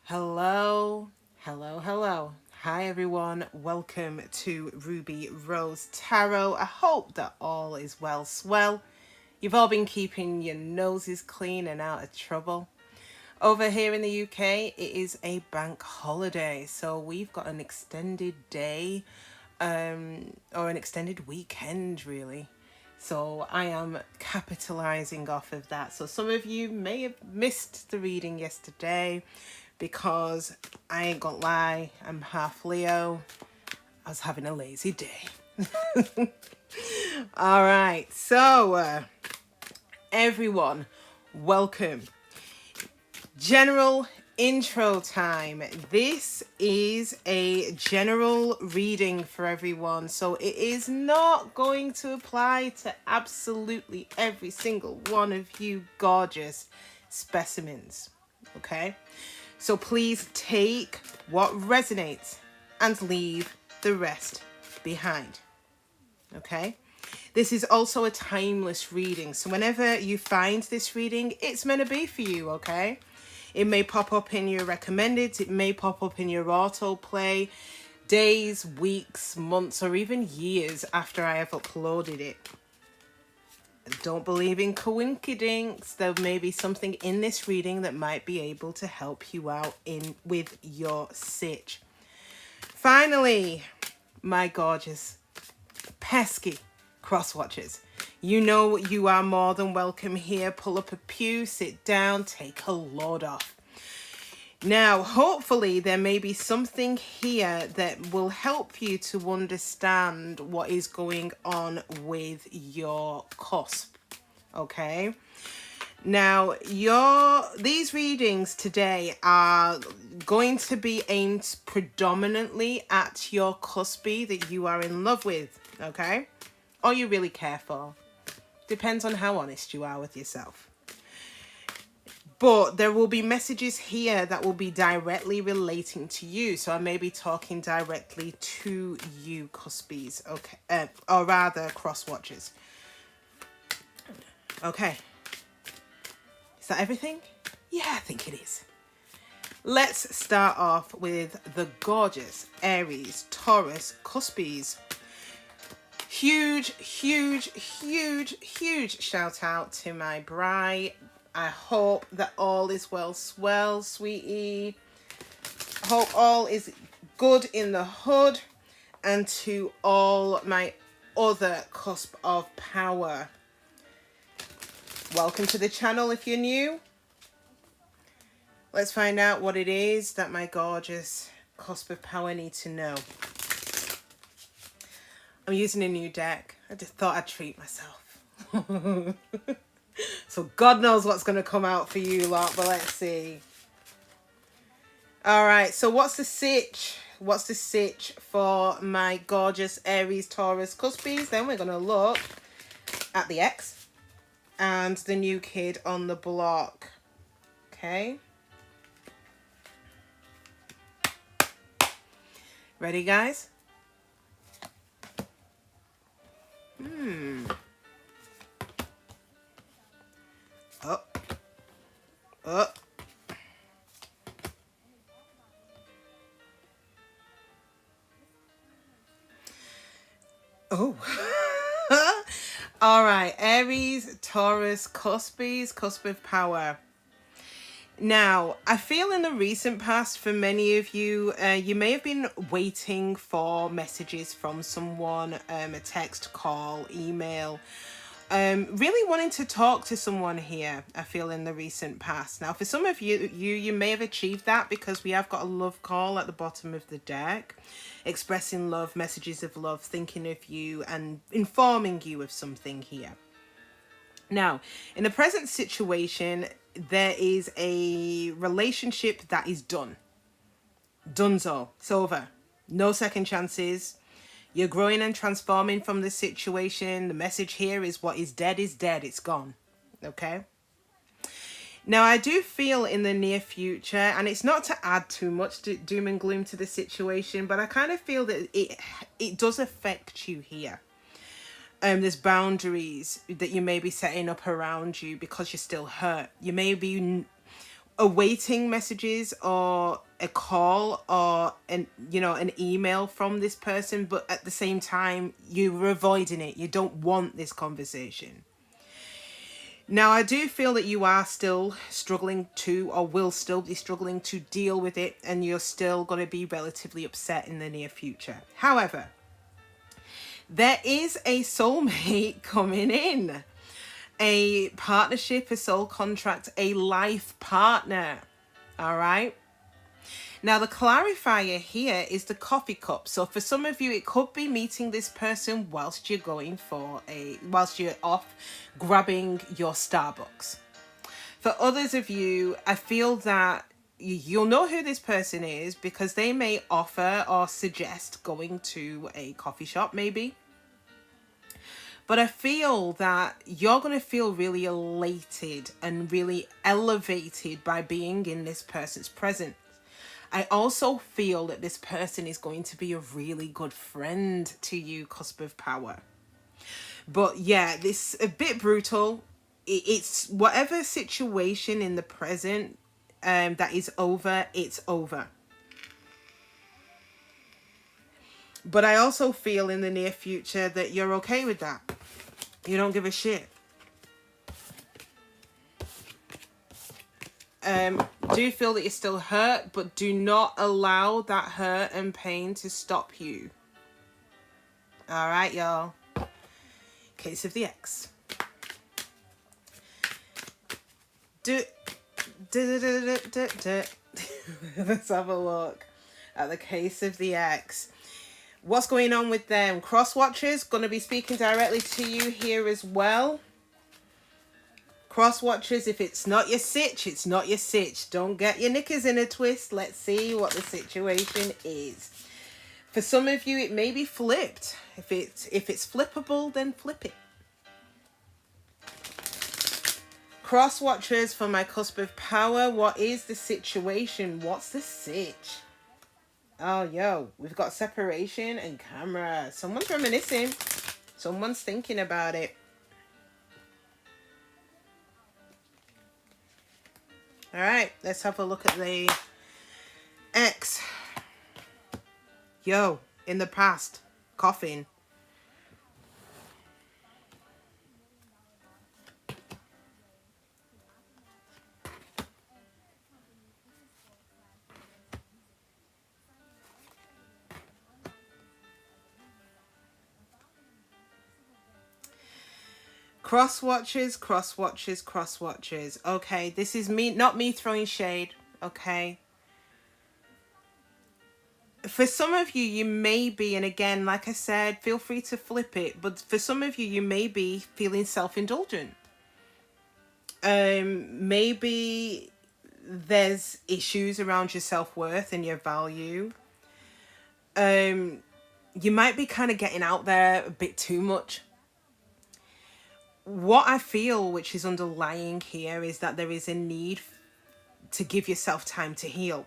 Hello, hello, hello. Hi everyone, welcome to Ruby Rose Tarot. I hope that all is well swell. You've all been keeping your noses clean and out of trouble. Over here in the UK, it is a bank holiday, so we've got an extended day, or an extended weekend really. So I am capitalizing off of that. So some of you may have missed the reading yesterday because I ain't gonna lie, I'm half Leo. I was having a lazy day. All right, so everyone, welcome. General intro time. This is a general reading for everyone, so it is not going to apply to absolutely every single one of you gorgeous specimens, okay? So please take what resonates and leave the rest behind, okay? This is also a timeless reading, so whenever you find this reading, it's meant to be for you, okay? It may pop up in your recommended, it may pop up in your autoplay days, weeks, months, or even years after I have uploaded it. Don't believe in coincidence. There may be something in this reading that might be able to help you out with your Sitch. Finally, my gorgeous, pesky cross watchers, you know you are more than welcome here. Pull up a pew, sit down, take a load off. Now, hopefully there may be something here that will help you to understand what is going on with your cusp, okay? Now, these readings today are going to be aimed predominantly at your cuspy that you are in love with, okay? Or you really care for. Depends on how honest you are with yourself. But there will be messages here that will be directly relating to you. So I may be talking directly to you, cuspies, okay? Or rather, cross watchers. Okay. Is that everything? Yeah, I think it is. Let's start off with the gorgeous Aries, Taurus, cuspies. Huge, huge, huge, huge shout out to my bride. I hope that all is well swell, sweetie. Hope all is good in the hood. And to all my other cusp of power, welcome to the channel if you're new. Let's find out what it is that my gorgeous cusp of power need to know. I'm using a new deck. I just thought I'd treat myself. So God knows what's going to come out for you lot, but let's see. All right, so what's the Sitch? What's the Sitch for my gorgeous Aries, Taurus, cuspies? Then we're going to look at the ex and the new kid on the block. Okay. Ready, guys? Oh. All right, Aries, Taurus, cuspies, cusp of power. Now, I feel in the recent past, for many of you, you may have been waiting for messages from someone, a text, call, email, really wanting to talk to someone here, I feel, in the recent past. Now, for some of you may have achieved that because we have got a love call at the bottom of the deck, expressing love, messages of love, thinking of you and informing you of something here. Now, in the present situation, there is a relationship that is done. Donezo. It's over. No second chances. You're growing and transforming from the situation. The message here is what is dead is dead. It's gone. Okay? Now, I do feel in the near future, and it's not to add too much doom and gloom to the situation, but I kind of feel that it does affect you here. There's boundaries that you may be setting up around you because you're still hurt. You may be awaiting messages or a call or an email from this person, but at the same time you're avoiding it. You don't want this conversation. Now, I do feel that you are still struggling to, or will still be struggling to deal with it, and you're still going to be relatively upset in the near future. However, there is a soulmate coming in, a partnership, a soul contract, a life partner. All right. Now, the clarifier here is the coffee cup. So for some of you, it could be meeting this person whilst you're whilst you're off grabbing your Starbucks. For others of you, I feel that you'll know who this person is because they may offer or suggest going to a coffee shop maybe. But I feel that you're going to feel really elated and really elevated by being in this person's presence. I also feel that this person is going to be a really good friend to you, Cusp of Power. But yeah, this a bit brutal. It's whatever situation in the present that is over, it's over. But I also feel in the near future that you're okay with that. You don't give a shit. Do feel that you're still hurt, but do not allow that hurt and pain to stop you. All right, y'all. Case of the X. Let's have a look at the case of the X. What's going on with them? Cross watchers, going to be speaking directly to you here as well. Cross watchers, if it's not your Sitch, it's not your Sitch. Don't get your knickers in a twist. Let's see what the situation is. For some of you, it may be flipped. If it's flippable, then flip it. Cross watchers, for my Cusp of Power, what is the situation? What's the Sitch? Oh, yo, we've got separation and camera. Someone's reminiscing. Someone's thinking about it. All right, let's have a look at the X. Yo, in the past, coughing. Cross watchers, cross watchers, cross watchers. Okay, this is me, not me throwing shade, okay? For some of you, you may be, and again, like I said, feel free to flip it, but for some of you, you may be feeling self-indulgent. Maybe there's issues around your self-worth and your value. You might be kind of getting out there a bit too much. What I feel, which is underlying here, is that there is a need to give yourself time to heal,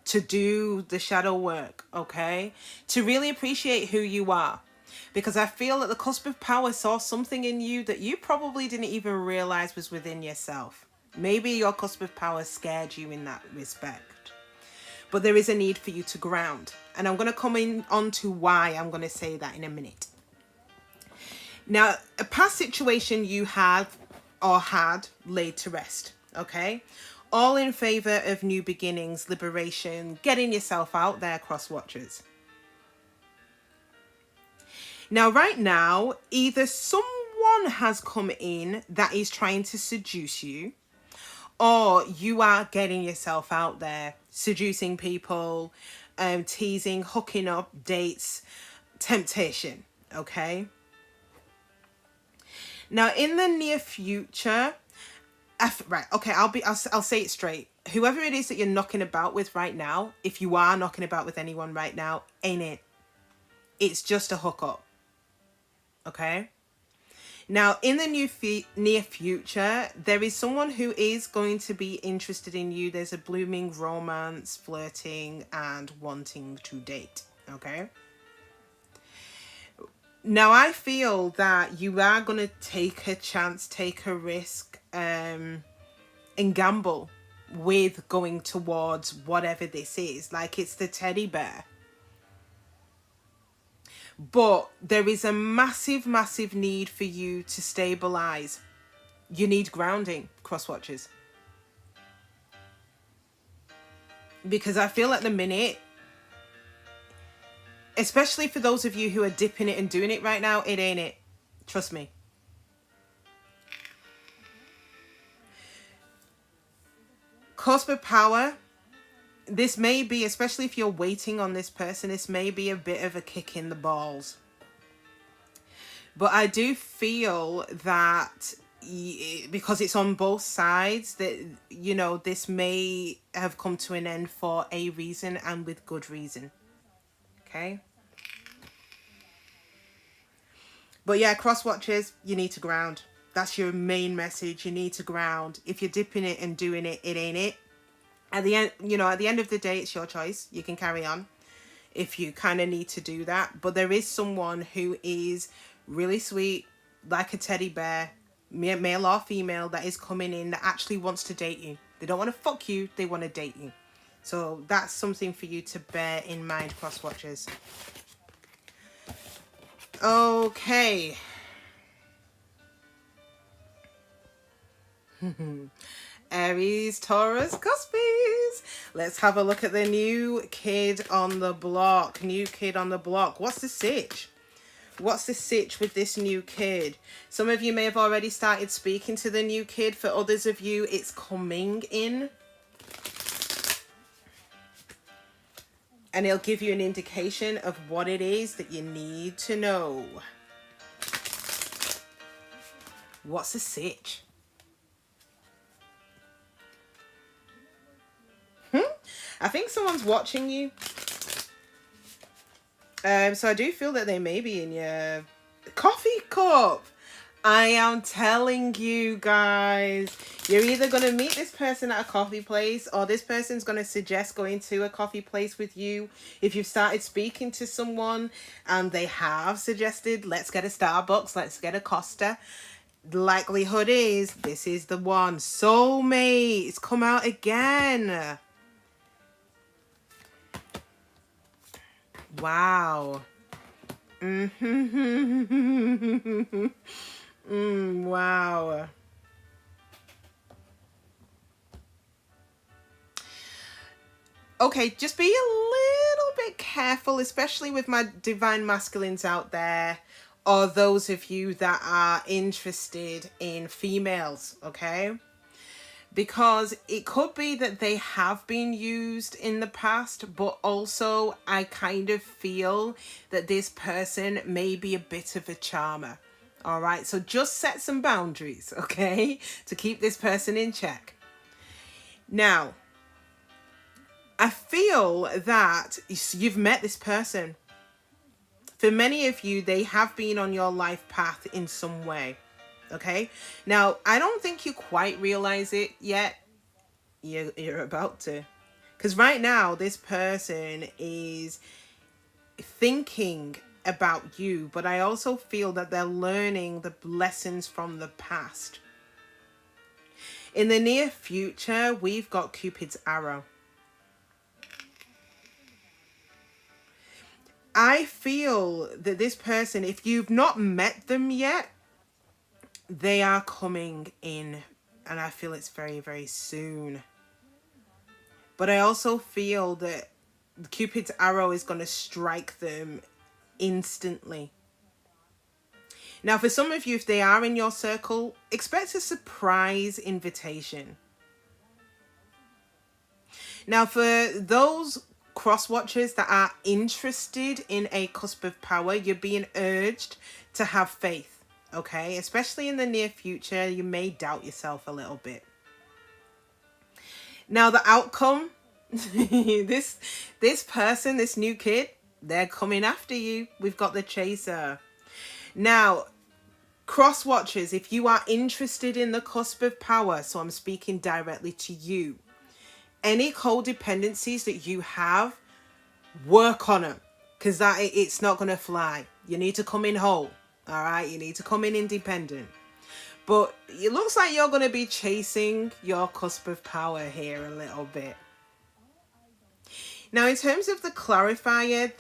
to do the shadow work, okay? To really appreciate who you are. Because I feel that the Cusp of Power saw something in you that you probably didn't even realize was within yourself. Maybe your Cusp of Power scared you in that respect. But there is a need for you to ground. And I'm going to come on to why I'm going to say that in a minute. Now, a past situation you have or had laid to rest, okay? All in favor of new beginnings, liberation, getting yourself out there, cross watchers. Now, right now, either someone has come in that is trying to seduce you, or you are getting yourself out there, seducing people, teasing, hooking up, dates, temptation, okay? Now, in the near future, I'll say it straight. Whoever it is that you're knocking about with right now, if you are knocking about with anyone right now, ain't it? It's just a hookup. Okay? Now, in the near future, there is someone who is going to be interested in you. There's a blooming romance, flirting, and wanting to date. Okay? Now, I feel that you are going to take a chance, take a risk, and gamble with going towards whatever this is. Like, it's the teddy bear. But there is a massive, massive need for you to stabilize. You need grounding, cross watchers. Because I feel at the minute, especially for those of you who are dipping it and doing it right now, it ain't it. Trust me. Cusp of power. This may be, especially if you're waiting on this person, this may be a bit of a kick in the balls. But I do feel that because it's on both sides, that, you know, this may have come to an end for a reason, and with good reason. Okay? But yeah, cross watchers, you need to ground. That's your main message. You need to ground. If you're dipping it and doing it, it ain't it. At the end, you know, at the end of the day, it's your choice. You can carry on if you kind of need to do that. But there is someone who is really sweet, like a teddy bear, male or female, that is coming in, that actually wants to date you. They don't want to fuck you, they want to date you. So that's something for you to bear in mind, cross watchers. Okay. Aries, Taurus, Cuspies. Let's have a look at the new kid on the block. New kid on the block. What's the sitch? What's the sitch with this new kid? Some of you may have already started speaking to the new kid. For others of you, it's coming in. And it'll give you an indication of what it is that you need to know. What's the sitch? I think someone's watching you. So I do feel that they may be in your coffee cup. I am telling you guys, you're either going to meet this person at a coffee place, or this person's going to suggest going to a coffee place with you. If you've started speaking to someone and they have suggested, let's get a Starbucks, let's get a Costa, the likelihood is this is the one. Soulmate, it's come out again. Wow. Wow. Okay, just be a little bit careful, especially with my divine masculines out there, or those of you that are interested in females, okay? Because it could be that they have been used in the past, but also I kind of feel that this person may be a bit of a charmer. All right, so just set some boundaries, okay, to keep this person in check. Now, I feel that you've met this person. For many of you, they have been on your life path in some way. Okay, now I don't think you quite realize it yet. You're about to, because right now this person is thinking about you, but I also feel that they're learning the lessons from the past. In the near future, we've got Cupid's arrow. I feel that this person, if you've not met them yet, they are coming in, and I feel it's very, very soon. But I also feel that Cupid's arrow is going to strike them instantly. Now, for some of you, if they are in your circle, expect a surprise invitation. Now, for those cross watchers that are interested in a cusp of power, you're being urged to have faith. Okay, especially in the near future, you may doubt yourself a little bit. Now, the outcome, this person, this new kid, they're coming after you. We've got the chaser. Now, cross watchers, if you are interested in the cusp of power, so I'm speaking directly to you, any codependencies that you have, work on them, because it's not going to fly. You need to come in whole. All right, you need to come in independent. But it looks like you're going to be chasing your cusp of power here a little bit. Now, in terms of the clarifier,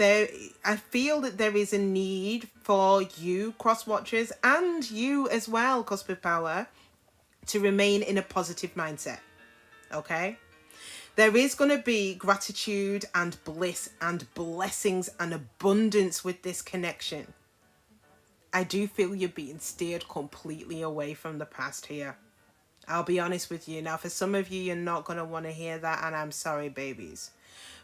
I feel that there is a need for you, cross watchers, and you as well, cusp of power, to remain in a positive mindset. Okay? There is going to be gratitude and bliss and blessings and abundance with this connection. I do feel you're being steered completely away from the past here. I'll be honest with you. Now, for some of you, you're not going to want to hear that, and I'm sorry, babies.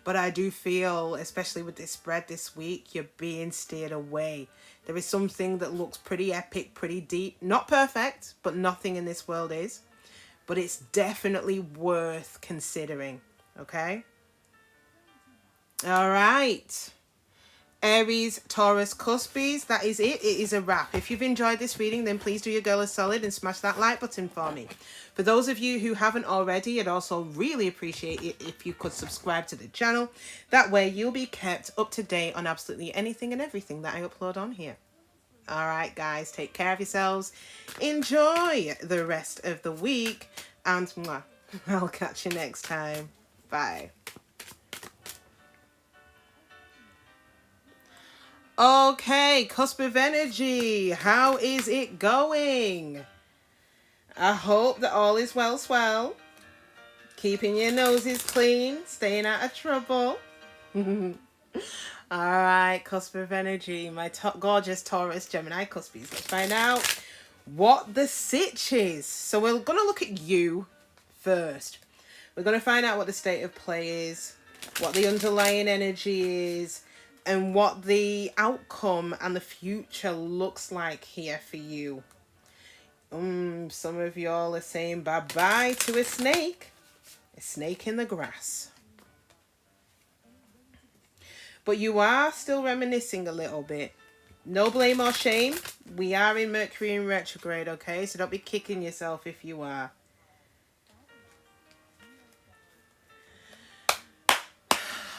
But I do feel, especially with this spread this week, you're being steered away. There is something that looks pretty epic, pretty deep. Not perfect, but nothing in this world is. But it's definitely worth considering, okay? All right. Aries, Taurus, Cuspies, that is it. It is a wrap. If you've enjoyed this reading, then please do your girl a solid and smash that like button for me. For those of you who haven't already, I'd also really appreciate it if you could subscribe to the channel. That way you'll be kept up to date on absolutely anything and everything that I upload on here. All right, guys, take care of yourselves. Enjoy the rest of the week. And mwah, I'll catch you next time. Bye. Okay, cusp of energy. How is it going? I hope that all is well swell. Keeping your noses clean, staying out of trouble. Alright, cusp of energy. My gorgeous Taurus, Gemini cuspies. Let's find out what the sitch is. So we're going to look at you first. We're going to find out what the state of play is, what the underlying energy is, and what the outcome and the future looks like here for you. Some of y'all are saying bye-bye to a snake. A snake in the grass. But you are still reminiscing a little bit. No blame or shame. We are in Mercury in retrograde, okay? So don't be kicking yourself if you are.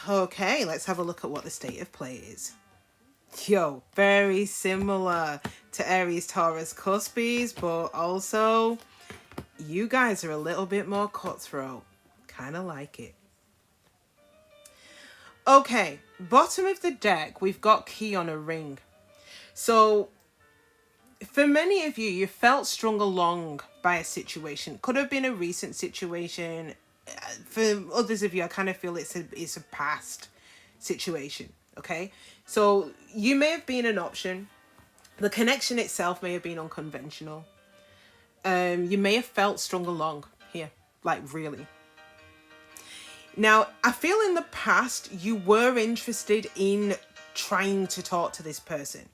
Okay, let's have a look at what the state of play is. Yo, very similar to Aries, Taurus, Cuspies, but also you guys are a little bit more cutthroat. Kind of like it. Okay, bottom of the deck, we've got key on a ring. So for many of you, you felt strung along by a situation. Could have been a recent situation. For others of you, I kind of feel it's a past situation, okay? So you may have been an option. The connection itself may have been unconventional. You may have felt strung along here, like really. Now, I feel in the past, you were interested in trying to talk to this person.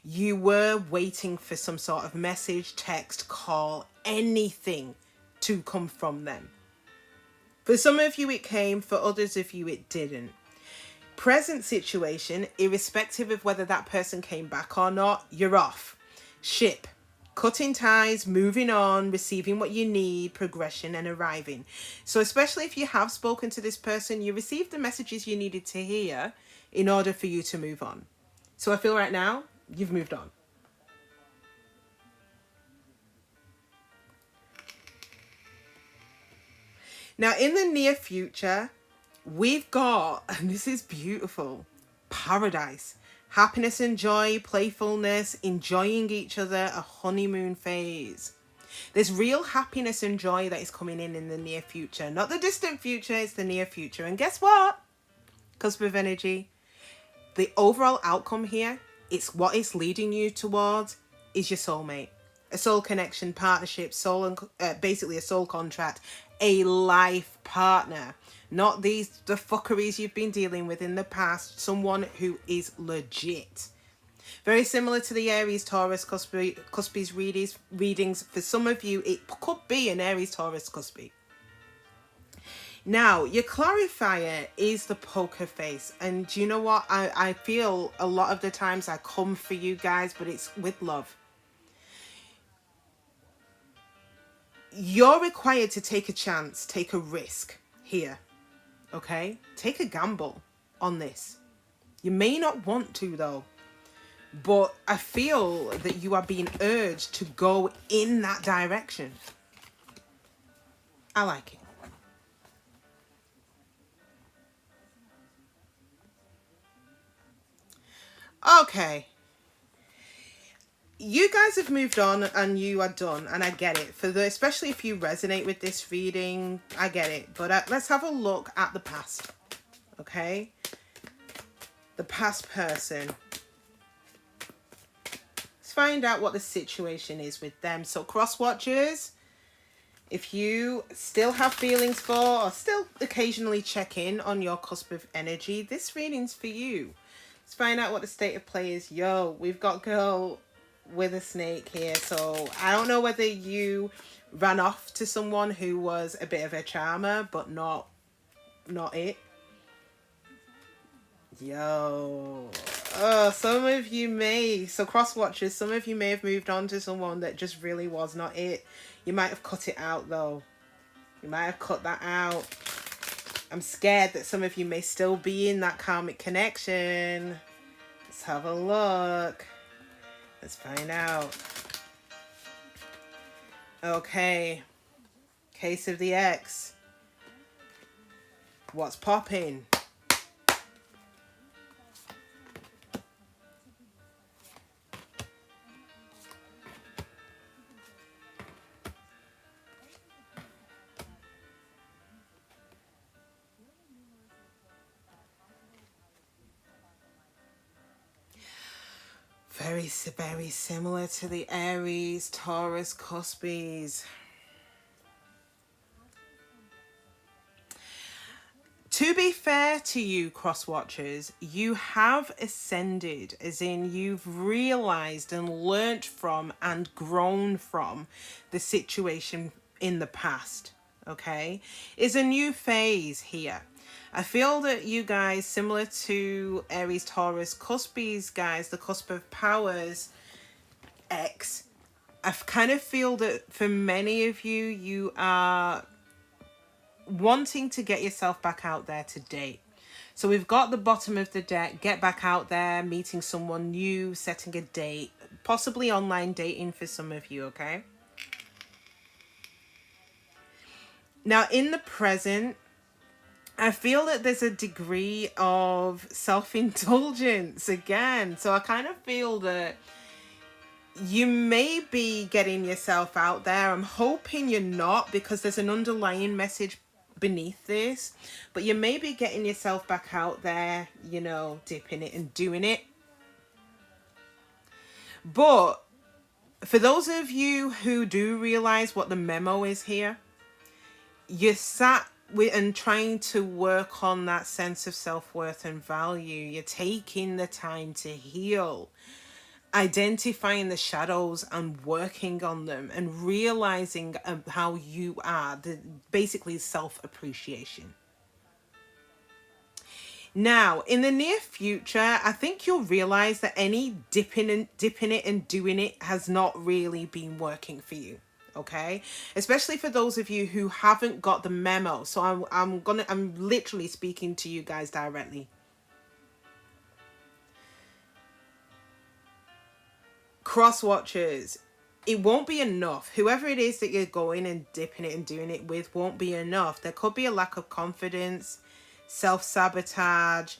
You were waiting for some sort of message, text, call, anything to come from them. For some of you, it came. For others of you, it didn't. Present situation, irrespective of whether that person came back or not, you're off. Ship. Cutting ties, moving on, receiving what you need, progression and arriving. So especially if you have spoken to this person, you received the messages you needed to hear in order for you to move on. So I feel right now, you've moved on. Now, in the near future, we've got, and this is beautiful, paradise. Happiness and joy, playfulness, enjoying each other, a honeymoon phase. There's real happiness and joy that is coming in the near future. Not the distant future, it's the near future. And guess what? Cusp of energy. The overall outcome here, it's what it's leading you towards, is your soulmate. A soul connection, partnership, basically a soul contract, a life partner. Not the fuckeries you've been dealing with in the past. Someone who is legit. Very similar to the Aries, Taurus, Cuspies readings. For some of you, it could be an Aries, Taurus, Cuspie. Now, your clarifier is the poker face. And do you know what? I feel a lot of the times I come for you guys, but it's with love. You're required to take a chance, take a risk here. Okay? Take a gamble on this. You may not want to, though. but I feel that you are being urged to go in that direction. I like it. Okay. You guys have moved on and you are done, and I get it. Especially if you resonate with this reading, I get it. But let's have a look at the past. Okay? The past person. Let's find out what the situation is with them. So cross watchers, if you still have feelings for or still occasionally check in on your cusp of energy, this reading's for you. Let's find out what the state of play is. Yo, we've got girl with a snake here. So I don't know whether you ran off to someone who was a bit of a charmer, but not it. Yo. Oh, some of you may, so cross watchers, some of you may have moved on to someone that just really was not it. You might have cut it out though. You might have cut that out. I'm scared that some of you may still be in that karmic connection. Let's have a look. Let's find out. Okay. Case of the X. What's popping? Very similar to the Aries, Taurus, Cuspies. To be fair to you, cross watchers, you have ascended, as in you've realized and learnt from and grown from the situation in the past. Okay, it's a new phase here. I feel that you guys, similar to Aries, Taurus, Cuspies, guys, the cusp of powers, X, I kind of feel that for many of you, you are wanting to get yourself back out there to date. So we've got the bottom of the deck, get back out there, meeting someone new, setting a date, possibly online dating for some of you, okay? Now, in the present, I feel that there's a degree of self-indulgence again. So I kind of feel that you may be getting yourself out there. I'm hoping you're not, because there's an underlying message beneath this. But you may be getting yourself back out there, you know, dipping it and doing it. But for those of you who do realize what the memo is here, you're sat and trying to work on that sense of self-worth and value. You're taking the time to heal, identifying the shadows and working on them, and realizing how you are, basically self-appreciation. Now, in the near future, I think you'll realize that any dipping it and doing it has not really been working for you. Okay, especially for those of you who haven't got the memo. So I'm literally speaking to you guys directly. Cross watchers, it won't be enough. Whoever it is that you're going and dipping it and doing it with won't be enough. There could be a lack of confidence, self-sabotage,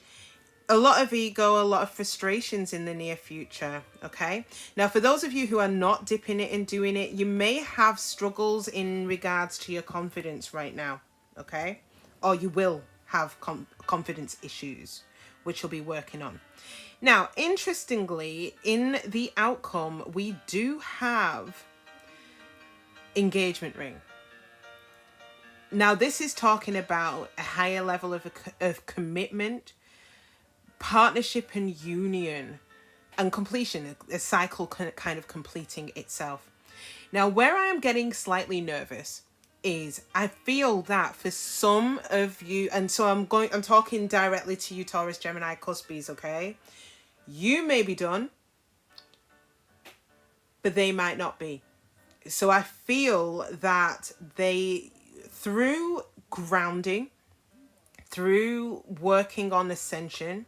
a lot of ego, a lot of frustrations in the near future. Okay, now for those of you who are not dipping it and doing it, you may have struggles in regards to your confidence right now. Okay, or you will have confidence issues, which you'll be working on. Now, interestingly, in the outcome, we do have engagement ring. Now, this is talking about a higher level of commitment, partnership and union, and completion, a cycle kind of completing itself. Now, where I am getting slightly nervous is I feel that for some of you, and so I'm talking directly to you, Taurus, Gemini, Cuspies, okay? You may be done, but they might not be. So I feel that through grounding, through working on ascension,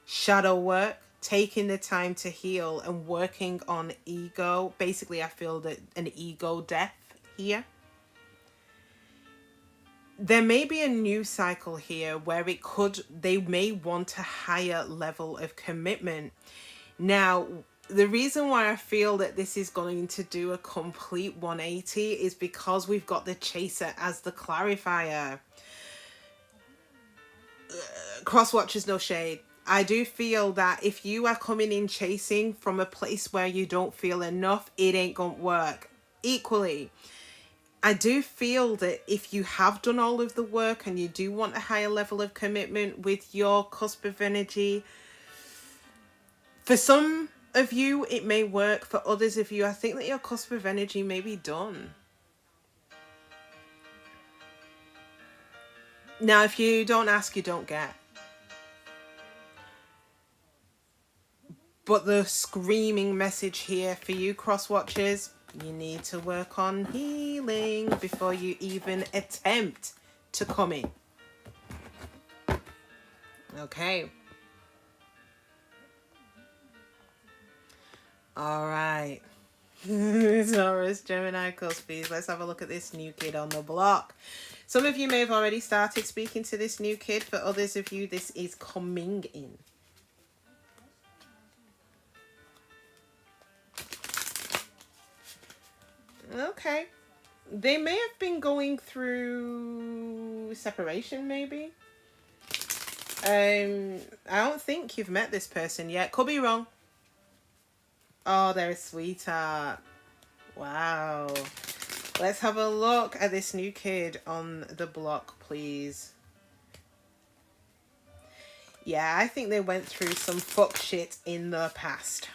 shadow work, taking the time to heal and working on ego. Basically, I feel that an ego death here. There may be a new cycle here where they may want a higher level of commitment. Now, the reason why I feel that this is going to do a complete 180 is because we've got the chaser as the clarifier. Cross watchers, no shade. I do feel that if you are coming in chasing from a place where you don't feel enough, it ain't gonna work. Equally, I do feel that if you have done all of the work and you do want a higher level of commitment with your cusp of energy, for some of you, it may work. For others of you, I think that your cusp of energy may be done. Now, if you don't ask, you don't get. But the screaming message here for you, cross watchers, you need to work on healing before you even attempt to come in. Okay. All right. Taurus, Gemini, Cuspies. Let's have a look at this new kid on the block. Some of you may have already started speaking to this new kid. For others of you, this is coming in. Okay. They may have been going through separation, maybe. I don't think you've met this person yet. Could be wrong. Oh, they're a sweetheart. Wow. Let's have a look at this new kid on the block, please. Yeah, I think they went through some fuck shit in the past.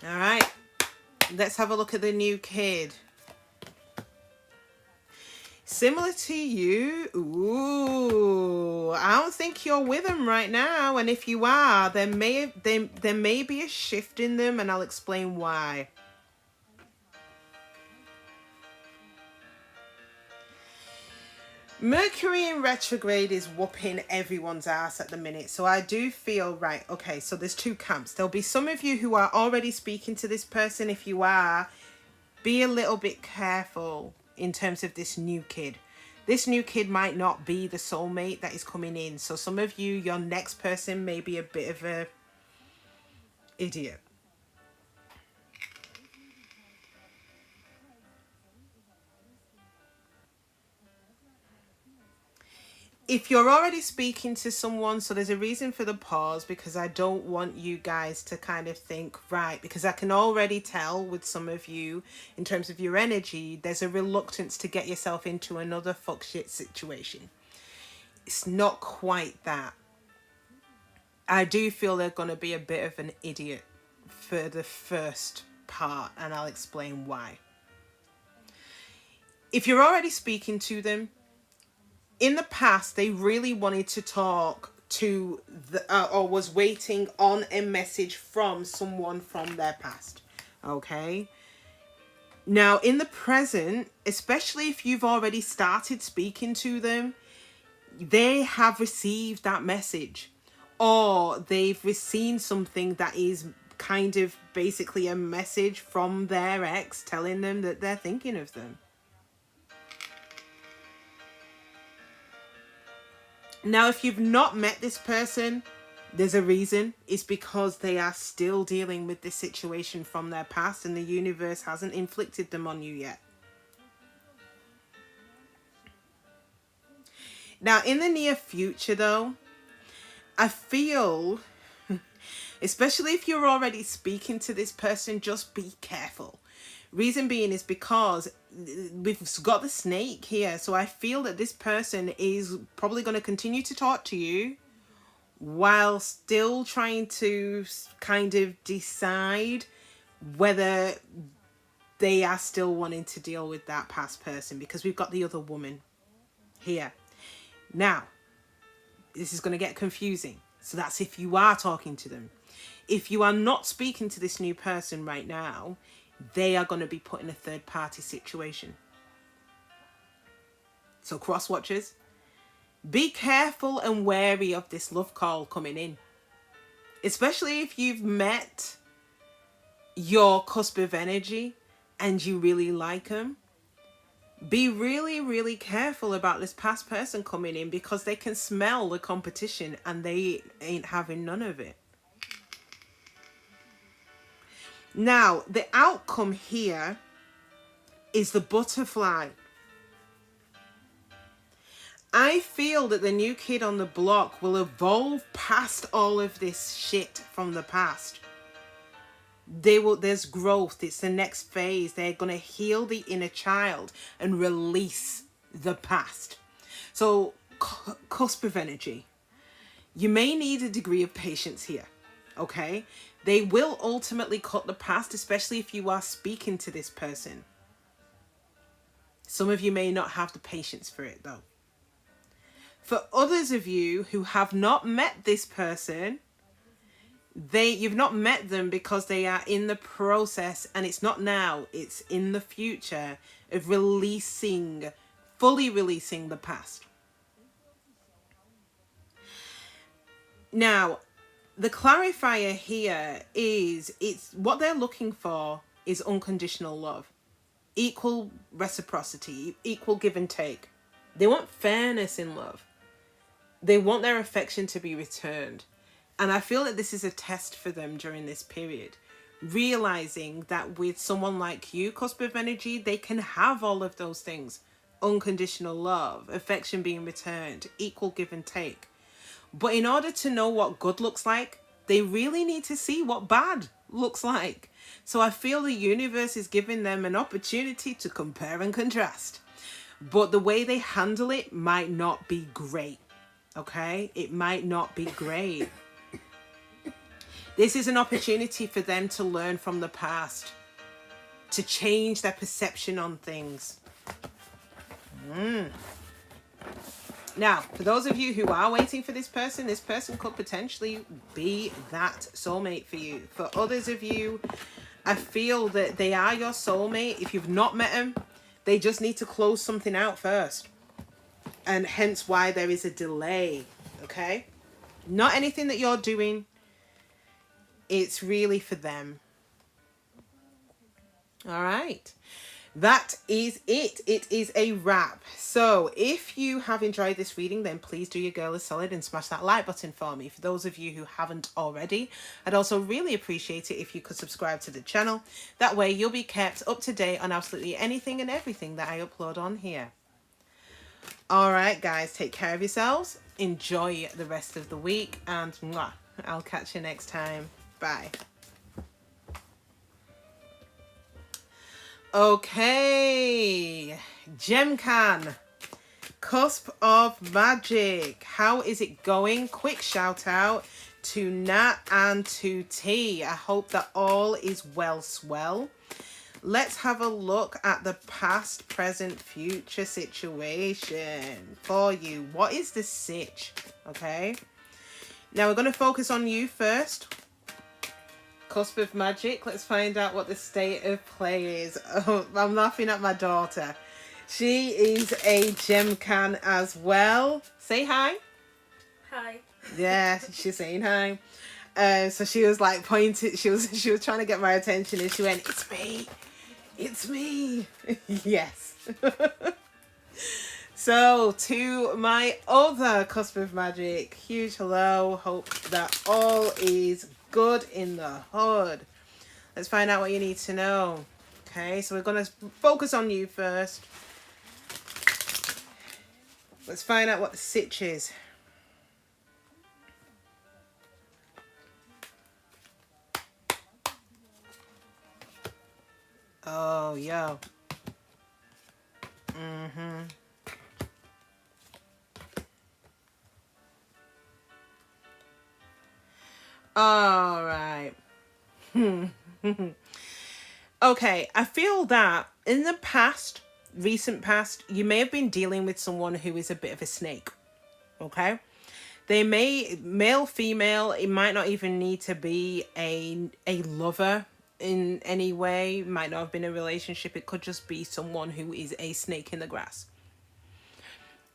All right. Let's have a look at the new kid. Similar to you. Ooh, I don't think you're with them right now. And if you are, there may be a shift in them, and I'll explain why. Mercury in retrograde is whooping everyone's ass at the minute. So I do feel, right, okay, so there's two camps. There'll be some of you who are already speaking to this person. If you are, be a little bit careful in terms of this new kid. This new kid might not be the soulmate that is coming in. So some of you, your next person may be a bit of a idiot. If you're already speaking to someone, so there's a reason for the pause, because I don't want you guys to kind of think, right, because I can already tell with some of you in terms of your energy, there's a reluctance to get yourself into another fuck shit situation. It's not quite that. I do feel they're going to be a bit of an idiot for the first part, and I'll explain why. If you're already speaking to them, in the past, they really wanted to talk to or was waiting on a message from someone from their past. Okay. Now, in the present, especially if you've already started speaking to them, they have received that message, or they've received something that is kind of basically a message from their ex telling them that they're thinking of them. Now, if you've not met this person, there's a reason. It's because they are still dealing with this situation from their past, and the universe hasn't inflicted them on you yet. Now, in the near future, though, I feel, especially if you're already speaking to this person, just be careful. Reason being is because we've got the snake here. So I feel that this person is probably going to continue to talk to you while still trying to kind of decide whether they are still wanting to deal with that past person, because we've got the other woman here. Now, this is going to get confusing. So that's if you are talking to them. If you are not speaking to this new person right now, they are going to be put in a third party situation. So cross watchers, Be careful and wary of this love call coming in. Especially if you've met your cusp of energy and you really like them. Be really, really careful about this past person coming in, because they can smell the competition and they ain't having none of it. Now, the outcome here is the butterfly. I feel that the new kid on the block will evolve past all of this shit from the past. There's growth. It's the next phase. They're going to heal the inner child and release the past. So, cusp of energy. You may need a degree of patience here. Okay? They will ultimately cut the past, especially if you are speaking to this person. Some of you may not have the patience for it though. For others of you who have not met this person, you've not met them because they are in the process, and it's not now, it's in the future, of fully releasing the past. Now, the clarifier here is, it's what they're looking for is unconditional love, equal reciprocity, equal give and take. They want fairness in love. They want their affection to be returned. And I feel that this is a test for them during this period. Realizing that with someone like you, cusp of energy, they can have all of those things. Unconditional love, affection being returned, equal give and take. But in order to know what good looks like, they really need to see what bad looks like. So I feel the universe is giving them an opportunity to compare and contrast. But the way they handle it might not be great. Okay? It might not be great. This is an opportunity for them to learn from the past, to change their perception on things. Now, for those of you who are waiting for this person could potentially be that soulmate for you. For others of you, I feel that they are your soulmate. If you've not met them, they just need to close something out first. And hence why there is a delay, okay? Not anything that you're doing. It's really for them. All right. That is it. It is a wrap. So if you have enjoyed this reading, then please do your girl a solid and smash that like button for me. For those of you who haven't already, I'd also really appreciate it if you could subscribe to the channel. That way you'll be kept up to date on absolutely anything and everything that I upload on here. All right, guys, take care of yourselves. Enjoy the rest of the week, and mwah, I'll catch you next time. Bye. Okay, Gemcan, Cusp of Magic. How is it going? Quick shout out to Nat and to T. I hope that all is well swell. Let's have a look at the past, present, future situation for you. What is the Sitch? Okay. Now we're going to focus on you first. Cusp of Magic. Let's find out what the state of play is. Oh, I'm laughing at my daughter. She is a Gemcan as well. Say hi. Hi. Yeah, she's saying hi. So she was like pointing. She was trying to get my attention, and she went, "It's me. It's me." Yes. So to my other Cusp of Magic, huge hello. Hope that all is good in the hood. Let's find out what you need to know. Okay, so we're going to focus on you first. Let's find out what the Sitch is. Oh, yo. All right. Okay, I feel that in the past, recent past, you may have been dealing with someone who is a bit of a snake. Okay? They may, male, female, it might not even need to be a lover in any way. It might not have been a relationship. It could just be someone who is a snake in the grass.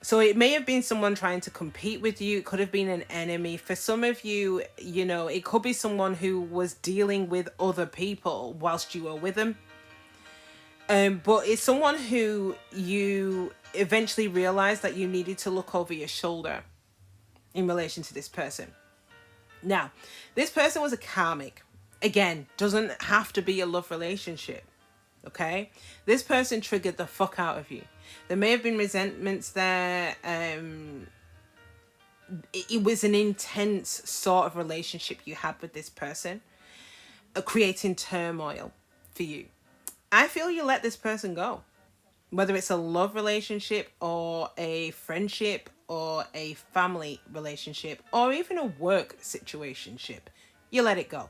So it may have been someone trying to compete with you. It could have been an enemy. For some of you, you know, it could be someone who was dealing with other people whilst you were with them. But it's someone who you eventually realized that you needed to look over your shoulder in relation to this person. Now, this person was a karmic. Again, doesn't have to be a love relationship. Okay? This person triggered the fuck out of you. There may have been resentments there. It was an intense sort of relationship you had with this person, creating turmoil for you. I feel you let this person go. Whether it's a love relationship or a friendship or a family relationship or even a work situationship, you let it go.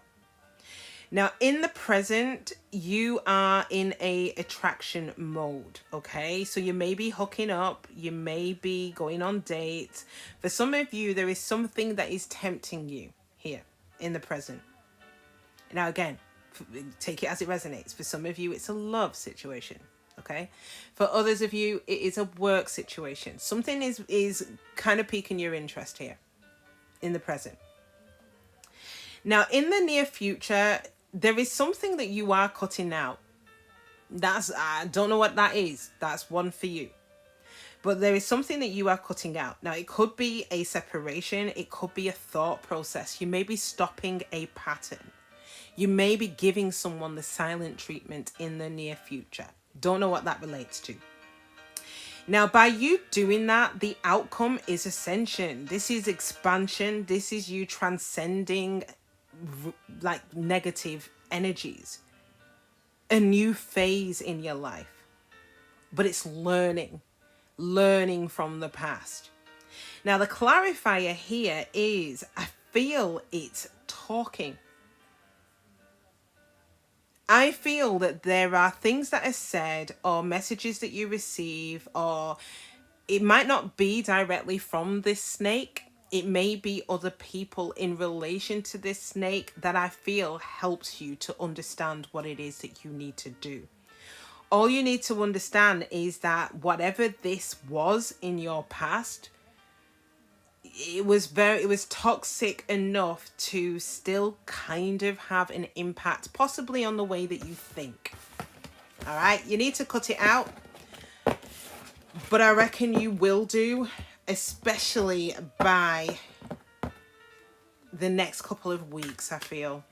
Now, in the present, you are in a attraction mode, okay? So you may be hooking up, you may be going on dates. For some of you, there is something that is tempting you here in the present. Now, again, take it as it resonates. For some of you, it's a love situation, okay? For others of you, it is a work situation. Something is kind of piquing your interest here in the present. Now, in the near future, there is something that you are cutting out. I don't know what that is. That's one for you. But there is something that you are cutting out. Now, it could be a separation. It could be a thought process. You may be stopping a pattern. You may be giving someone the silent treatment in the near future. Don't know what that relates to. Now, by you doing that, the outcome is ascension. This is expansion. This is you transcending like negative energies. A new phase in your life. But it's learning from the past. Now, the clarifier here is, I feel it's talking. I feel that there are things that are said or messages that you receive, or it might not be directly from this snake. It may be other people in relation to this snake that I feel helps you to understand what it is that you need to do. All you need to understand is that whatever this was in your past, it was toxic enough to still kind of have an impact, possibly on the way that you think. All right, you need to cut it out, but I reckon you will do, especially by the next couple of weeks. I feel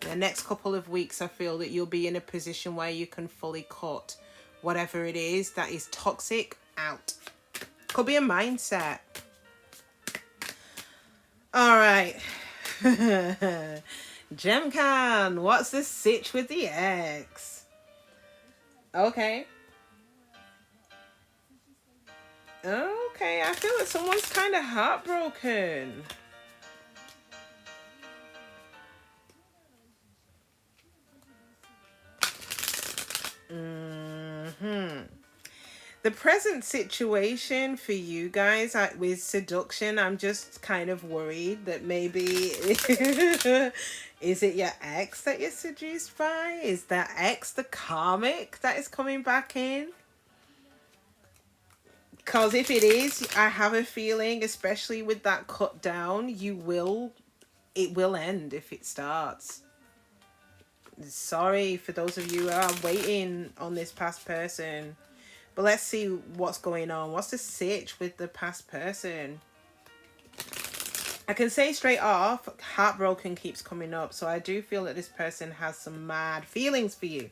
the next couple of weeks, I feel that you'll be in a position where you can fully cut whatever it is that is toxic out. Could be a mindset. All right. Gemcan, what's the sitch with the ex? Okay. Okay, I feel that someone's kind of heartbroken. The present situation for you guys with seduction, I'm just kind of worried that maybe is it your ex that you're seduced by? Is that ex the karmic that is coming back in? Because if it is, I have a feeling, especially with that cut down, it will end if it starts. Sorry for those of you who are waiting on this past person. But let's see what's going on. What's the sitch with the past person? I can say straight off, heartbroken keeps coming up. So I do feel that this person has some mad feelings for you.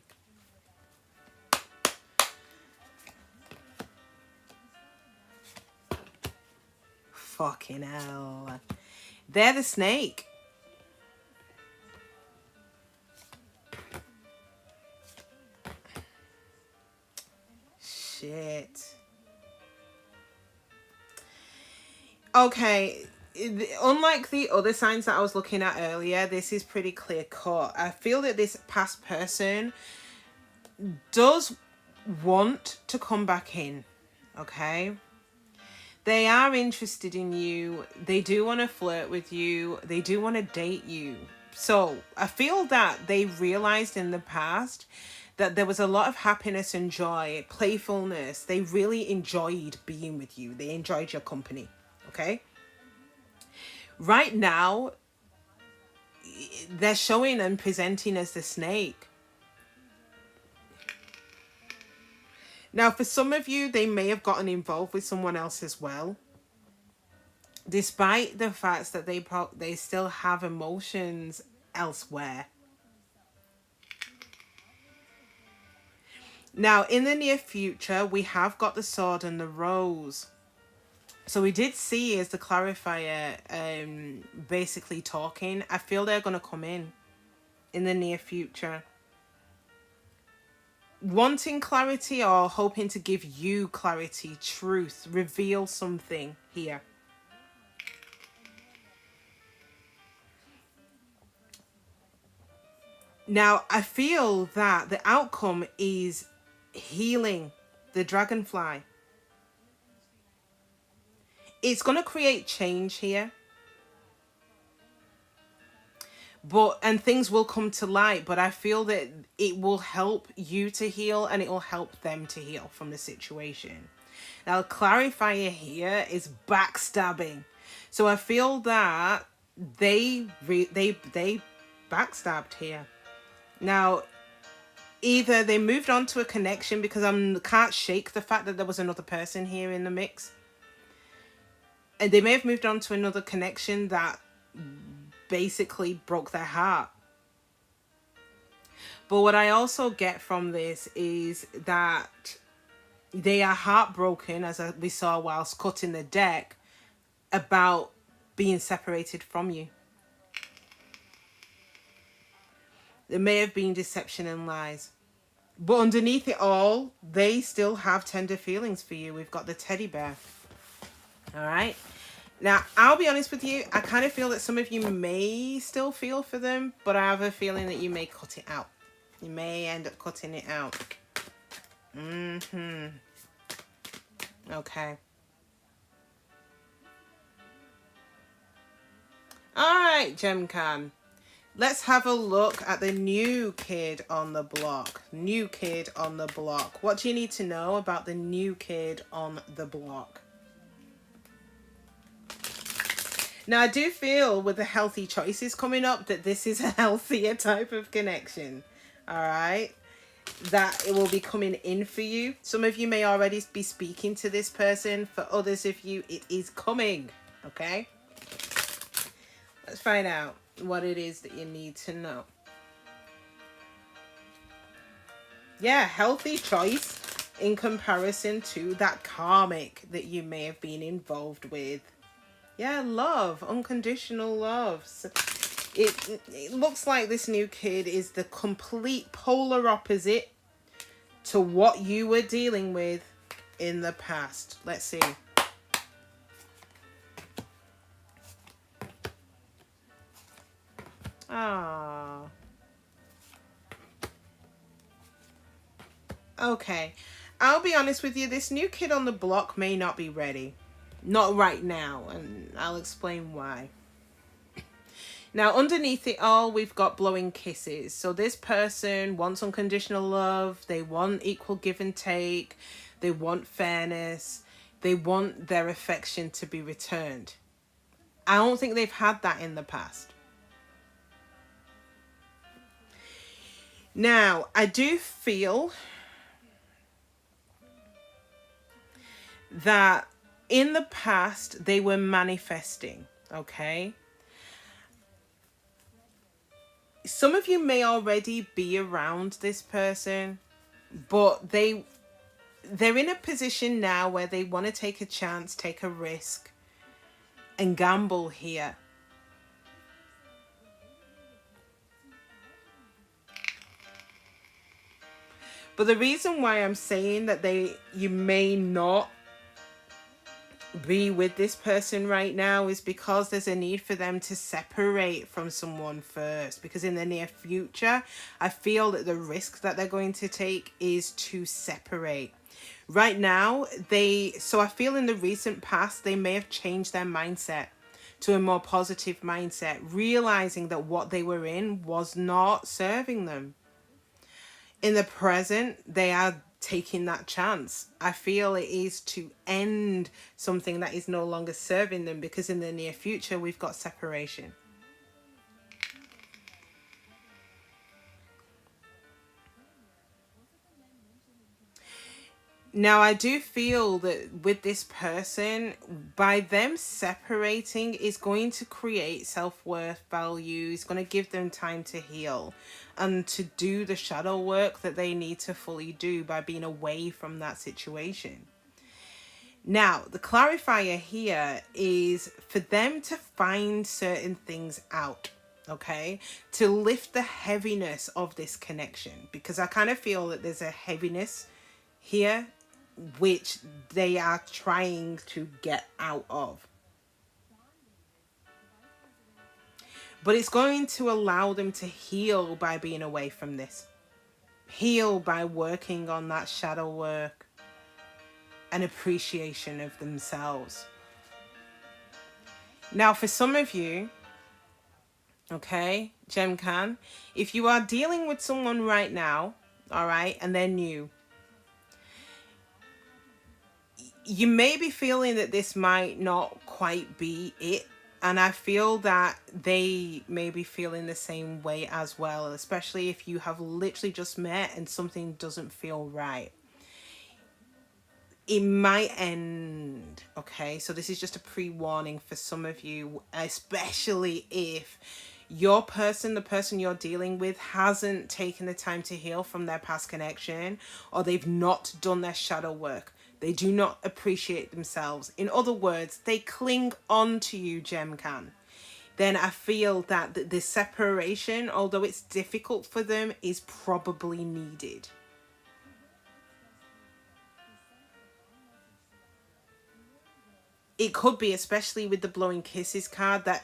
Fucking hell. They're the snake. Shit. Okay, unlike the other signs that I was looking at earlier, this is pretty clear cut. I feel that this past person does want to come back in, okay? They are interested in you. They do want to flirt with you. They do want to date you. So I feel that they realized in the past that there was a lot of happiness and joy, playfulness. They really enjoyed being with you. They enjoyed your company, okay? Right now, they're showing and presenting as the snake. Now, for some of you, they may have gotten involved with someone else as well, despite the fact that they still have emotions elsewhere. Now, in the near future, we have got the Sword and the Rose. So we did see as the clarifier basically talking. I feel they're going to come in the near future, wanting clarity or hoping to give you clarity, truth, reveal something here. Now, I feel that the outcome is healing the dragonfly. It's going to create change here. And things will come to light, but I feel that it will help you to heal and it will help them to heal from the situation. Now, clarifier here is backstabbing. So I feel that they backstabbed here. Now, either they moved on to a connection, because I can't shake the fact that there was another person here in the mix. And they may have moved on to another connection that basically broke their heart. But what I also get from this is that they are heartbroken, as we saw whilst cutting the deck, about being separated from you. There may have been deception and lies. But underneath it all, they still have tender feelings for you. We've got the teddy bear. All right. Now, I'll be honest with you. I kind of feel that some of you may still feel for them, but I have a feeling that you may cut it out. You may end up cutting it out. Okay. All right, Gemcan. Let's have a look at the new kid on the block. New kid on the block. What do you need to know about the new kid on the block? Now, I do feel with the healthy choices coming up that this is a healthier type of connection. All right. That it will be coming in for you. Some of you may already be speaking to this person. For others of you, it is coming. Okay. Let's find out what it is that you need to know. Yeah, healthy choice in comparison to that karmic that you may have been involved with. Yeah, love, unconditional love. So it looks like this new kid is the complete polar opposite to what you were dealing with in the past. Let's see. Ah. Okay. I'll be honest with you. This new kid on the block may not be ready. Not right now. And I'll explain why. Now, underneath it all, we've got blowing kisses. So this person wants unconditional love. They want equal give and take. They want fairness. They want their affection to be returned. I don't think they've had that in the past. Now, I do feel that in the past, they were manifesting, okay? Some of you may already be around this person, but they're in a position now where they want to take a chance, take a risk, and gamble here. But the reason why I'm saying that you may not be with this person right now is because there's a need for them to separate from someone first. Because in the near future, I feel that the risk that they're going to take is to separate. Right now, so I feel in the recent past, they may have changed their mindset to a more positive mindset, realizing that what they were in was not serving them. In the present, they are taking that chance. I feel it is to end something that is no longer serving them, because in the near future we've got separation. Now, I do feel that with this person, by them separating, is going to create self-worth, value. It's going to give them time to heal and to do the shadow work that they need to fully do by being away from that situation. Now, the clarifier here is for them to find certain things out, okay? To lift the heaviness of this connection, because I kind of feel that there's a heaviness here which they are trying to get out of. But it's going to allow them to heal by being away from this. Heal by working on that shadow work and appreciation of themselves. Now, for some of you, okay, Gemcan, if you are dealing with someone right now, all right, and they're new, you may be feeling that this might not quite be it. And I feel that they may be feeling the same way as well, especially if you have literally just met and something doesn't feel right. It might end, okay? So this is just a pre-warning for some of you, especially if your person, the person you're dealing with, hasn't taken the time to heal from their past connection, or they've not done their shadow work. They do not appreciate themselves. In other words, they cling on to you, Gemcan. Then I feel that the separation, although it's difficult for them, is probably needed. It could be, especially with the blowing kisses card, that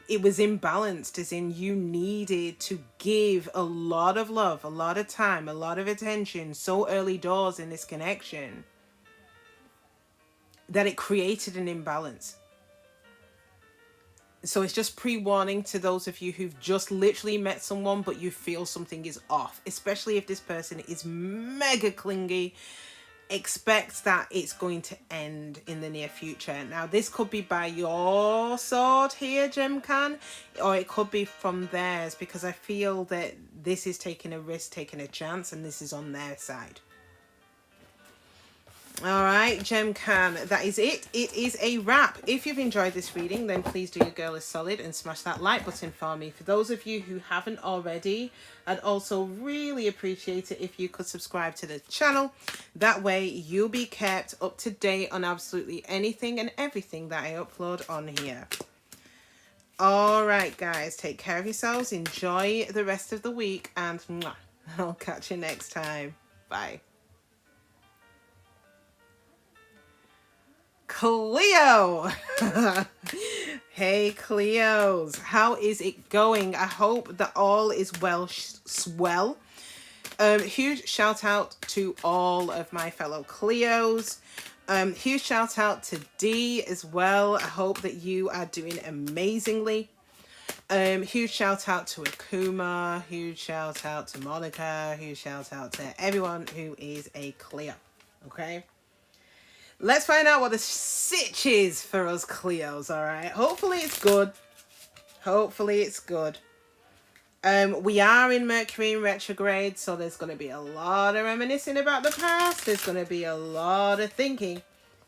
it was imbalanced, as in you needed to give a lot of love, a lot of time, a lot of attention so early doors in this connection that it created an imbalance. So it's just pre-warning to those of you who've just literally met someone but you feel something is off, especially if this person is mega clingy. Expect that it's going to end in the near future. Now, this could be by your sword here, Gemcan, or it could be from theirs, because I feel that this is taking a risk, taking a chance, and this is on their side. All right, Gemcan, that is it. It is a wrap. If you've enjoyed this reading, then please do your girl a solid and smash that like button for me. For those of you who haven't already, I'd also really appreciate it if you could subscribe to the channel. That way you'll be kept up to date on absolutely anything and everything that I upload on here. All right, guys, take care of yourselves. Enjoy the rest of the week, and I'll catch you next time. Bye. Cleo. Hey Cleos, how is it going? I hope that all is well. Huge shout out to all of my fellow Cleos. Huge shout out to Dee as well. I hope that you are doing amazingly. Huge shout out to Akuma. Huge shout out to Monica. Huge shout out to everyone who is a Cleo. Okay. Let's find out what the Sitch is for us Cleos, all right? Hopefully it's good. Hopefully it's good. We are in Mercury in retrograde, so there's going to be a lot of reminiscing about the past. There's going to be a lot of thinking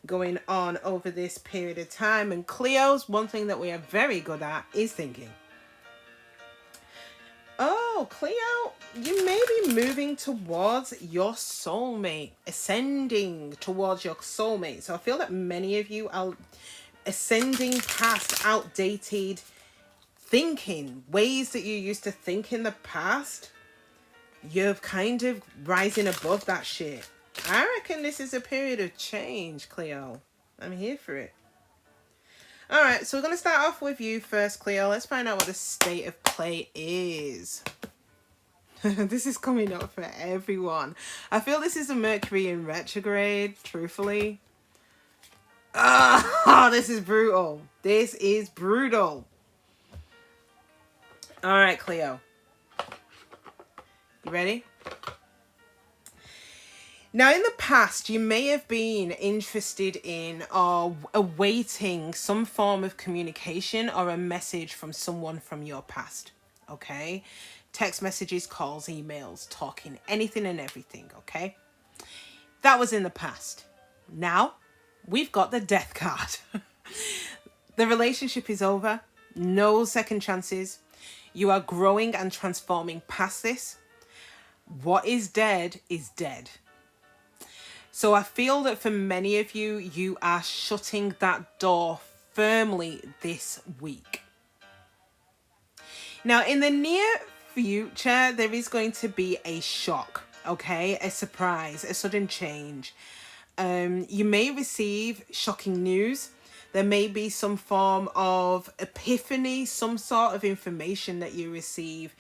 going on over this period of time. And Cleos, one thing that we are very good at is thinking. Oh, Cleo, you may be moving towards your soulmate, ascending towards your soulmate. So I feel that many of you are ascending past outdated thinking, ways that you used to think in the past. You're kind of rising above that shit. I reckon this is a period of change, Cleo. I'm here for it. All right, so we're going to start off with you first, Cleo. Let's find out what the state of play is. This is coming up for everyone. I feel this is a Mercury in retrograde, truthfully. Oh, this is brutal. This is brutal. All right, Cleo. You ready? Now, in the past, you may have been interested in or awaiting some form of communication or a message from someone from your past, okay? Text messages, calls, emails, talking, anything and everything, okay? That was in the past. Now, we've got the death card. The relationship is over. No second chances. You are growing and transforming past this. What is dead is dead. So I feel that for many of you, you are shutting that door firmly this week. Now, in the near future, there is going to be a shock, okay? A surprise, a sudden change. You may receive shocking news. There may be some form of epiphany, some sort of information that you receive.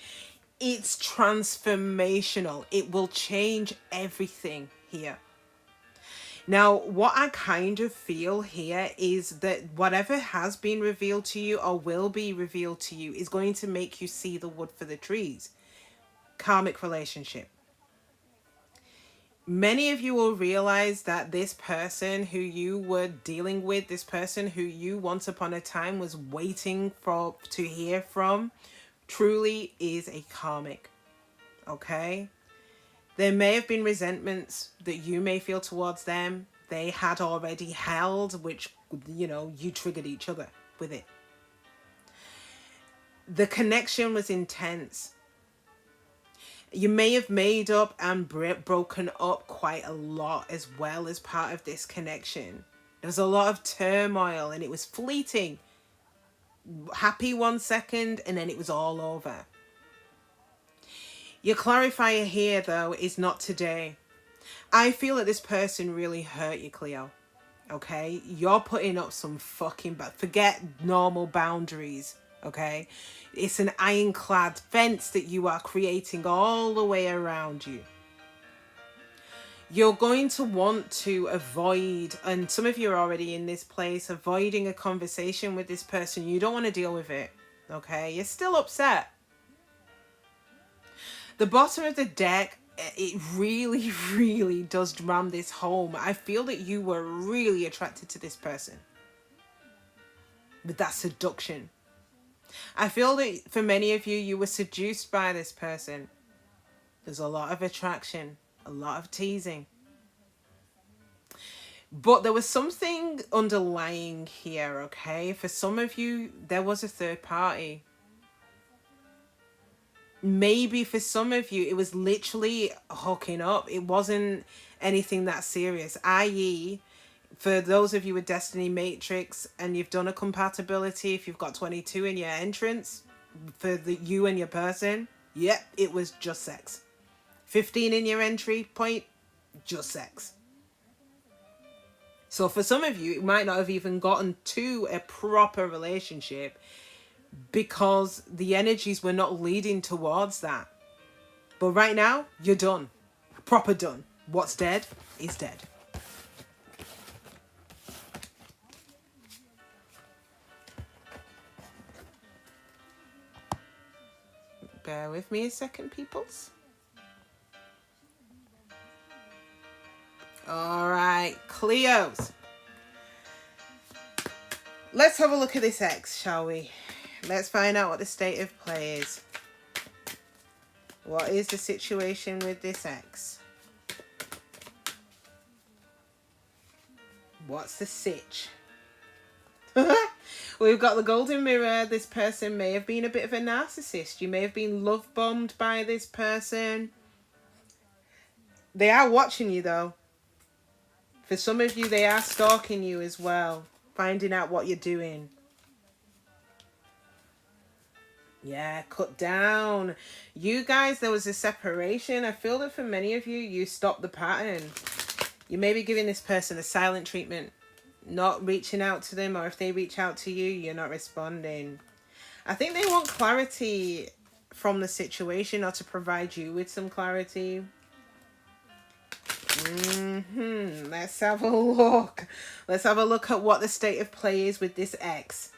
It's transformational. It will change everything here. Now, what I kind of feel here is that whatever has been revealed to you or will be revealed to you is going to make you see the wood for the trees. Karmic relationship. Many of you will realize that this person who you were dealing with, this person who you once upon a time was waiting to hear from, truly is a karmic. Okay? There may have been resentments that you may feel towards them. They had already held, which, you triggered each other with it. The connection was intense. You may have made up and broken up quite a lot as well as part of this connection. There was a lot of turmoil and it was fleeting. Happy 1 second and then it was all over. Your clarifier here, though, is not today. I feel that this person really hurt you, Cleo. Okay? You're putting up some fucking forget normal boundaries. Okay? It's an ironclad fence that you are creating all the way around you. You're going to want to avoid, and some of you are already in this place, avoiding a conversation with this person. You don't want to deal with it. Okay? You're still upset. The bottom of the deck, it really, really does ram this home. I feel that you were really attracted to this person. With that seduction. I feel that for many of you, you were seduced by this person. There's a lot of attraction, a lot of teasing. But there was something underlying here, okay? For some of you, there was a third party. Maybe for some of you, it was literally hooking up. It wasn't anything that serious. I.e., for those of you with Destiny Matrix and you've done a compatibility, if you've got 22 in your entrance, for you and your person, yep, it was just sex. 15 in your entry point, just sex. So for some of you, it might not have even gotten to a proper relationship because the energies were not leading towards that. But right now, you're done. Proper done. What's dead is dead. Bear with me a second, peoples. All right, Cleos. Let's have a look at this ex, shall we? Let's find out what the state of play is. What is the situation with this ex? What's the sitch? We've got the golden mirror. This person may have been a bit of a narcissist. You may have been love bombed by this person. They are watching you, though. For some of you, they are stalking you as well. Finding out what you're doing. Yeah, cut down. You guys, there was a separation. I feel that for many of you, you stopped the pattern. You may be giving this person a silent treatment. Not reaching out to them, or if they reach out to you, you're not responding. I think they want clarity from the situation or to provide you with some clarity. Let's have a look. Let's have a look at what the state of play is with this ex.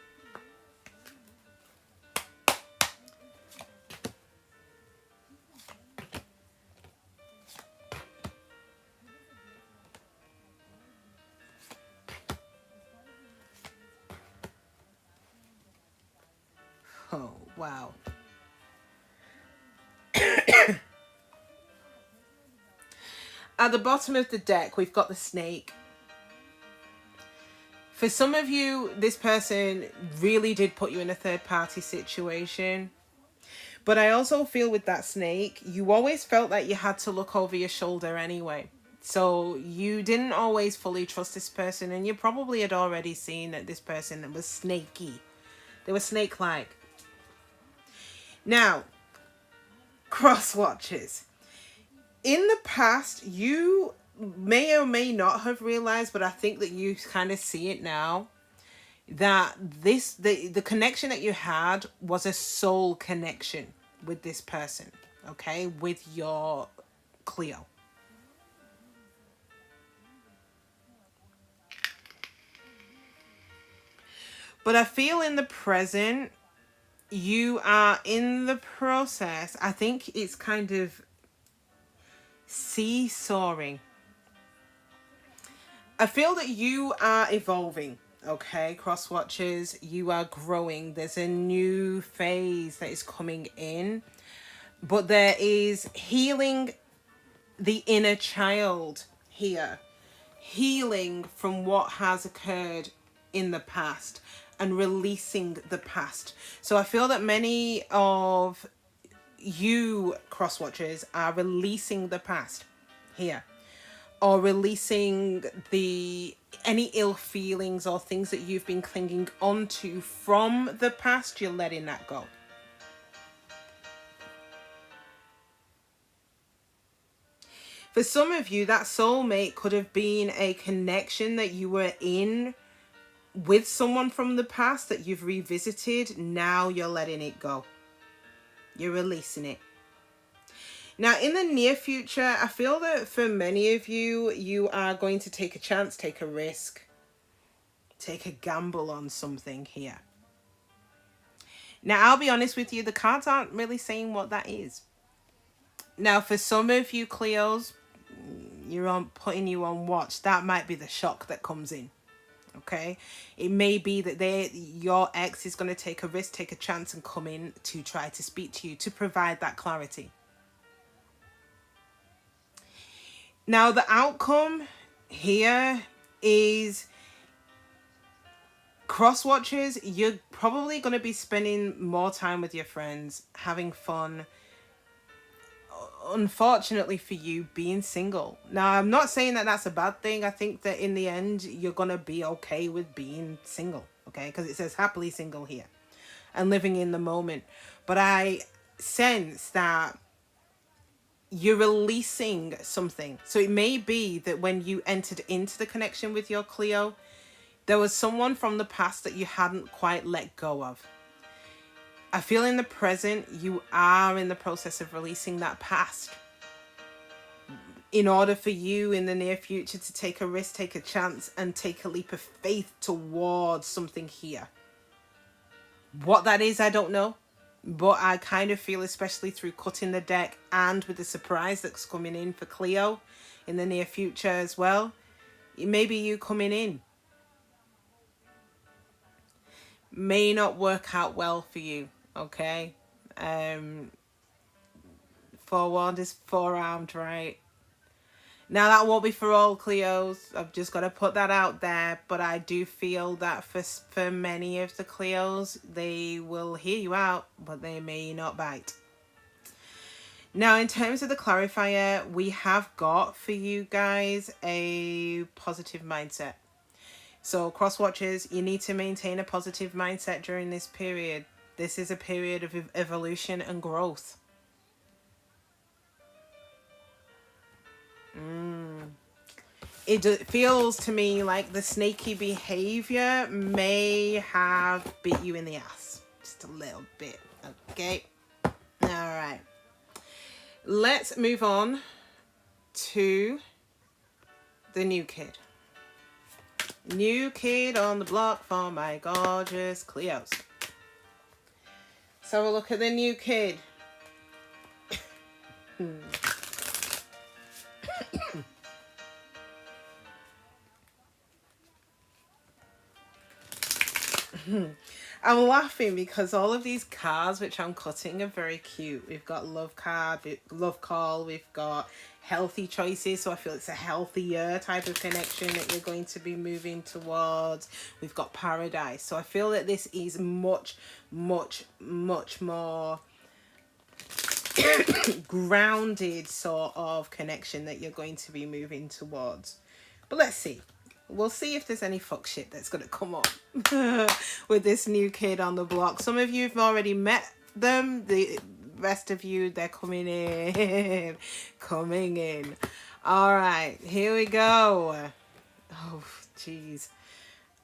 Wow. At the bottom of the deck, we've got the snake. For some of you, this person really did put you in a third-party situation. But I also feel with that snake, you always felt like you had to look over your shoulder anyway. So you didn't always fully trust this person, and you probably had already seen that this person was snaky. They were snake-like. Now, cross watchers. In the past, you may or may not have realized, but I think that you kind of see it now, that the connection that you had was a soul connection with this person, okay, with your Cleo. But I feel in the present, you are in the process. I think it's kind of seesawing. I feel that you are evolving, okay, cross watchers. You are growing. There's a new phase that is coming in, but there is healing the inner child here, healing from what has occurred in the past and releasing the past. So I feel that many of you cross watchers are releasing the past here, or releasing any ill feelings or things that you've been clinging onto from the past. You're letting that go. For some of you, that soulmate could have been a connection that you were in with someone from the past that you've revisited. Now you're letting it go. You're releasing it. Now, in the near future, I feel that for many of you, you are going to take a chance, take a risk, take a gamble on something here. Now, I'll be honest with you, the cards aren't really saying what that is. Now, for some of you Cleos, putting you on watch. That might be the shock that comes in. Okay, it may be that your ex is going to take a risk, take a chance, and come in to try to speak to you to provide that clarity. Now, the outcome here is, cross watchers, you're probably going to be spending more time with your friends, having fun. Unfortunately for you, being single. Now, I'm not saying that that's a bad thing. I think that in the end, you're going to be okay with being single, okay? Because it says happily single here and living in the moment. But I sense that you're releasing something. So it may be that when you entered into the connection with your Cleo, there was someone from the past that you hadn't quite let go of. I feel in the present, you are in the process of releasing that past. In order for you in the near future to take a risk, take a chance, and take a leap of faith towards something here. What that is, I don't know. But I kind of feel, especially through cutting the deck and with the surprise that's coming in for Cleo in the near future as well, it may be you coming in. May not work out well for you. Okay, forewarned is forearmed, right? Now, that won't be for all Cleos. I've just got to put that out there. But I do feel that for many of the Cleos, they will hear you out, but they may not bite. Now, in terms of the clarifier, we have got for you guys a positive mindset. So, cross watchers, you need to maintain a positive mindset during this period. This is a period of evolution and growth. It feels to me like the snaky behavior may have bit you in the ass. Just a little bit. Okay. All right. Let's move on to the new kid. New kid on the block for my gorgeous Cleos. So we'll look at the new kid. I'm laughing because all of these cards which I'm cutting are very cute. We've got love card, love call, we've got healthy choices. So I feel it's a healthier type of connection that you're going to be moving towards. We've got paradise. So I feel that this is much, much, much more grounded sort of connection that you're going to be moving towards. But let's see. We'll see if there's any fuck shit that's going to come up with this new kid on the block. Some of you have already met them. The rest of you, they're coming in. Coming in. All right, here we go. Oh, jeez.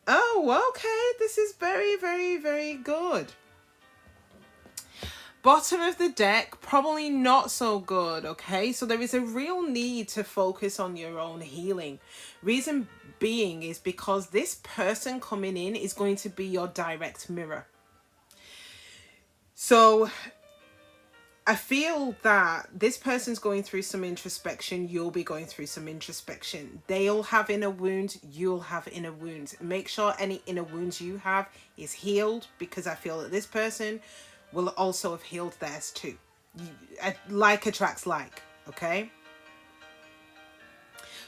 Oh, okay. This is very, very, very good. Bottom of the deck, probably not so good, okay? So there is a real need to focus on your own healing. Reason being is because this person coming in is going to be your direct mirror. So I feel that this person's going through some introspection. You'll be going through some introspection. They'll have inner wounds. You'll have inner wounds. Make sure any inner wounds you have is healed, because I feel that this person will also have healed theirs too. Like attracts like, okay?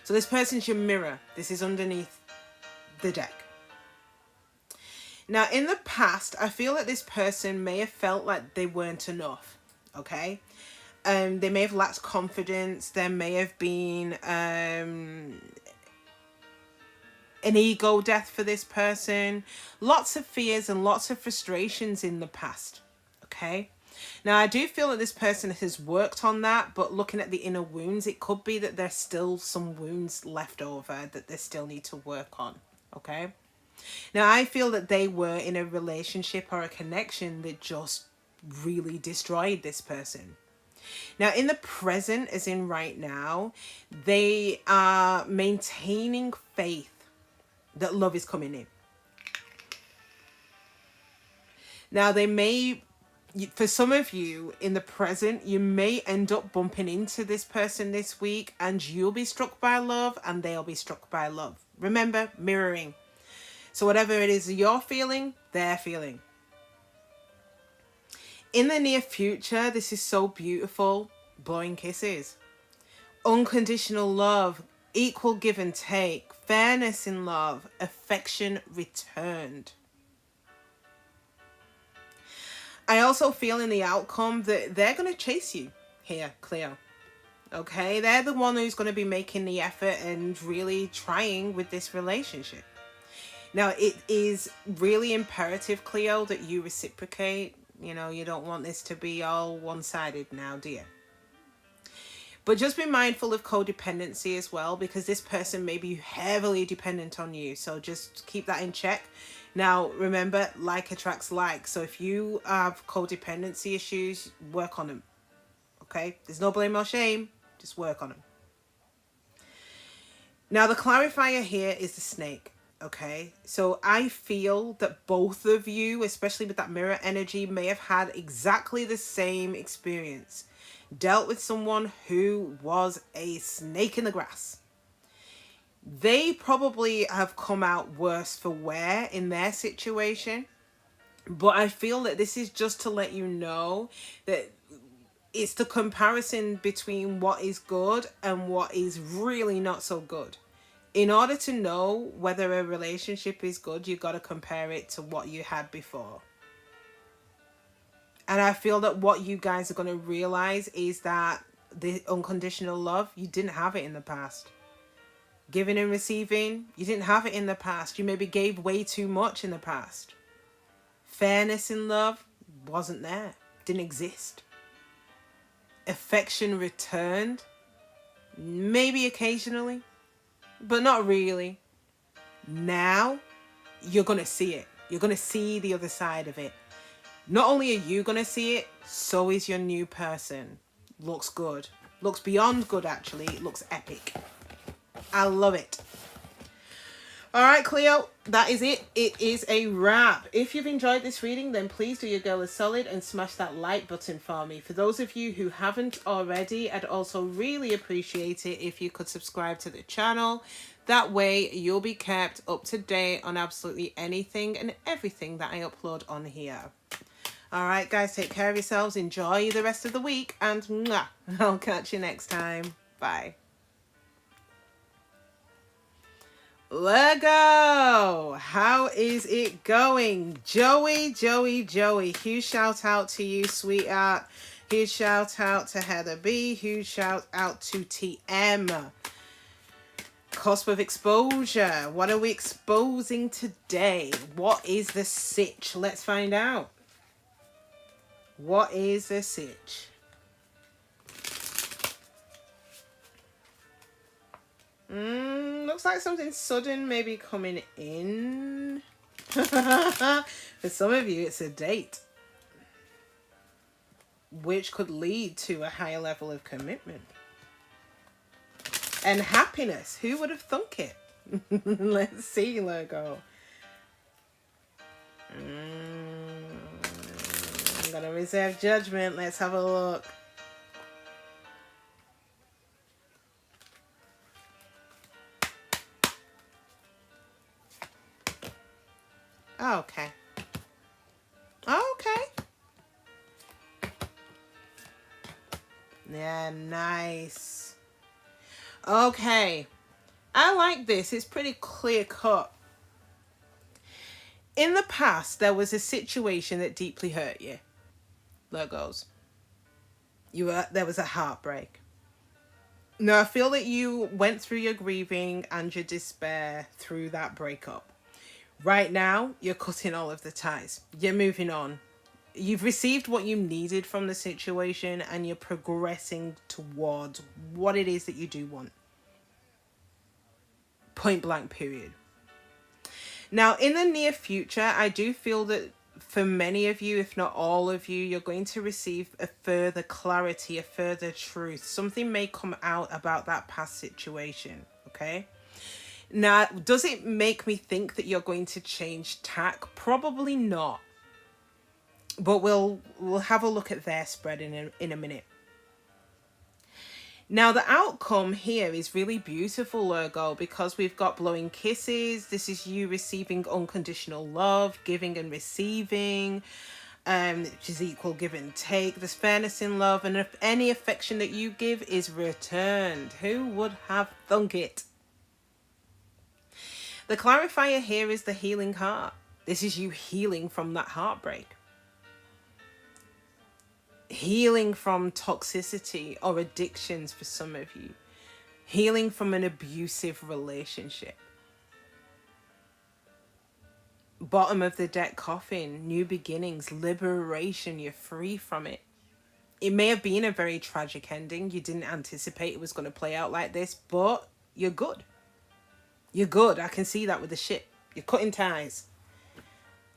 So this person's your mirror. This is underneath the deck. Now, in the past, I feel that this person may have felt like they weren't enough, okay? They may have lacked confidence. There may have been an ego death for this person. Lots of fears and lots of frustrations in the past. Okay, now I do feel that this person has worked on that, but looking at the inner wounds, it could be that there's still some wounds left over that they still need to work on. Okay, now I feel that they were in a relationship or a connection that just really destroyed this person. Now in the present, as in right now, they are maintaining faith that love is coming in. Now they may, for some of you in the present, you may end up bumping into this person this week, and you'll be struck by love and they'll be struck by love. Remember, mirroring. So whatever it is you're feeling, they're feeling. In the near future, this is so beautiful. Blowing kisses. Unconditional love. Equal give and take. Fairness in love. Affection returned. I also feel in the outcome that they're going to chase you here, Cleo. Okay? They're the one who's going to be making the effort and really trying with this relationship. Now, it is really imperative, Cleo, that you reciprocate. You know, you don't want this to be all one-sided now, do you? But just be mindful of codependency as well, because this person may be heavily dependent on you. So just keep that in check. Now, remember, like attracts like. So if you have codependency issues, work on them. Okay? There's no blame or shame. Just work on them. Now, the clarifier here is the snake. Okay? So I feel that both of you, especially with that mirror energy, may have had exactly the same experience. Dealt with someone who was a snake in the grass. They probably have come out worse for wear in their situation. But I feel that this is just to let you know that it's the comparison between what is good and what is really not so good. In order to know whether a relationship is good, you've got to compare it to what you had before. And I feel that what you guys are going to realize is that the unconditional love, you didn't have it in the past. Giving and receiving, you didn't have it in the past. You maybe gave way too much in the past. Fairness in love wasn't there. Didn't exist. Affection returned. Maybe occasionally, but not really. Now, you're going to see it. You're going to see the other side of it. Not only are you going to see it, so is your new person. Looks good. Looks beyond good, actually. It looks epic. I love it. All right, Cleo, that is it. It is a wrap. If you've enjoyed this reading, then please do your girl a solid and smash that like button for me. For those of you who haven't already, I'd also really appreciate it if you could subscribe to the channel. That way you'll be kept up to date on absolutely anything and everything that I upload on here. All right, guys, take care of yourselves. Enjoy the rest of the week, and mwah, I'll catch you next time. Bye. Lego, how is it going? Joey, huge shout out to you, sweetheart. Huge shout out to Heather B. Huge shout out to TM. Cusp of exposure. What are we exposing today? What is the Sitch? Let's find out. What is the Sitch? Looks like something sudden maybe coming in. For some of you, it's a date, which could lead to a higher level of commitment and happiness. Who would have thunk it? Let's see, Lego. I'm gonna reserve judgment. Let's have a look. Okay. Okay. Yeah, nice. Okay. I like this. It's pretty clear cut. In the past, there was a situation that deeply hurt you. Legos. There was a heartbreak. Now, I feel that you went through your grieving and your despair through that breakup. Right now, you're cutting all of the ties. You're moving on. You've received what you needed from the situation and you're progressing towards what it is that you do want. Point blank, period. Now, in the near future, I do feel that for many of you, if not all of you, you're going to receive a further clarity, a further truth. Something may come out about that past situation, okay? Now, does it make me think that you're going to change tack? Probably not. But we'll have a look at their spread in a minute. Now, the outcome here is really beautiful, Virgo, because we've got blowing kisses. This is you receiving unconditional love, giving and receiving, which is equal give and take. There's fairness in love, and if any affection that you give is returned. Who would have thunk it? The clarifier here is the healing heart. This is you healing from that heartbreak. Healing from toxicity or addictions for some of you. Healing from an abusive relationship. Bottom of the deck coffin, new beginnings, liberation, you're free from it. It may have been a very tragic ending. You didn't anticipate it was going to play out like this, but you're good. You're good. I can see that with the ship. You're cutting ties.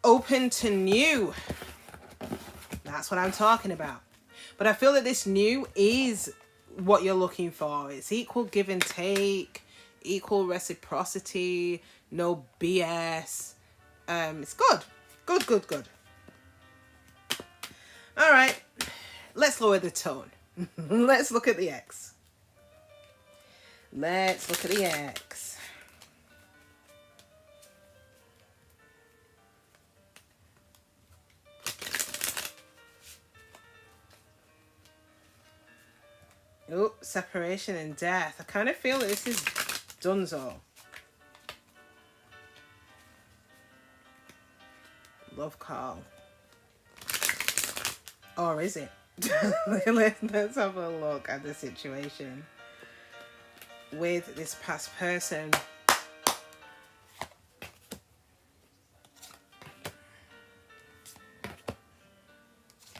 Open to new. That's what I'm talking about. But I feel that this new is what you're looking for. It's equal give and take, equal reciprocity, no BS. It's good. Good. All right. Let's lower the tone. Let's look at the X. Let's look at the X. Oh, separation and death. I kind of feel that this is donezo. Love call. Or is it? Let's have a look at the situation with this past person.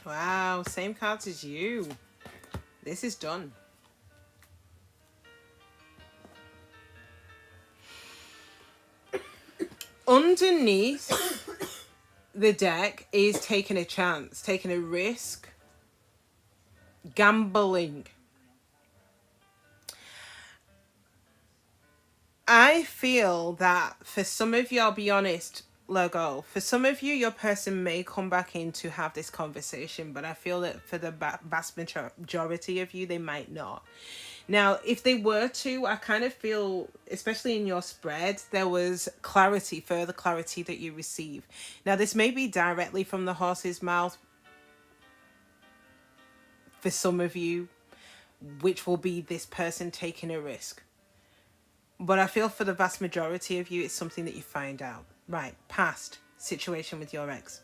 Wow, same cards as you. This is done. Underneath the deck is taking a chance, taking a risk, gambling. I feel that for some of you, I'll be honest, Lego, for some of you, your person may come back in to have this conversation, but I feel that for the vast majority of you, they might not. Now, if they were to, I kind of feel, especially in your spread, there was clarity, further clarity that you receive. Now, this may be directly from the horse's mouth for some of you, which will be this person taking a risk. But I feel for the vast majority of you, it's something that you find out. Right, past situation with your ex.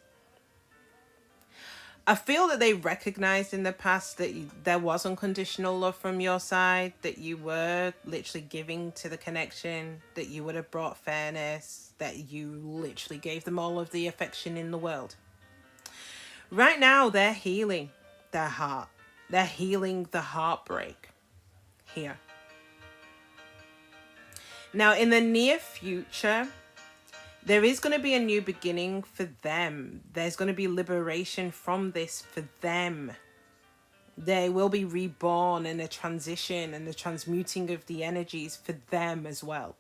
I feel that they recognized in the past that there was unconditional love from your side, that you were literally giving to the connection, that you would have brought fairness, that you literally gave them all of the affection in the world. Right now, they're healing their heart. They're healing the heartbreak here. Now, in the near future, there is going to be a new beginning for them. There's going to be liberation from this for them. They will be reborn, and a transition and the transmuting of the energies for them as well.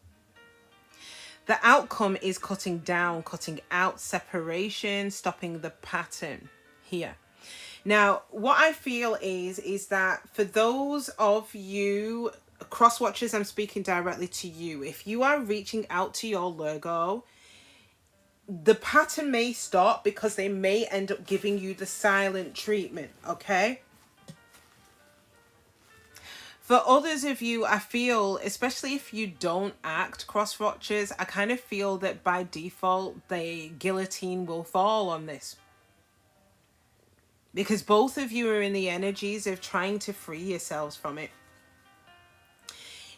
The outcome is cutting down, cutting out separation, stopping the pattern here. Now, what I feel is that for those of you cross watchers, I'm speaking directly to you. If you are reaching out to your Virgo, the pattern may stop because they may end up giving you the silent treatment, okay? For others of you, I feel, especially if you don't act, cross watchers, I kind of feel that by default, the guillotine will fall on this. Because both of you are in the energies of trying to free yourselves from it.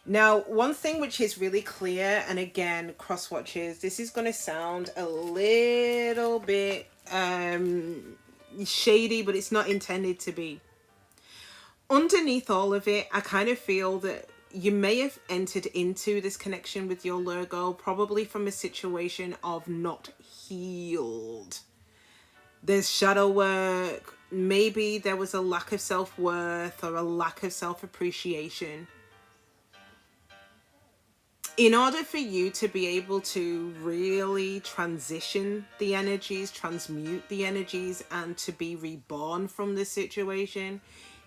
Now, one thing which is really clear, and again, cross watchers, this is going to sound a little bit shady, but it's not intended to be. Underneath all of it, I kind of feel that you may have entered into this connection with your Virgo probably from a situation of not healed. There's shadow work. Maybe there was a lack of self-worth or a lack of self-appreciation. In order for you to be able to really transition the energies, transmute the energies, and to be reborn from this situation,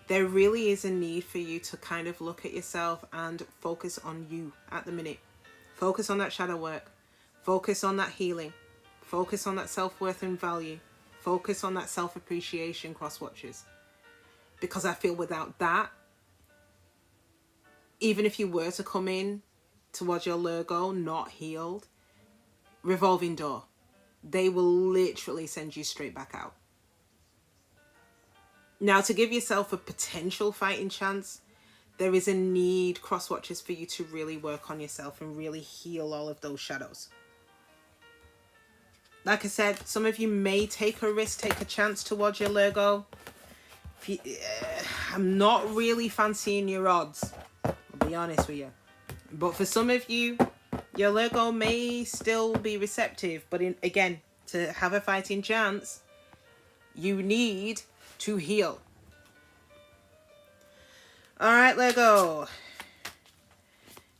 there really is a need for you to kind of look at yourself and focus on you at the minute. Focus on that shadow work. Focus on that healing. Focus on that self-worth and value. Focus on that self-appreciation, cross watchers. Because I feel without that, even if you were to come in towards your Virgo not healed, revolving door, they will literally send you straight back out. Now, to give yourself a potential fighting chance, there is a need, cross watchers, for you to really work on yourself and really heal all of those shadows. Like I said, some of you may take a risk, take a chance towards your Virgo. I'm not really fancying your odds, I'll be honest with you. But for some of you, your Virgo may still be receptive. But again, to have a fighting chance, you need to heal. All right, Virgo.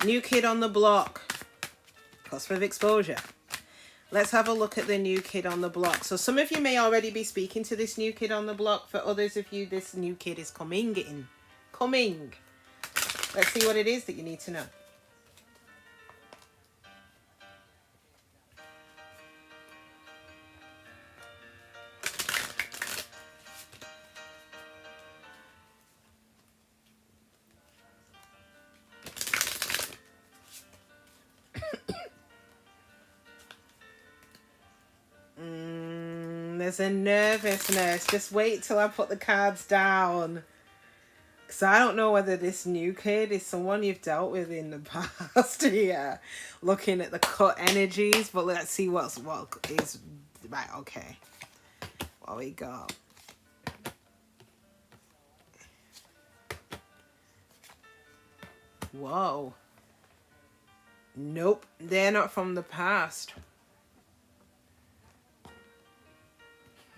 New kid on the block. Cusp of exposure. Let's have a look at the new kid on the block. So some of you may already be speaking to this new kid on the block. For others of you, this new kid is coming in. Coming. Let's see what it is that you need to know. There's a nervousness. Just wait till I put the cards down. Because I don't know whether this new kid is someone you've dealt with in the past here. Looking at the cut energies. But let's see what is... Right, okay. What we got? Whoa. Nope. They're not from the past.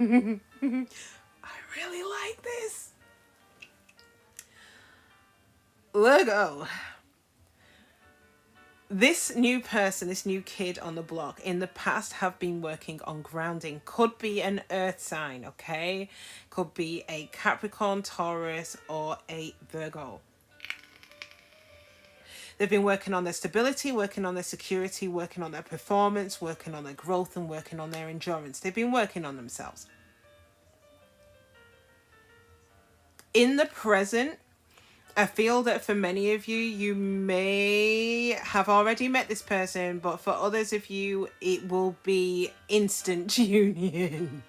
I really like this. Virgo. This new person, this new kid on the block in the past have been working on grounding. Could be an earth sign, okay? Could be a Capricorn, Taurus, or a Virgo. They've been working on their stability, working on their security, working on their performance, working on their growth, and working on their endurance. They've been working on themselves. In the present, I feel that for many of you, you may have already met this person, but for others of you, it will be instant union.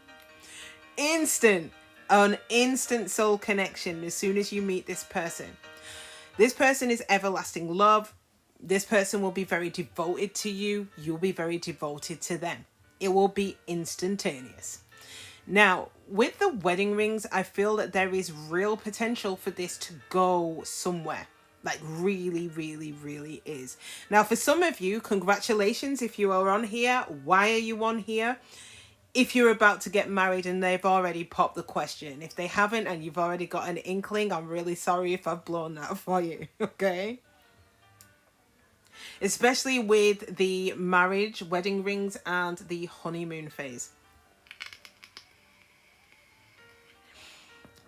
An instant soul connection as soon as you meet this person. This person is everlasting love. This person will be very devoted to you. You'll be very devoted to them. It will be instantaneous. Now, with the wedding rings, I feel that there is real potential for this to go somewhere. Like really, really, really is. Now, for some of you, congratulations if you are on here. Why are you on here? If you're about to get married and they've already popped the question. If they haven't and you've already got an inkling, I'm really sorry if I've blown that for you, okay? Especially with the marriage, wedding rings, and the honeymoon phase.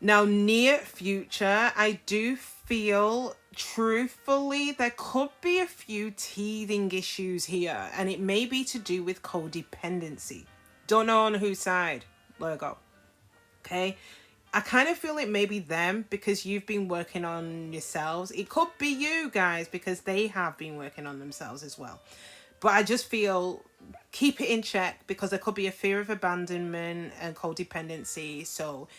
Now, near future, I do feel, truthfully, there could be a few teething issues here. And it may be to do with codependency. Don't know on whose side, Virgo. Okay? I kind of feel it may be them because you've been working on yourselves. It could be you guys because they have been working on themselves as well. But I just feel keep it in check because there could be a fear of abandonment and codependency. So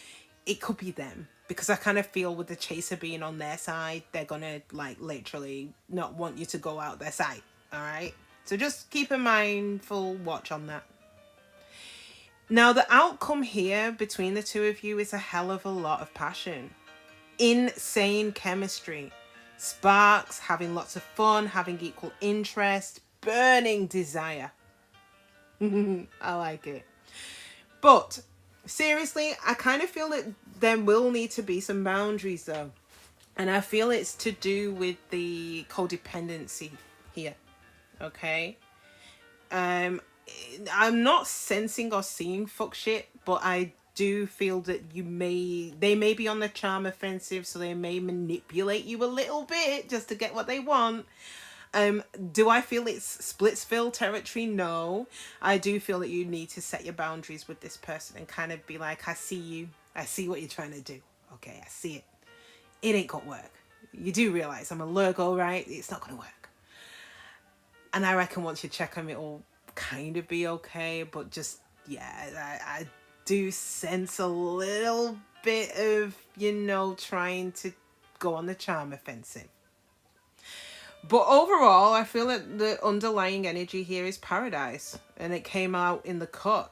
it could be them because I kind of feel with the chaser being on their side, they're going to like literally not want you to go out their sight. All right. So just keep a mindful watch on that. Now, the outcome here between the two of you is a hell of a lot of passion. Insane chemistry. Sparks, having lots of fun, having equal interest, burning desire. I like it. But seriously, I kind of feel that there will need to be some boundaries though. And I feel it's to do with the codependency here. Okay? I'm not sensing or seeing fuck shit, but I do feel that they may be on the charm offensive, so they may manipulate you a little bit just to get what they want. Do I feel it's Splitsville territory? No. I do feel that you need to set your boundaries with this person and kind of be like, I see you. I see what you're trying to do. Okay, I see it. It ain't gonna work. You do realize I'm a Virgo, right? It's not gonna work. And I reckon once you check on it all, kind of be okay, but just I do sense a little bit of trying to go on the charm offensive. But overall, I feel that the underlying energy here is paradise, and it came out in the cut.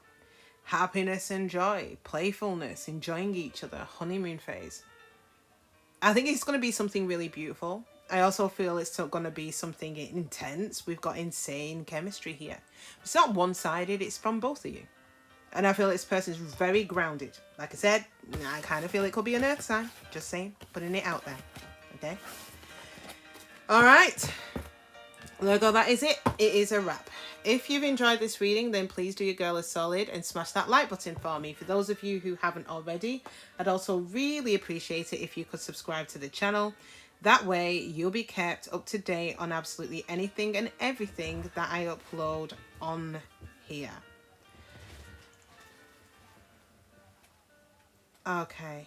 Happiness and joy, playfulness, enjoying each other, honeymoon phase. I think it's going to be something really beautiful. I also feel it's going to be something intense. We've got insane chemistry here. It's not one-sided, it's from both of you. And I feel this person's very grounded. Like I said, I kind of feel it could be an earth sign. Just saying, putting it out there. Okay? All right. Virgo, that is it. It is a wrap. If you've enjoyed this reading, then please do your girl a solid and smash that like button for me. For those of you who haven't already, I'd also really appreciate it if you could subscribe to the channel. That way, you'll be kept up to date on absolutely anything and everything that I upload on here. Okay.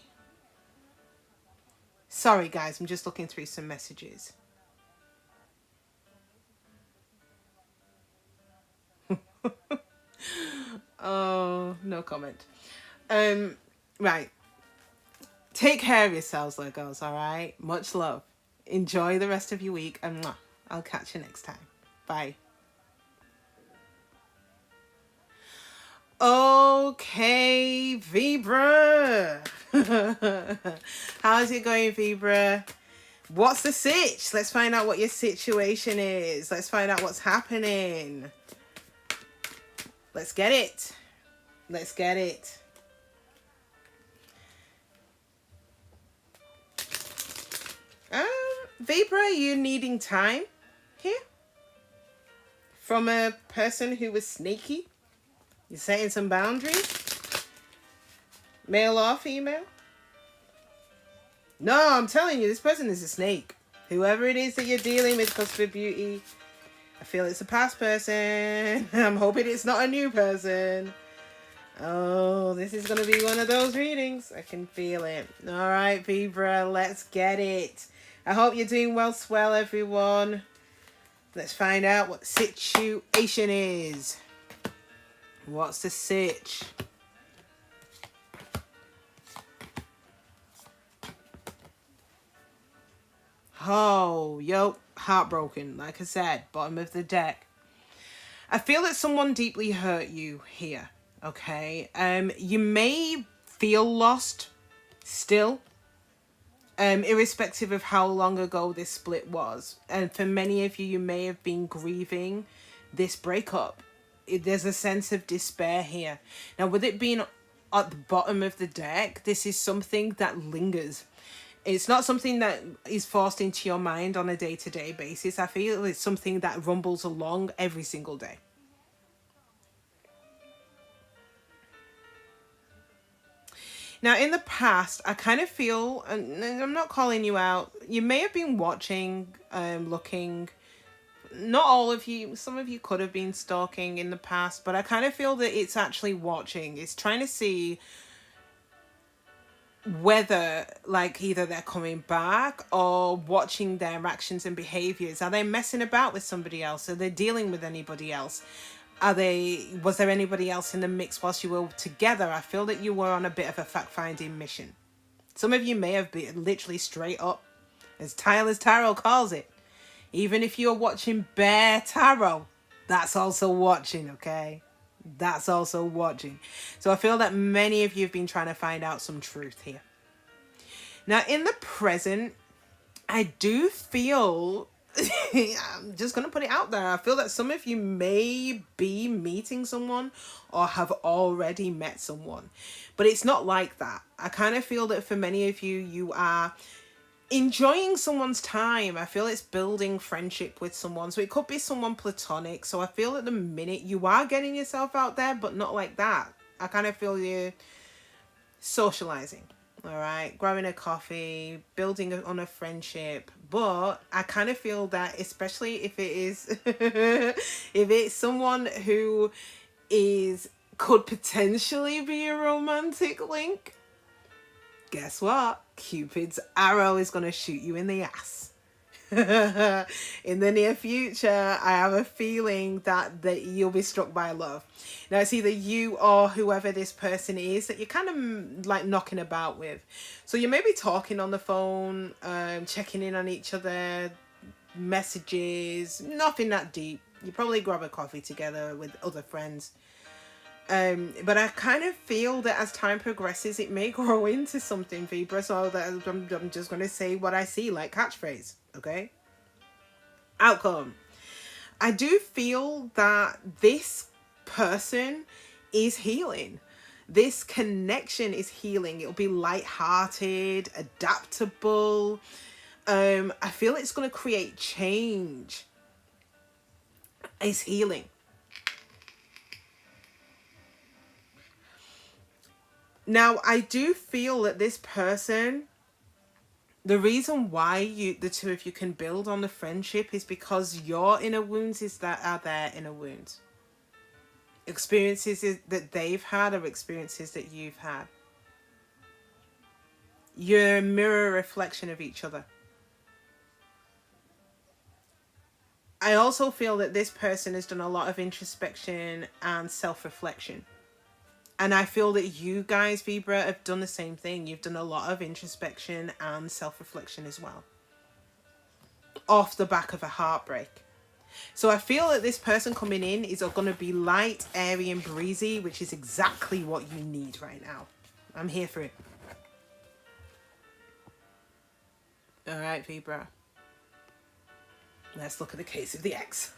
Sorry, guys. I'm just looking through some messages. Oh, no comment. Right. Take care of yourselves, Legos, all right? Much love. Enjoy the rest of your week, and I'll catch you next time. Bye. Okay, Libra. How's it going, Libra? What's the sitch? Let's find out what your situation is. Let's find out what's happening. Let's get it. Let's get it. Libra, are you needing time here? from a person who was sneaky. You're setting some boundaries. Male or female? No, I'm telling you, this person is a snake. Whoever it is that you're dealing with, Cusp of Beauty, I feel it's a past person. I'm hoping it's not a new person. Oh, this is going to be one of those readings. I can feel it. All right, Libra, let's get it. I hope you're doing well, swell, everyone. Let's find out what the situation is. What's the sitch? Oh, yo, heartbroken. Like I said, bottom of the deck. I feel that someone deeply hurt you here. Okay. You may feel lost still. Irrespective of how long ago this split was. And for many of you, you may have been grieving this breakup. There's a sense of despair here. Now, with it being at the bottom of the deck, this is something that lingers. It's not something that is forced into your mind on a day-to-day basis. I feel it's something that rumbles along every single day. Now, in the past, I kind of feel, and I'm not calling you out, you may have been watching, looking, not all of you, some of you could have been stalking in the past, but I kind of feel that it's actually watching. It's trying to see whether, like, either they're coming back or watching their actions and behaviors. Are they messing about with somebody else? Are they dealing with anybody else? Was there anybody else in the mix whilst you were together? I feel that you were on a bit of a fact-finding mission. Some of you may have been literally straight up, as Tyler's Tarot calls it. Even if you're watching Bear Tarot, that's also watching, okay? That's also watching. So I feel that many of you have been trying to find out some truth here. Now, in the present, I do feel... I'm just going to put it out there. I feel that some of you may be meeting someone or have already met someone. But it's not like that. I kind of feel that for many of you, you are enjoying someone's time. I feel it's building friendship with someone. So it could be someone platonic. So I feel at the minute you are getting yourself out there, but not like that. I kind of feel you're socializing. All right, grabbing a coffee, building on a friendship. But I kind of feel that, especially if it is, if it's someone who could potentially be a romantic link, guess what? Cupid's arrow is going to shoot you in the ass. In the near future, I have a feeling that you'll be struck by love. Now, it's either you or whoever this person is that you're kind of like knocking about with. So you may be talking on the phone, checking in on each other, messages, nothing that deep. You probably grab a coffee together with other friends. But I kind of feel that as time progresses, it may grow into something, Libra. So that I'm just going to say what I see, like catchphrase. Okay. Outcome. I do feel that this person is healing. This connection is healing. It'll be lighthearted, adaptable. I feel it's going to create change. It's healing. Now, I do feel that this person, the reason why the two of you can build on the friendship is because your inner wounds are their inner wounds. Experiences that they've had are experiences that you've had. You're a mirror reflection of each other. I also feel that this person has done a lot of introspection and self-reflection. And I feel that you guys, Libra, have done the same thing. You've done a lot of introspection and self-reflection as well. Off the back of a heartbreak. So I feel that this person coming in is going to be light, airy and breezy, which is exactly what you need right now. I'm here for it. All right, Libra. Let's look at the case of the ex.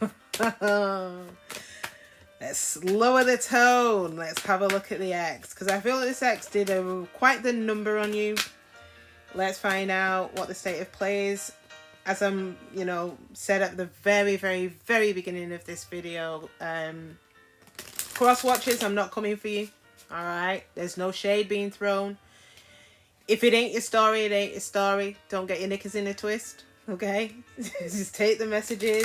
Let's lower the tone. Let's have a look at the ex. Because I feel that this ex did quite the number on you. Let's find out what the state of play is. as I'm, you know, said at the very, very, very beginning of this video, cross watchers, I'm not coming for you. All right, there's no shade being thrown. If it ain't your story, it ain't your story. Don't get your knickers in a twist. Okay, just take the messages.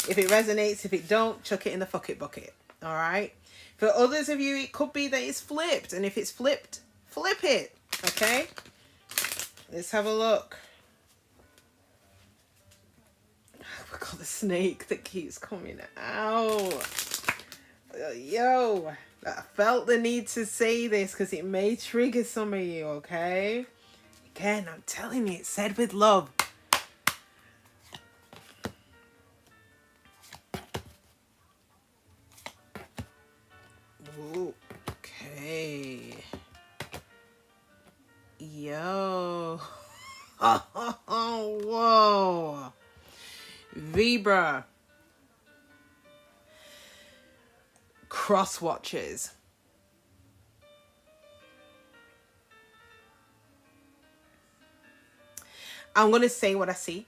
If it resonates, if it don't, chuck it in the fuck it bucket. All right. For others of you, it could be that it's flipped, and if it's flipped, flip it. Okay. Let's have a look. We got the snake that keeps coming out. Yo, I felt the need to say this because it may trigger some of you, okay? Again, I'm telling you, it's said with love. Okay. Yo. Oh, whoa. Libra. Cross watchers. I'm going to say what I see.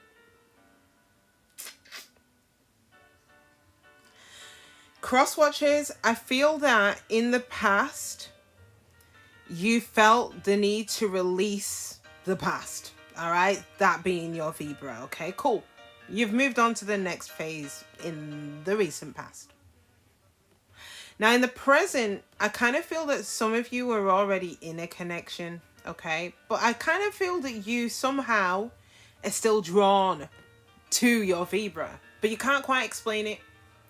Cross watchers, I feel that in the past, you felt the need to release the past. All right. That being your Libra. Okay, cool. You've moved on to the next phase in the recent past. Now, in the present, I kind of feel that some of you are already in a connection, okay? But I kind of feel that you somehow are still drawn to your Libra, but you can't quite explain it.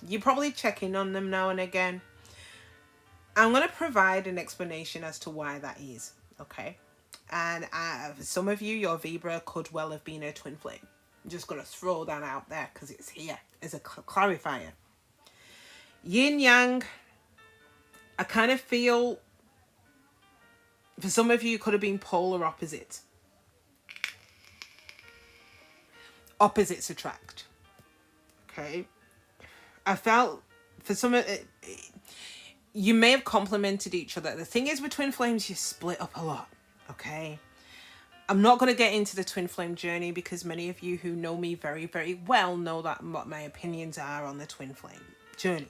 You're probably checking on them now and again. I'm going to provide an explanation as to why that is, okay? And for some of you, your Libra could well have been a twin flame. I'm just going to throw that out there because it's here as a clarifier. Yin Yang, I kind of feel for some of you, it could have been polar opposites. Opposites attract. Okay. I felt for some of it, you may have complemented each other. The thing is with twin flames, you split up a lot. Okay. I'm not going to get into the twin flame journey because many of you who know me very, very well know that what my opinions are on the twin flame journey.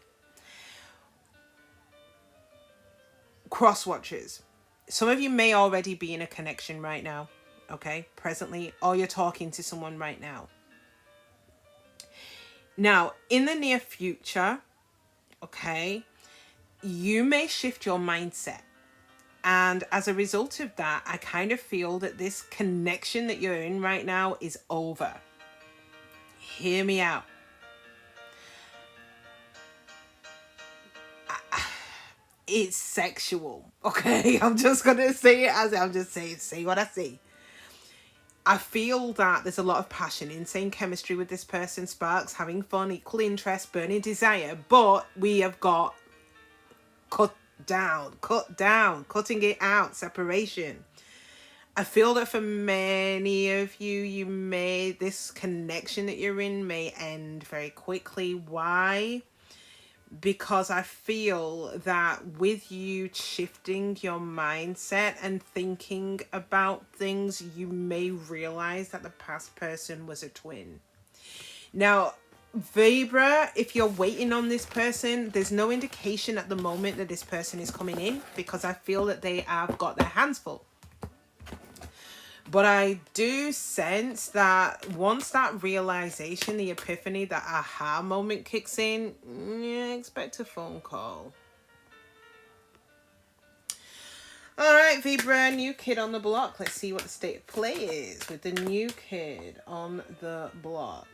Cross watchers. Some of you may already be in a connection right now, okay, presently, or you're talking to someone right now. Now, in the near future, okay, you may shift your mindset. And as a result of that, I kind of feel that this connection that you're in right now is over. Hear me out. It's sexual, okay? I'm just going to say it as I'm just saying, say what I see. I feel that there's a lot of passion, insane chemistry with this person, sparks, having fun, equal interest, burning desire, but we have got cutting it out, separation. I feel that for many of you, this connection that you're in may end very quickly. Why? Because I feel that with you shifting your mindset and thinking about things, you may realize that the past person was a twin. Now, Libra, if you're waiting on this person, there's no indication at the moment that this person is coming in because I feel that they have got their hands full. But I do sense that once that realization, the epiphany, that aha moment kicks in, expect a phone call. All right, Libra, new kid on the block. Let's see what the state of play is with the new kid on the block.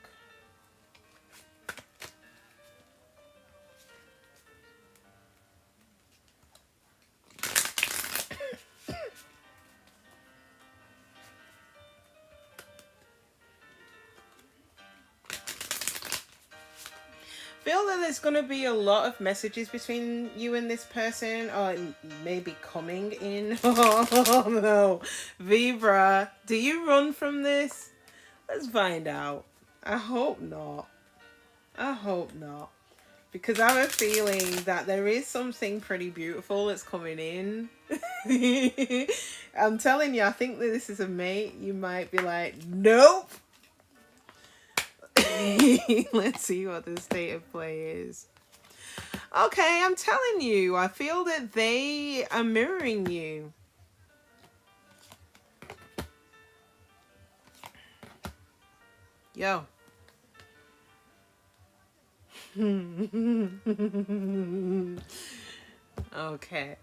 Feel that there's going to be a lot of messages between you and this person, or maybe coming in. Oh no, Libra, do you run from this? Let's find out. I hope not. I hope not, because I have a feeling that there is something pretty beautiful that's coming in. I'm telling you, I think that this is a mate. You might be like, nope. Let's see what the state of play is. Okay, I'm telling you, I feel that they are mirroring you. Yo. Okay.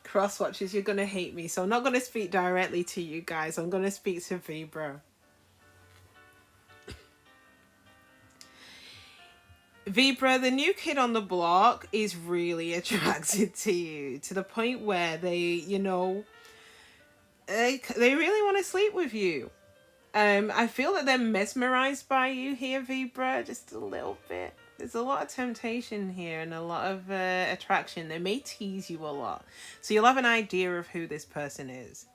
Cross watchers, you're going to hate me. So I'm not going to speak directly to you guys. I'm going to speak to Libra. Libra, the new kid on the block is really attracted to you to the point where they, you know, they really want to sleep with you. I feel that they're mesmerized by you here, Libra, just a little bit. There's a lot of temptation here and a lot of attraction. They may tease you a lot. So you'll have an idea of who this person is.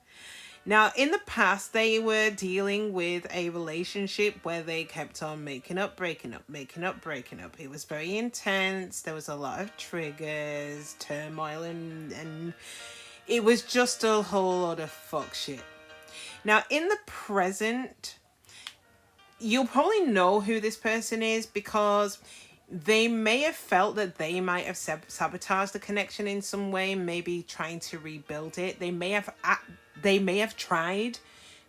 Now, in the past, they were dealing with a relationship where they kept on making up, breaking up, making up, breaking up. It was very intense. There was a lot of triggers, turmoil, and it was just a whole lot of fuck shit. Now, in the present, you'll probably know who this person is because they may have felt that they might have sabotaged the connection in some way, maybe trying to rebuild it. They may have tried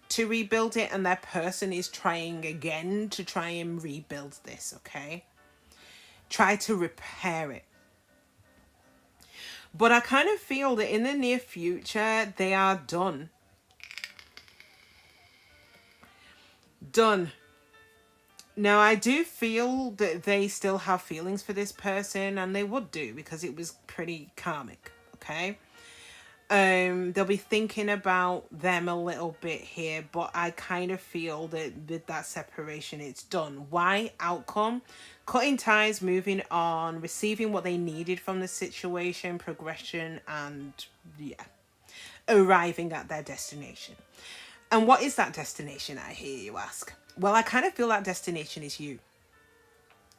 to rebuild it, and that person is trying again to try and rebuild this, okay? Try to repair it. But I kind of feel that in the near future, they are done. Done. Now, I do feel that they still have feelings for this person, and they would do because it was pretty karmic, okay? They'll be thinking about them a little bit here, but I kind of feel that with that separation, it's done. Why? Outcome, cutting ties, moving on, receiving what they needed from the situation, progression, and yeah, arriving at their destination. And what is that destination, I hear you ask? Well, I kind of feel that destination is you.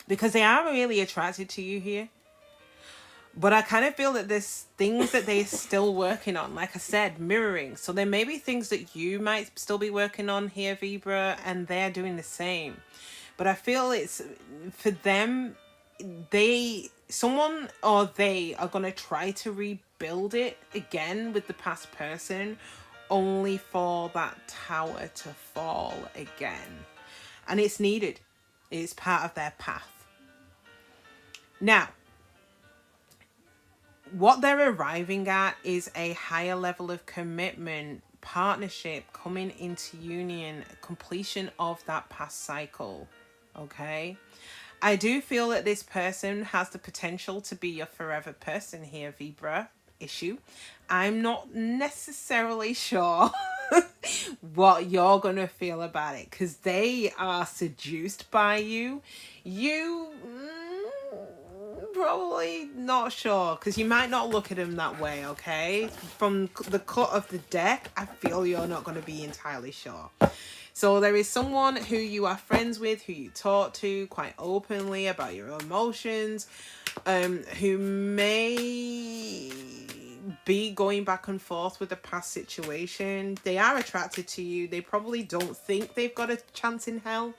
Because they are really attracted to you here. But I kind of feel that there's things that they're still working on. Like I said, mirroring. So there may be things that you might still be working on here, Libra, and they're doing the same. But I feel it's, for them, someone or they are going to try to rebuild it again with the past person, only for that tower to fall again. And it's needed. It's part of their path. Now, what they're arriving at is a higher level of commitment, partnership, coming into union, completion of that past cycle. Okay? I do feel that this person has the potential to be your forever person here, Libra. Issue. I'm not necessarily sure what you're gonna feel about it, because they are seduced by you. You probably not sure, because you might not look at them that way, okay? From the cut of the deck, I feel you're not going to be entirely sure. So there is someone who you are friends with, who you talk to quite openly about your emotions, who may be going back and forth with the past situation. They are attracted to you. They probably don't think they've got a chance in hell.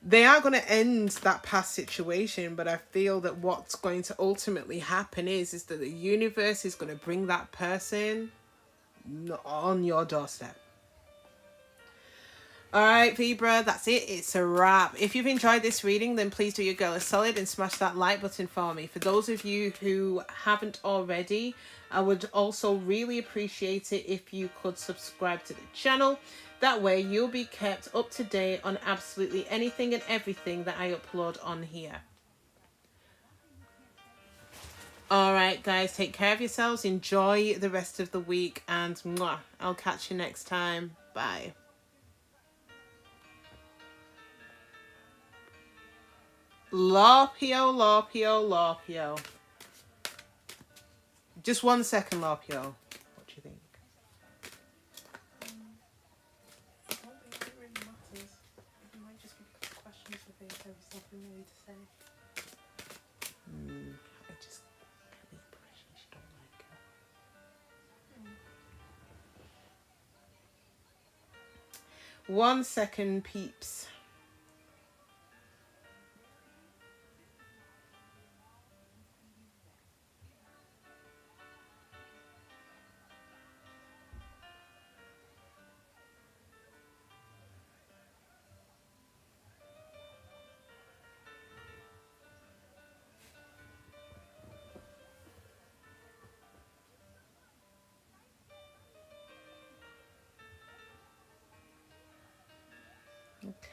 They are going to end that past situation, but I feel that what's going to ultimately happen is that the universe is going to bring that person on your doorstep. Alright, Libra, that's it. It's a wrap. If you've enjoyed this reading, then please do your girl a solid and smash that like button for me. For those of you who haven't already, I would also really appreciate it if you could subscribe to the channel. That way you'll be kept up to date on absolutely anything and everything that I upload on here. Alright guys, take care of yourselves. Enjoy the rest of the week, and mwah, I'll catch you next time. Bye. Lorpio, Lorpio, Lorpio. Just 1 second, Lorpio. What do you think? I don't think it really matters. It might just be a couple of questions for things, so there's nothing really to say. I just get the impression she don't like her. 1 second, peeps.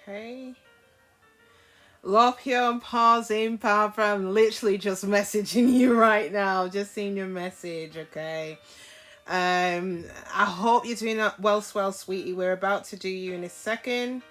Okay. Lopio and pausing, Barbara. I'm literally just messaging you right now. Just seeing your message, okay? I hope you're doing well, swell, sweetie. We're about to do you in a second.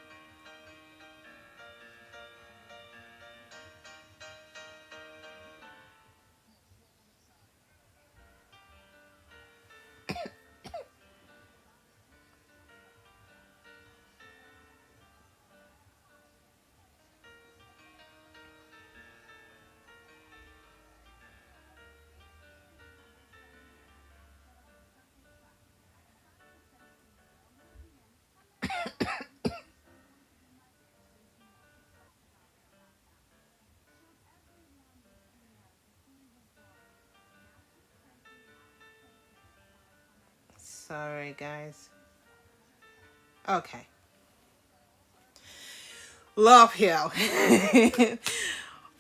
Sorry, guys. Okay. Lopio.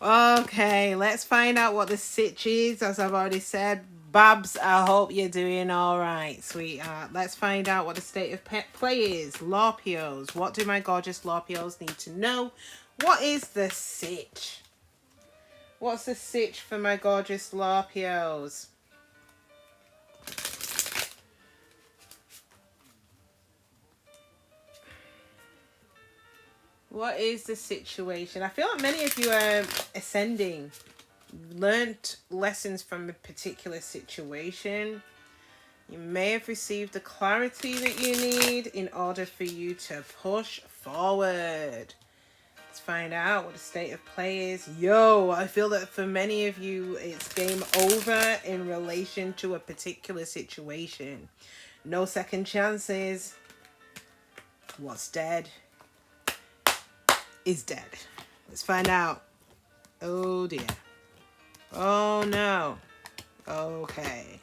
Okay, let's find out what the sitch is. As I've already said, Babs, I hope you're doing all right, sweetheart. Let's find out what the state of play is. Lorpios. What do my gorgeous Lorpios need to know? What is the sitch? What's the sitch for my gorgeous Lorpios? What is the situation? I feel like many of you are ascending, learnt lessons from a particular situation. You may have received the clarity that you need in order for you to push forward. Let's find out what the state of play is. Yo, I feel that for many of you, it's game over in relation to a particular situation. No second chances. What's dead is dead. Let's find out. Oh dear. Oh no. Okay.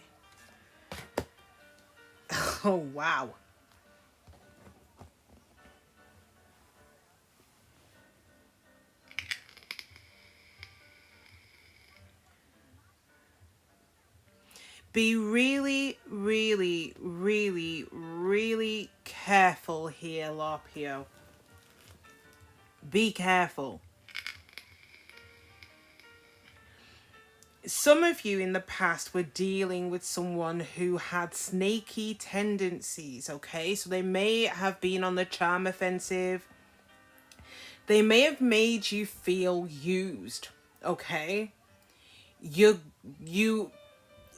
Oh wow. Be really, really, really, really careful here, Lopio. Be careful. Some of you in the past were dealing with someone who had snaky tendencies, okay? So they may have been on the charm offensive. They may have made you feel used, okay? You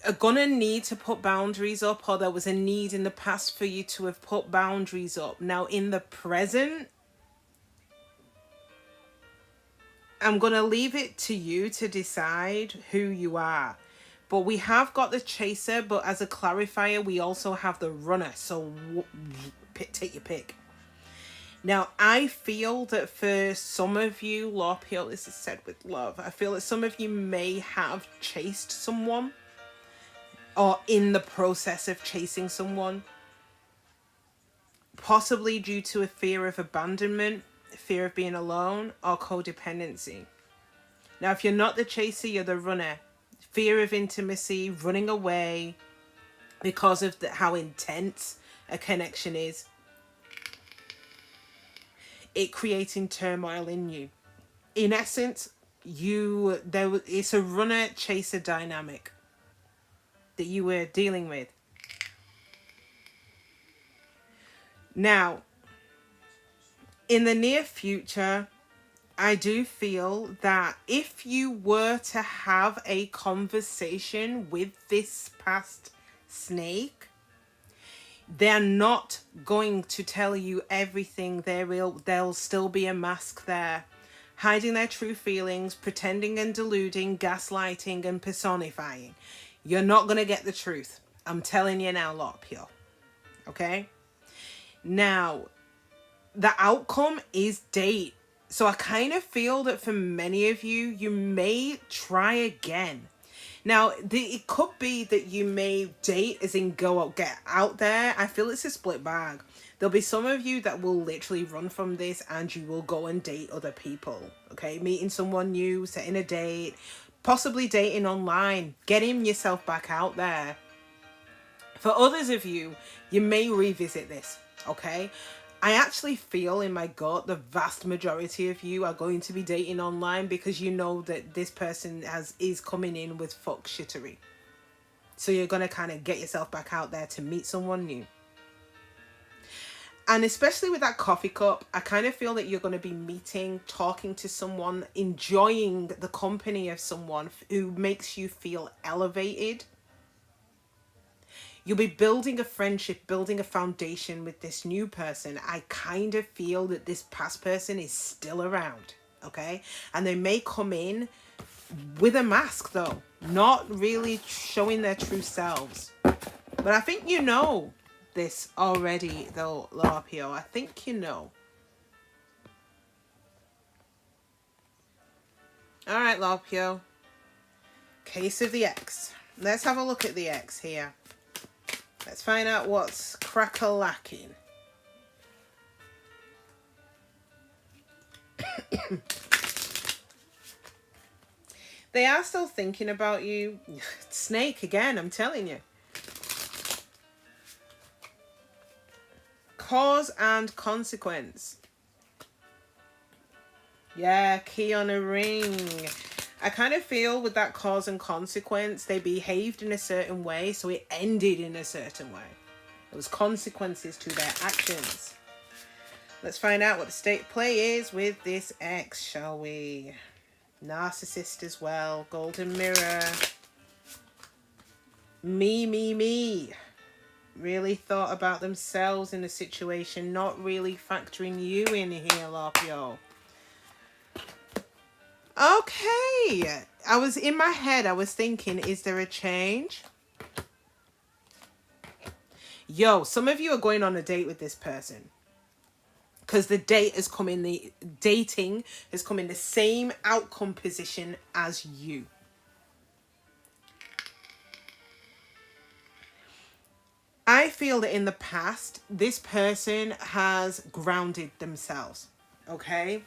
are gonna need to put boundaries up, or there was a need in the past for you to have put boundaries up. Now, in the present, I'm going to leave it to you to decide who you are. But we have got the chaser, but as a clarifier, we also have the runner. So take your pick. Now, I feel that for some of you, Lopio, this is said with love, I feel that some of you may have chased someone or in the process of chasing someone, possibly due to a fear of abandonment, fear of being alone, or codependency. Now, if you're not the chaser, you're the runner. Fear of intimacy, running away because of how intense a connection is. It creating turmoil in you. In essence, it's a runner-chaser dynamic that you were dealing with. Now, in the near future, I do feel that if you were to have a conversation with this past snake, they're not going to tell you everything. There'll still be a mask there, hiding their true feelings, pretending and deluding, gaslighting and personifying. You're not going to get the truth. I'm telling you now, Lopio. Okay? Now, the outcome is date. So I kind of feel that for many of you, you may try again. Now, it could be that you may date as in go out, get out there. I feel it's a split bag. There'll be some of you that will literally run from this and you will go and date other people. Okay, meeting someone new, setting a date, possibly dating online, getting yourself back out there. For others of you, you may revisit this. Okay, I actually feel in my gut the vast majority of you are going to be dating online because you know that this person is coming in with fuck shittery. So you're going to kind of get yourself back out there to meet someone new. And especially with that coffee cup, I kind of feel that you're going to be meeting, talking to someone, enjoying the company of someone who makes you feel elevated. You'll be building a friendship, building a foundation with this new person. I kind of feel that this past person is still around, okay? And they may come in with a mask, though, not really showing their true selves. But I think you know this already, though, Larpio. I think you know. All right, Larpio. Case of the X. Let's have a look at the X here. Let's find out what's crack-a-lacking. They are still thinking about you. Snake again, I'm telling you. Cause and consequence. Yeah, key on a ring. I kind of feel with that cause and consequence, they behaved in a certain way, so it ended in a certain way. There was consequences to their actions. Let's find out what the state of play is with this X, shall we? Narcissist as well. Golden mirror. Me. Really thought about themselves in the situation, not really factoring you in here, Larpio. Okay. I was in my head, I was thinking, is there a change? Yo, some of you are going on a date with this person. Because the date has come in, the dating has come in the same outcome position as you. I feel that in the past, this person has grounded themselves, okay?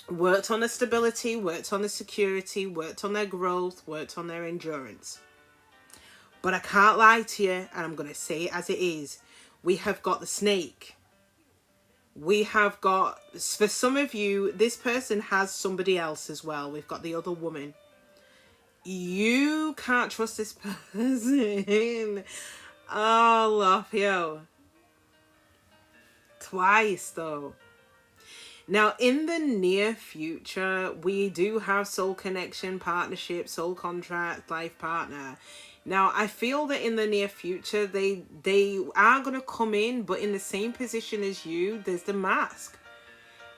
Worked on the stability, worked on the security, worked on their growth, worked on their endurance. But I can't lie to you, and I'm going to say it as it is. We have got the snake. We have got, for some of you, this person has somebody else as well. We've got the other woman. You can't trust this person. Oh, Lafio. Twice, though. Now, in the near future, we do have soul connection, partnership, soul contract, life partner. Now, I feel that in the near future, they are going to come in, but in the same position as you, there's the mask.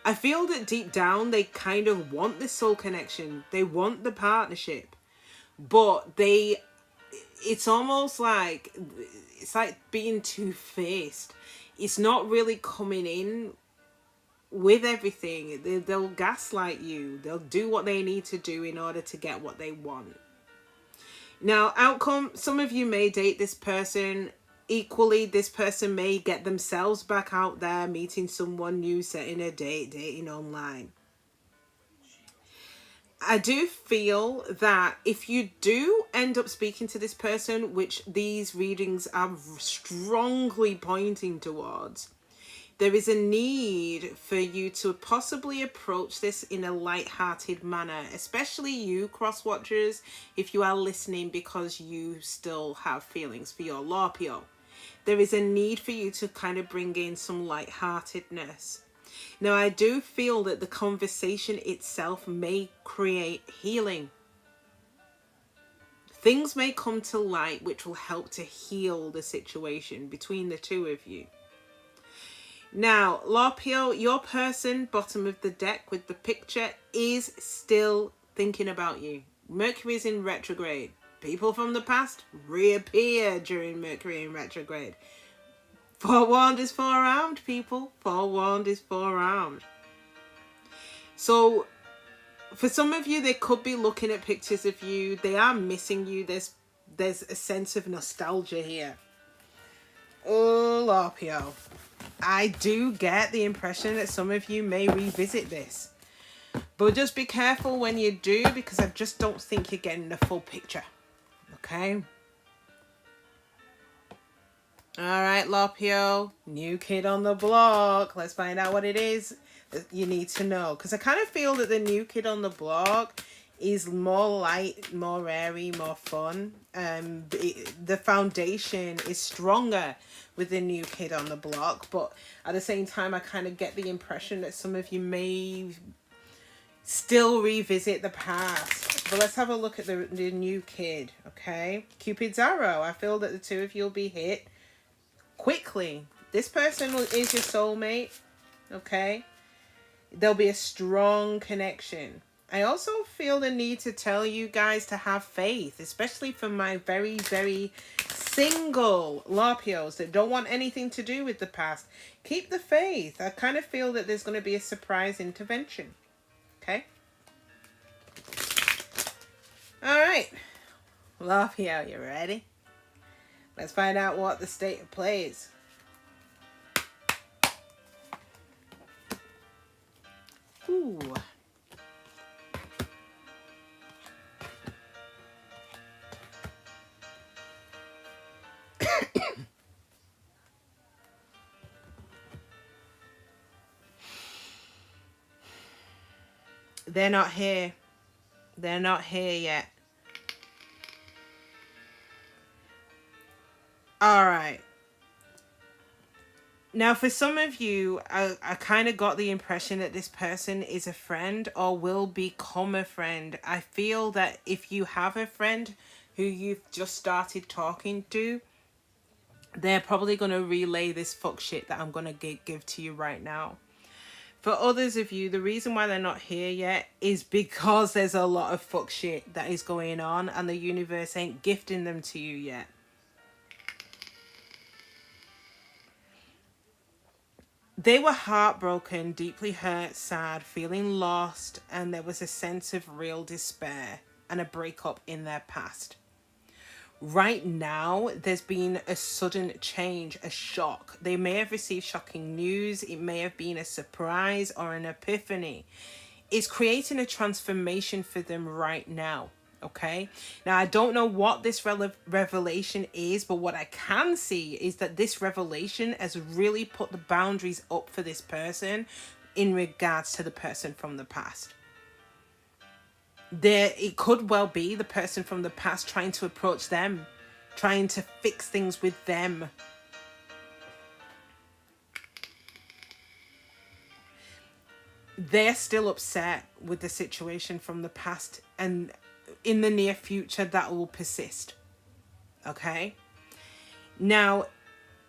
I feel that deep down, they kind of want this soul connection. They want the partnership. But it's almost like, it's like being two-faced. It's not really coming in with everything. They'll gaslight you. They'll do what they need to do in order to get what they want. Now, outcome, some of you may date this person. Equally, this person may get themselves back out there, meeting someone new, setting a date, dating online. I do feel that if you do end up speaking to this person, which these readings are strongly pointing towards, there is a need for you to possibly approach this in a light-hearted manner, especially you, cross-watchers, if you are listening because you still have feelings for your Larpio. There is a need for you to kind of bring in some light-heartedness. Now, I do feel that the conversation itself may create healing. Things may come to light which will help to heal the situation between the two of you. Now, Larpio, your person, bottom of the deck with the picture, is still thinking about you. Mercury is in retrograde. People from the past reappear during Mercury in retrograde. Forewarned is forearmed, people. Forewarned is forearmed. So, for some of you, they could be looking at pictures of you. They are missing you. There's a sense of nostalgia here. Oh, Larpio. I do get the impression that some of you may revisit this. But just be careful when you do, because I just don't think you're getting the full picture. Okay? All right, Lopio, new kid on the block. Let's find out what it is that you need to know. Because I kind of feel that the new kid on the block is more light, more airy, more fun. The foundation is stronger with the new kid on the block. But at the same time, I kind of get the impression that some of you may still revisit the past. But let's have a look at the new kid, okay? Cupid's arrow. I feel that the two of you will be hit quickly. This person is your soulmate, okay? There'll be a strong connection. I also feel the need to tell you guys to have faith, especially for my very, very single Larpios that don't want anything to do with the past. Keep the faith. I kind of feel that there's going to be a surprise intervention, okay? All right, Larpio, you ready? Let's find out what the state of play is. Ooh. They're not here. They're not here yet. All right. Now, for some of you, I kind of got the impression that this person is a friend or will become a friend. I feel that if you have a friend who you've just started talking to, they're probably going to relay this fuck shit that I'm going to give to you right now. For others of you, the reason why they're not here yet is because there's a lot of fuck shit that is going on and the universe ain't gifting them to you yet. They were heartbroken, deeply hurt, sad, feeling lost, and there was a sense of real despair and a breakup in their past. Right now, there's been a sudden change, a shock. They may have received shocking news. It may have been a surprise or an epiphany. It's creating a transformation for them right now. Okay, now I don't know what this revelation is, but what I can see is that this revelation has really put the boundaries up for this person in regards to the person from the past. It could well be the person from the past trying to approach them, trying to fix things with them. They're still upset with the situation from the past, and in the near future that will persist. Okay, now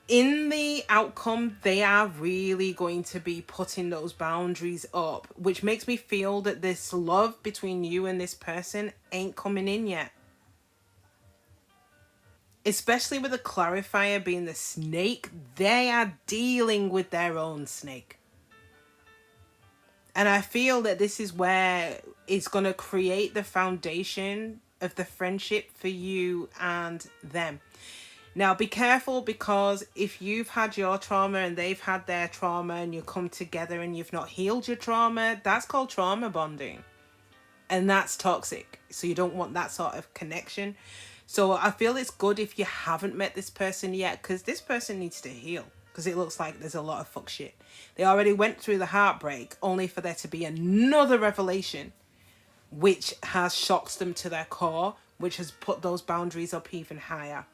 in the outcome they are really going to be putting those boundaries up, which makes me feel that this love between you and this person ain't coming in yet, especially with the clarifier being the snake. They are dealing with their own snake. And I feel that this is where it's going to create the foundation of the friendship for you and them. Now, be careful, because if you've had your trauma and they've had their trauma and you come together and you've not healed your trauma, that's called trauma bonding. And that's toxic. So you don't want that sort of connection. So I feel it's good if you haven't met this person yet, because this person needs to heal. Because it looks like there's a lot of fuck shit. They already went through the heartbreak, only for there to be another revelation which has shocked them to their core, which has put those boundaries up even higher.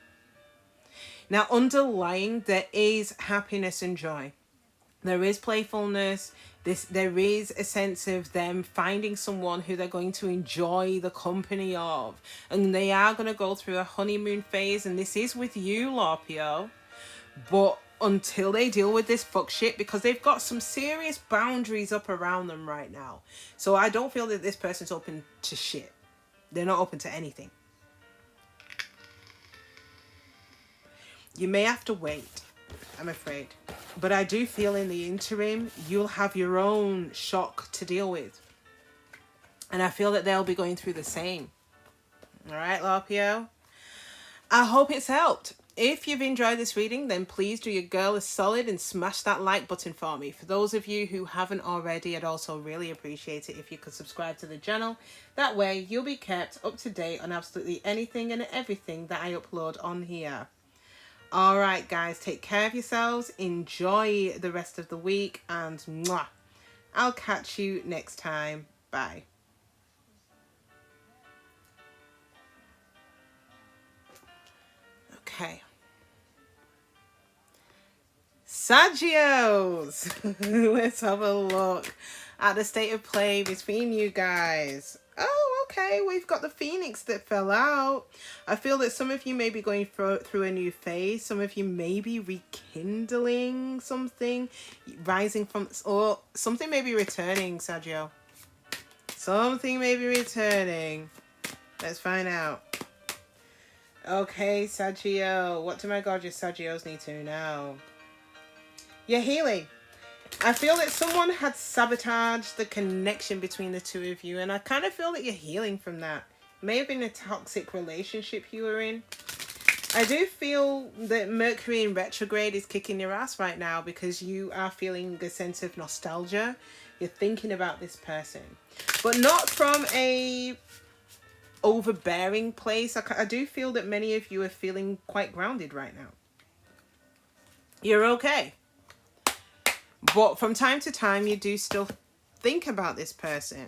Now, underlying, there is happiness and joy. There is playfulness. There is a sense of them finding someone who they're going to enjoy the company of. And they are going to go through a honeymoon phase. And this is with you, Larpio. But until they deal with this fuck shit, because they've got some serious boundaries up around them right now. So I don't feel that this person's open to shit. They're not open to anything. You may have to wait, I'm afraid. But I do feel in the interim, you'll have your own shock to deal with. And I feel that they'll be going through the same. All right, Larpio? I hope it's helped. If you've enjoyed this reading, then please do your girl a solid and smash that like button for me. For those of you who haven't already, I'd also really appreciate it if you could subscribe to the channel. That way, you'll be kept up to date on absolutely anything and everything that I upload on here. All right, guys, take care of yourselves. Enjoy the rest of the week, and mwah, I'll catch you next time. Bye. Okay. Sagitarius. Let's have a look at the state of play between you guys. Oh, okay. We've got the Phoenix that fell out. I feel that some of you may be going through a new phase. Some of you may be rekindling something, rising from, or something may be returning, Saggio. Something may be returning. Let's find out. Okay, Saggio. What do my gorgeous Saggios need to know? You're healing. I feel that someone had sabotaged the connection between the two of you, and I kind of feel that you're healing from that. May have been a toxic relationship you were in. I do feel that Mercury in retrograde is kicking your ass right now because you are feeling a sense of nostalgia. You're thinking about this person, but not from a overbearing place. I do feel that many of you are feeling quite grounded right now. You're okay. But from time to time, you do still think about this person.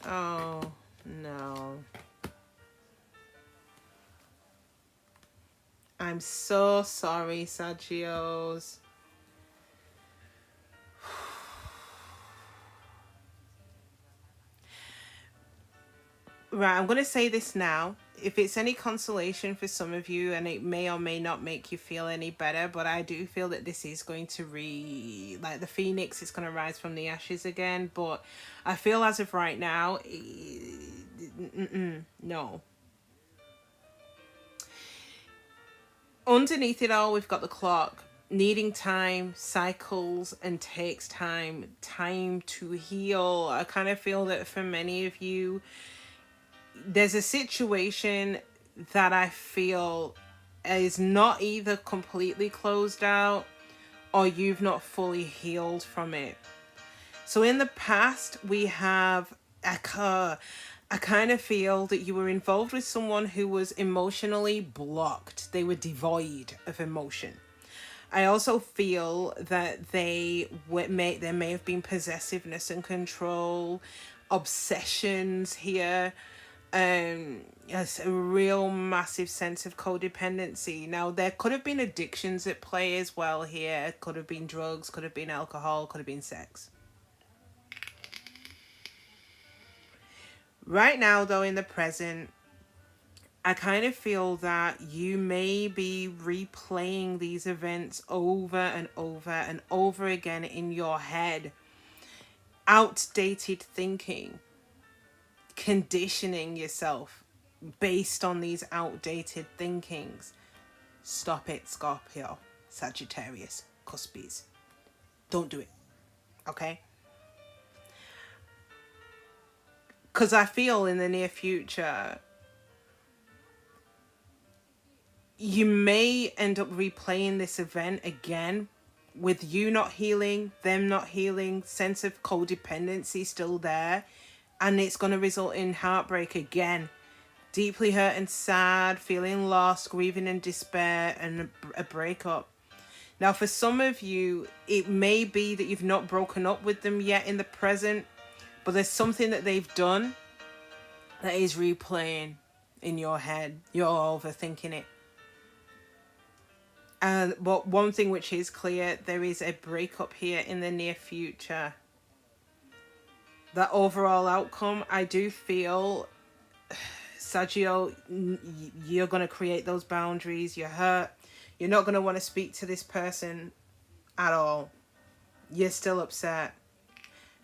Oh, no. I'm so sorry, Saggios. Right, I'm going to say this now. If it's any consolation for some of you, and it may or may not make you feel any better, but I do feel that this is going to like the Phoenix is going to rise from the ashes again. But I feel as of right now, no. Underneath it all, we've got the clock. Needing time, cycles, and takes time to heal. I kind of feel that for many of you, there's a situation that I feel is not either completely closed out or you've not fully healed from it. So in the past, we have I kind of feel that you were involved with someone who was emotionally blocked. They were devoid of emotion. I also feel that there may have been possessiveness and control, obsessions here. Yes, a real massive sense of codependency. Now, there could have been addictions at play as well here. It could have been drugs, could have been alcohol, could have been sex. Right now, though, in the present, I kind of feel that you may be replaying these events over and over and over again in your head. Outdated thinking. Conditioning yourself based on these outdated thinkings. Stop it, Scorpio, Sagittarius, Cuspies. Don't do it. Okay? Because I feel in the near future, you may end up replaying this event again with you not healing, them not healing, sense of codependency still there. And it's going to result in heartbreak again. Deeply hurt and sad, feeling lost, grieving and despair, and a breakup. Now, for some of you, it may be that you've not broken up with them yet in the present, but there's something that they've done that is replaying in your head. You're overthinking it. But one thing which is clear, there is a breakup here in the near future. That overall outcome, I do feel, Saggio, you're going to create those boundaries. You're hurt. You're not going to want to speak to this person at all. You're still upset.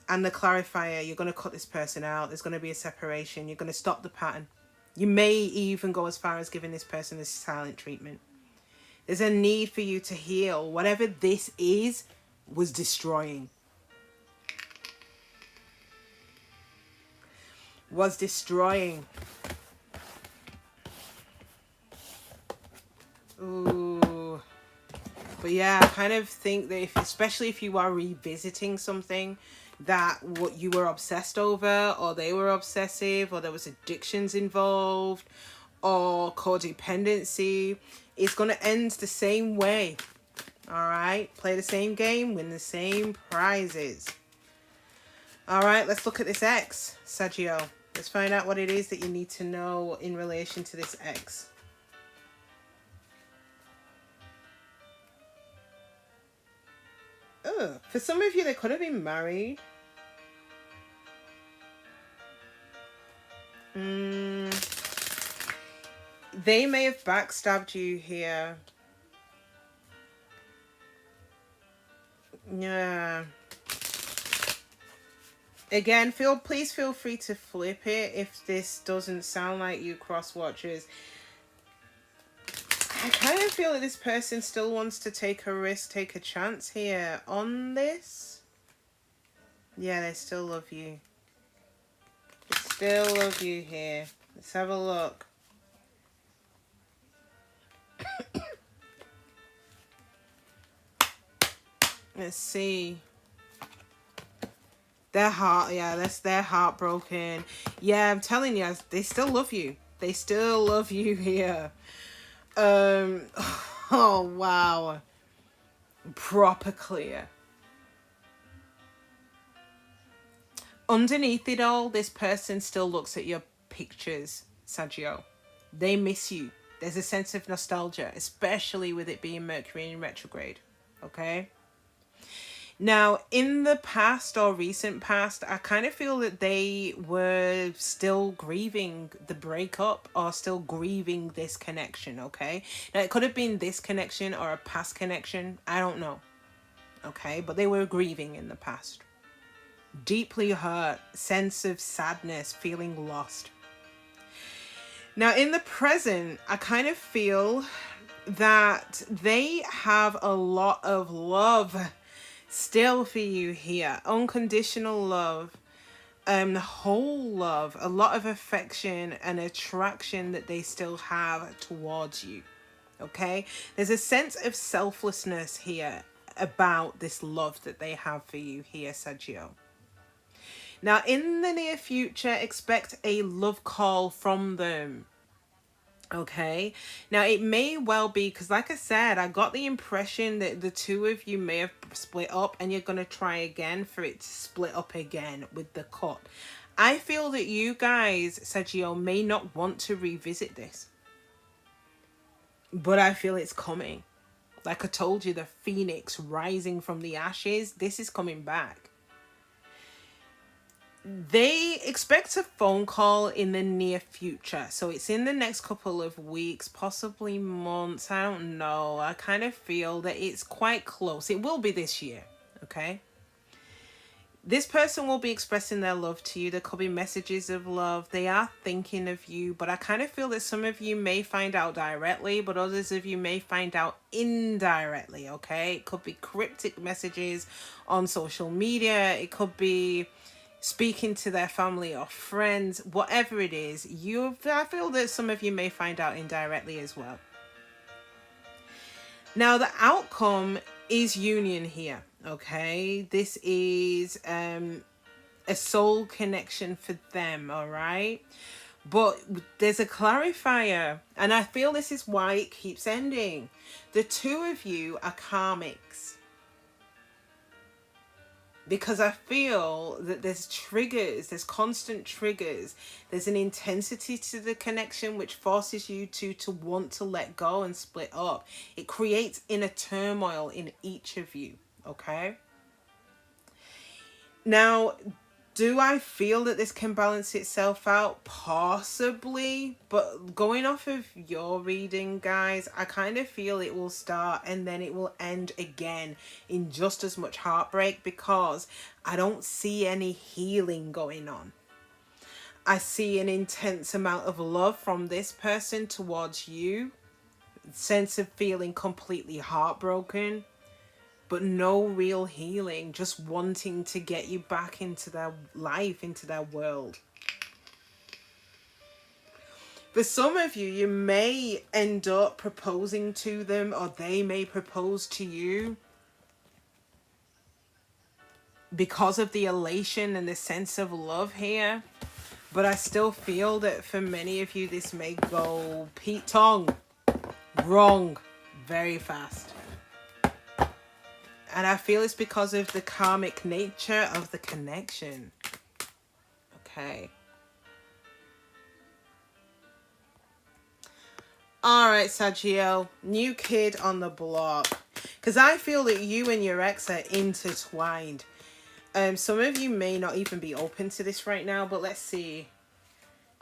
And the clarifier, you're going to cut this person out. There's going to be a separation. You're going to stop the pattern. You may even go as far as giving this person a silent treatment. There's a need for you to heal. Whatever this is, was destroying. Was destroying. Ooh. But yeah, I kind of think that especially if you are revisiting something that what you were obsessed over, or they were obsessive, or there was addictions involved, or codependency is going to end the same way. All right, play the same game, win the same prizes. All right, let's look at this ex, Saggio. Let's find out what it is that you need to know in relation to this ex. Oh, for some of you, they could have been married. They may have backstabbed you here. Yeah. Again, please feel free to flip it if this doesn't sound like you, cross watchers. I kind of feel that this person still wants to take a risk, take a chance here on this. Yeah, they still love you. They still love you here. Let's have a look. Let's see. Their heart, yeah, that's their heartbroken. Yeah, I'm telling you, they still love you. They still love you here. Oh, wow. Proper clear. Underneath it all, this person still looks at your pictures, Saggio. They miss you. There's a sense of nostalgia, especially with it being Mercury in retrograde. Okay? Now, in the past or recent past, I kind of feel that they were still grieving the breakup or still grieving this connection, okay? Now, it could have been this connection or a past connection. I don't know, okay? But they were grieving in the past. Deeply hurt, sense of sadness, feeling lost. Now, in the present, I kind of feel that they have a lot of love still for you here. Unconditional love, whole love, a lot of affection and attraction that they still have towards you. Okay? There's a sense of selflessness here about this love that they have for you here, Saggio. Now, in the near future, expect a love call from them. Okay, now it may well be, because like I said, I got the impression that the two of you may have split up and you're going to try again for it to split up again with the cut. I feel that you guys, Saggio, may not want to revisit this, but I feel it's coming. Like I told you, the phoenix rising from the ashes, this is coming back. They expect a phone call in the near future. So it's in the next couple of weeks, possibly months. I don't know. I kind of feel that it's quite close. It will be this year. Okay. This person will be expressing their love to you. There could be messages of love. They are thinking of you. But I kind of feel that some of you may find out directly, but others of you may find out indirectly. Okay. It could be cryptic messages on social media. It could be speaking to their family or friends, whatever it is, I feel that some of you may find out indirectly as well. Now, the outcome is union here, okay? This is a soul connection for them, all right? But there's a clarifier, and I feel this is why it keeps ending. The two of you are karmics. Because I feel that there's triggers, there's constant triggers. There's an intensity to the connection which forces you to want to let go and split up. It creates inner turmoil in each of you, okay? Now, do I feel that this can balance itself out? Possibly. But going off of your reading, guys, I kind of feel it will start and then it will end again in just as much heartbreak, because I don't see any healing going on. I see an intense amount of love from this person towards you. Sense of feeling completely heartbroken. But no real healing, just wanting to get you back into their life, into their world. For some of you, you may end up proposing to them, or they may propose to you because of the elation and the sense of love here. But I still feel that for many of you, this may go Pete Tong wrong very fast. And I feel it's because of the karmic nature of the connection. Okay. All right, Saggio, new kid on the block. Because I feel that you and your ex are intertwined. Some of you may not even be open to this right now, but let's see.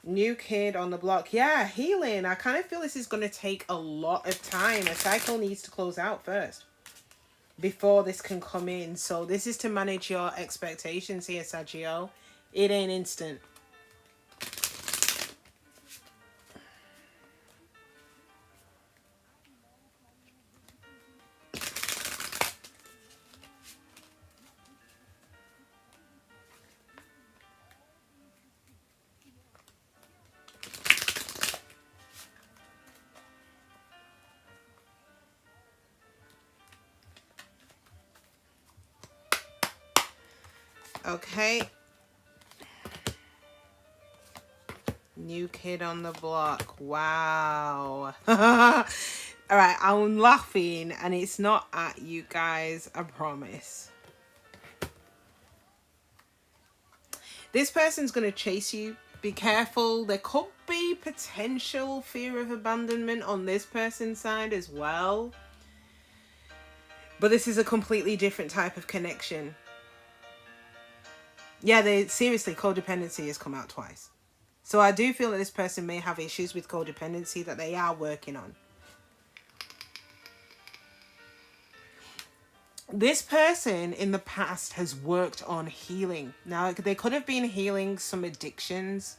New kid on the block. Yeah, healing. I kind of feel this is going to take a lot of time. A cycle needs to close out first before this can come in. So this is to manage your expectations here, Saggio. It ain't instant. Okay. New kid on the block. Wow. All right, I'm laughing and it's not at you guys, I promise. This person's going to chase you. Be careful. There could be potential fear of abandonment on this person's side as well. But this is a completely different type of connection. Yeah, seriously, codependency has come out twice. So I do feel that this person may have issues with codependency that they are working on. This person in the past has worked on healing. Now, they could have been healing some addictions.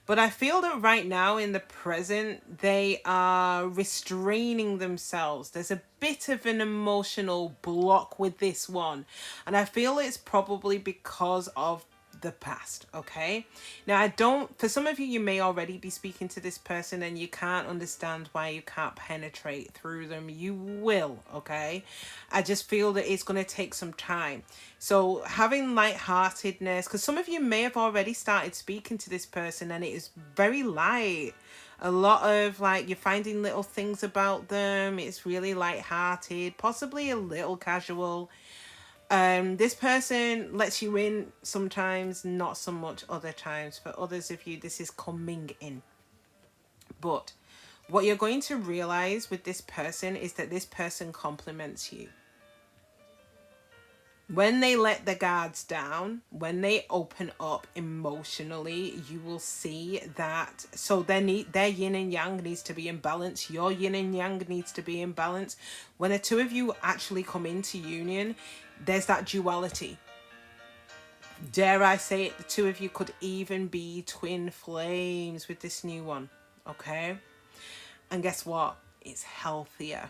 But I feel that right now in the present, they are restraining themselves. There's a bit of an emotional block with this one. And I feel it's probably because of the past, okay? Now, for some of you, you may already be speaking to this person and you can't understand why you can't penetrate through them. You will, okay? I just feel that it's going to take some time. So having lightheartedness, because some of you may have already started speaking to this person and it is very light. A lot of you're finding little things about them. It's really lighthearted, possibly a little casual. This person lets you in sometimes, not so much other times. For others of you, this is coming in. But what you're going to realize with this person is that this person compliments you. When they let the guards down, when they open up emotionally, you will see that. So their yin and yang needs to be in balance. Your yin and yang needs to be in balance. When the two of you actually come into union, there's that duality. Dare I say it, the two of you could even be twin flames with this new one. Okay? And guess what? It's healthier.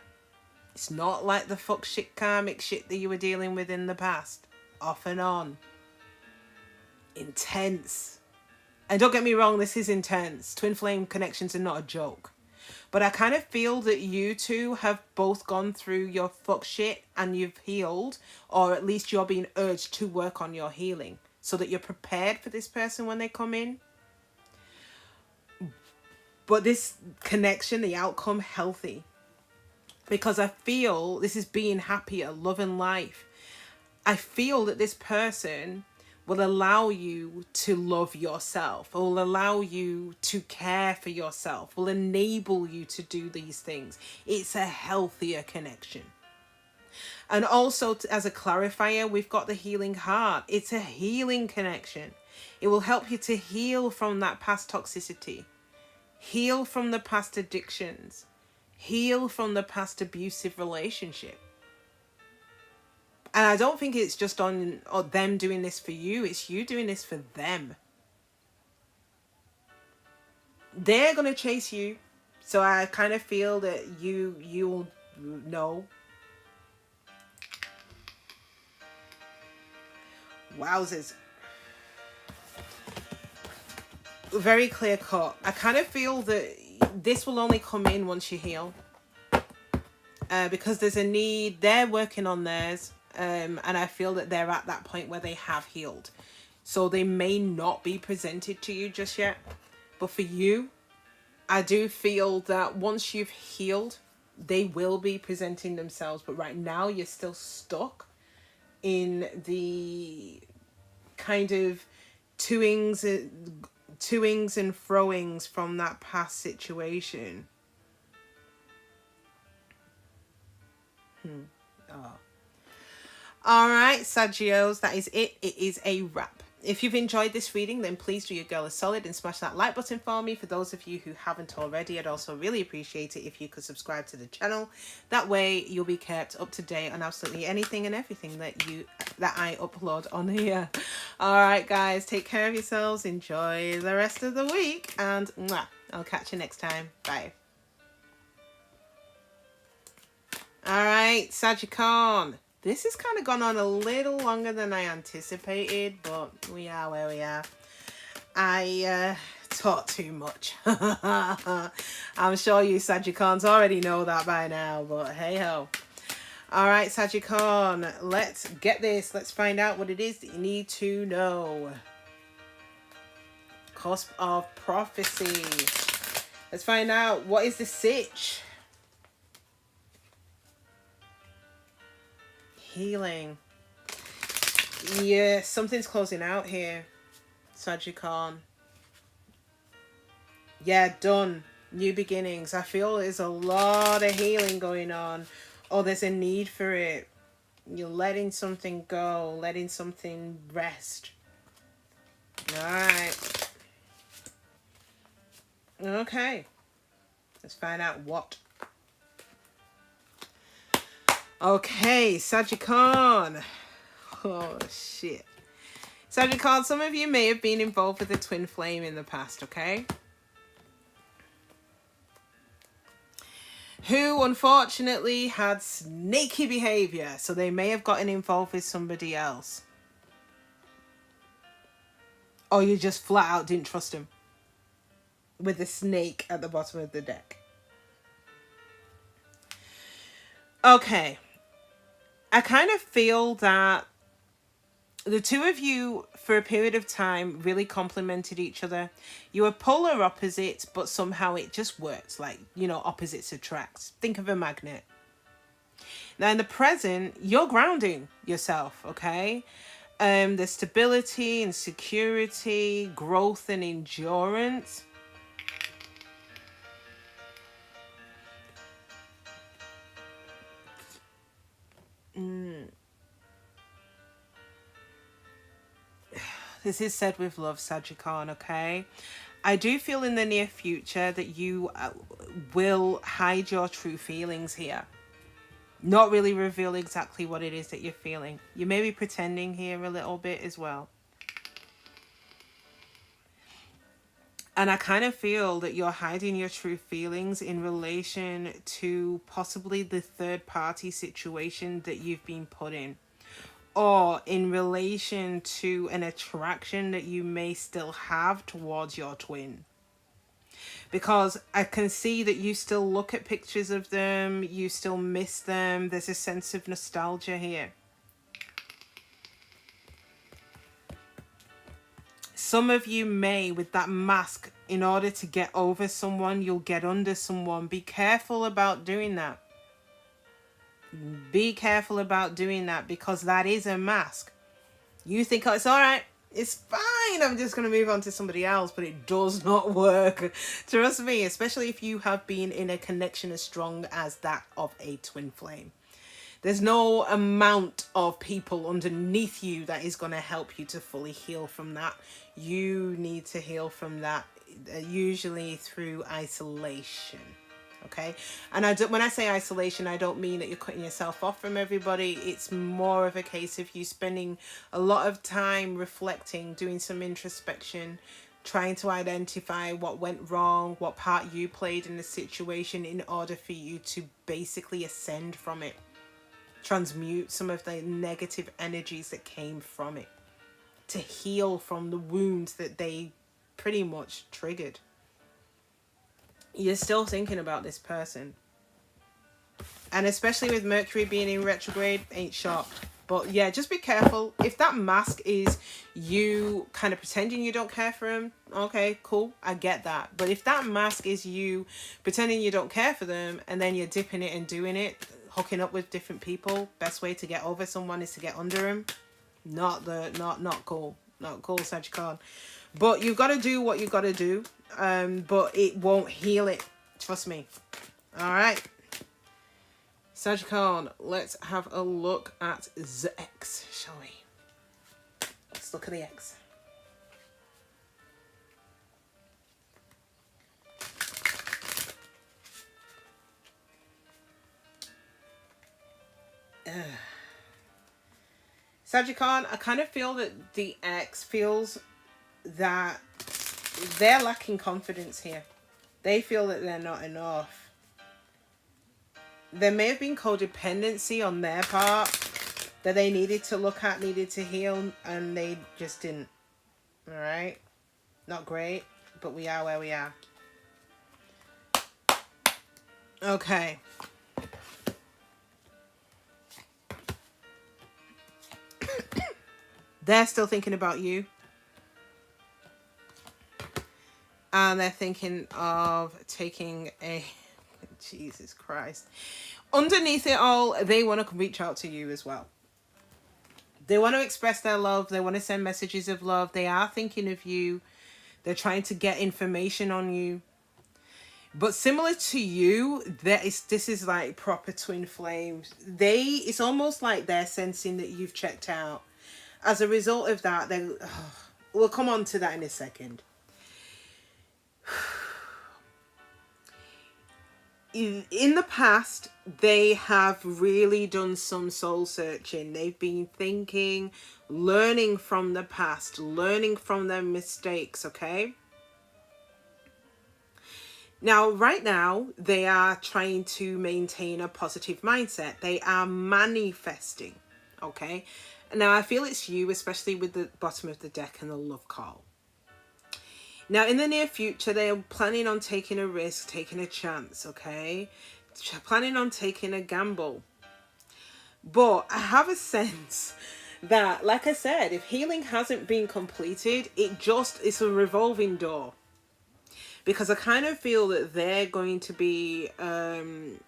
It's not like the fuck shit karmic shit that you were dealing with in the past. Off and on. Intense. And don't get me wrong, this is intense. Twin flame connections are not a joke. But I kind of feel that you two have both gone through your fuck shit and you've healed. Or at least you're being urged to work on your healing. So that you're prepared for this person when they come in. But this connection, the outcome, healthy. Because I feel this is being happier, loving life. I feel that this person will allow you to love yourself, will allow you to care for yourself, will enable you to do these things. It's a healthier connection. And also, as a clarifier, we've got the healing heart. It's a healing connection. It will help you to heal from that past toxicity, heal from the past addictions, heal from the past abusive relationship. And I don't think it's just on them doing this for you. It's you doing this for them. They're going to chase you. So I kind of feel that you'll know. Wowzers. Very clear cut. I kind of feel that this will only come in once you heal. Because there's a need. They're working on theirs. And I feel that they're at that point where they have healed. So they may not be presented to you just yet. But for you, I do feel that once you've healed, they will be presenting themselves. But right now, you're still stuck in the kind of toings and froings from that past situation. All right, Saggios, that is it. It is a wrap. If you've enjoyed this reading, then please do your girl a solid and smash that like button for me. For those of you who haven't already, I'd also really appreciate it if you could subscribe to the channel. That way you'll be kept up to date on absolutely anything and everything that I upload on here. All right, guys, take care of yourselves. Enjoy the rest of the week, and mwah, I'll catch you next time. Bye. All right, Sagittarius. This has kind of gone on a little longer than I anticipated, but we are where we are. I talk too much. I'm sure you Sagittarius already know that by now, but hey ho. All right, Sagittarius, let's get this. Let's find out what it is that you need to know. Cusp of prophecy. Let's find out, what is the Sitch? Healing. Yeah, something's closing out here, Sagittarius. Yeah, done. New beginnings. I feel there's a lot of healing going on. Oh, there's a need for it. You're letting something go, letting something rest. All right. Okay. Let's find out what. Okay, Sagittarius. Oh, shit. Sagittarius, some of you may have been involved with a twin flame in the past, okay? Who, unfortunately, had snaky behavior. So they may have gotten involved with somebody else. Or you just flat out didn't trust him. With the snake at the bottom of the deck. Okay. I kind of feel that the two of you, for a period of time, really complemented each other. You were polar opposites, but somehow it just works. Like, you know, opposites attract. Think of a magnet. Now, in the present, you're grounding yourself, okay? The stability and security, growth and endurance. This is said with love, Sagittarius, okay? I do feel in the near future that you will hide your true feelings here. Not really reveal exactly what it is that you're feeling. You may be pretending here a little bit as well. And I kind of feel that you're hiding your true feelings in relation to possibly the third party situation that you've been put in. Or in relation to an attraction that you may still have towards your twin. Because I can see that you still look at pictures of them, you still miss them. There's a sense of nostalgia here. Some of you may, with that mask, in order to get over someone, you'll get under someone. Be careful about doing that. Be careful about doing that, because that is a mask. You think, oh, it's all right, it's fine, I'm just going to move on to somebody else, but it does not work. Trust me, especially if you have been in a connection as strong as that of a twin flame. There's no amount of people underneath you that is going to help you to fully heal from that. You need to heal from that, usually through isolation. Okay, and when I say isolation, I don't mean that you're cutting yourself off from everybody. It's more of a case of you spending a lot of time reflecting, doing some introspection, trying to identify what went wrong, what part you played in the situation in order for you to basically ascend from it, transmute some of the negative energies that came from it, to heal from the wounds that they pretty much triggered. You're still thinking about this person. And especially with Mercury being in retrograde, ain't shocked. But yeah, just be careful. If that mask is you kind of pretending you don't care for them, okay, cool, I get that. But if that mask is you pretending you don't care for them and then you're dipping it and doing it, hooking up with different people, best way to get over someone is to get under them. Not cool. Not cool, Sagittarius. But you've got to do what you've got to do. But it won't heal it. Trust me. All right. Sagittarius, let's have a look at the X, shall we? Let's look at the X. Sagittarius, I kind of feel that the X feels that they're lacking confidence here. They feel that they're not enough. There may have been codependency on their part that they needed to look at, needed to heal, and they just didn't. All right? Not great, but we are where we are. Okay. They're still thinking about you. And they're thinking of taking a... Jesus Christ. Underneath it all, they want to reach out to you as well. They want to express their love. They want to send messages of love. They are thinking of you. They're trying to get information on you. But similar to you, this is like proper twin flames. It's almost like they're sensing that you've checked out. As a result of that, we'll come on to that in a second. In the past, they have really done some soul searching. They've been thinking, learning from the past, learning from their mistakes, okay? Now, right now, they are trying to maintain a positive mindset. They are manifesting, okay? Now, I feel it's you, especially with the bottom of the deck and the love call. Now, in the near future, they are planning on taking a risk, taking a chance, okay? Planning on taking a gamble. But I have a sense that, like I said, if healing hasn't been completed, it's a revolving door. Because I kind of feel that they're going to be, in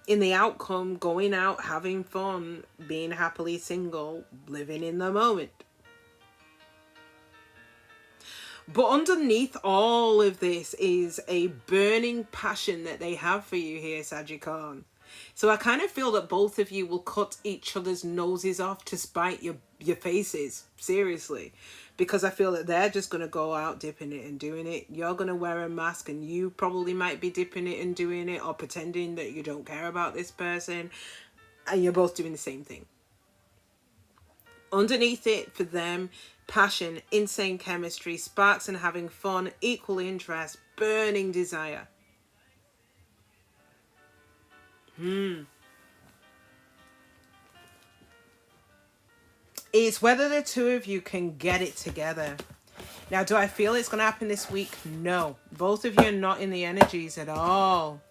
the outcome, going out, having fun, being happily single, living in the moment. But underneath all of this is a burning passion that they have for you here, Sagittarius. So I kind of feel that both of you will cut each other's noses off to spite your faces. Seriously. Because I feel that they're just going to go out dipping it and doing it. You're going to wear a mask and you probably might be dipping it and doing it, or pretending that you don't care about this person. And you're both doing the same thing. Underneath it, for them, passion, insane chemistry, sparks and having fun, equal interest, burning desire. It's whether the two of you can get it together. Now, do I feel it's going to happen this week? No. Both of you are not in the energies at all.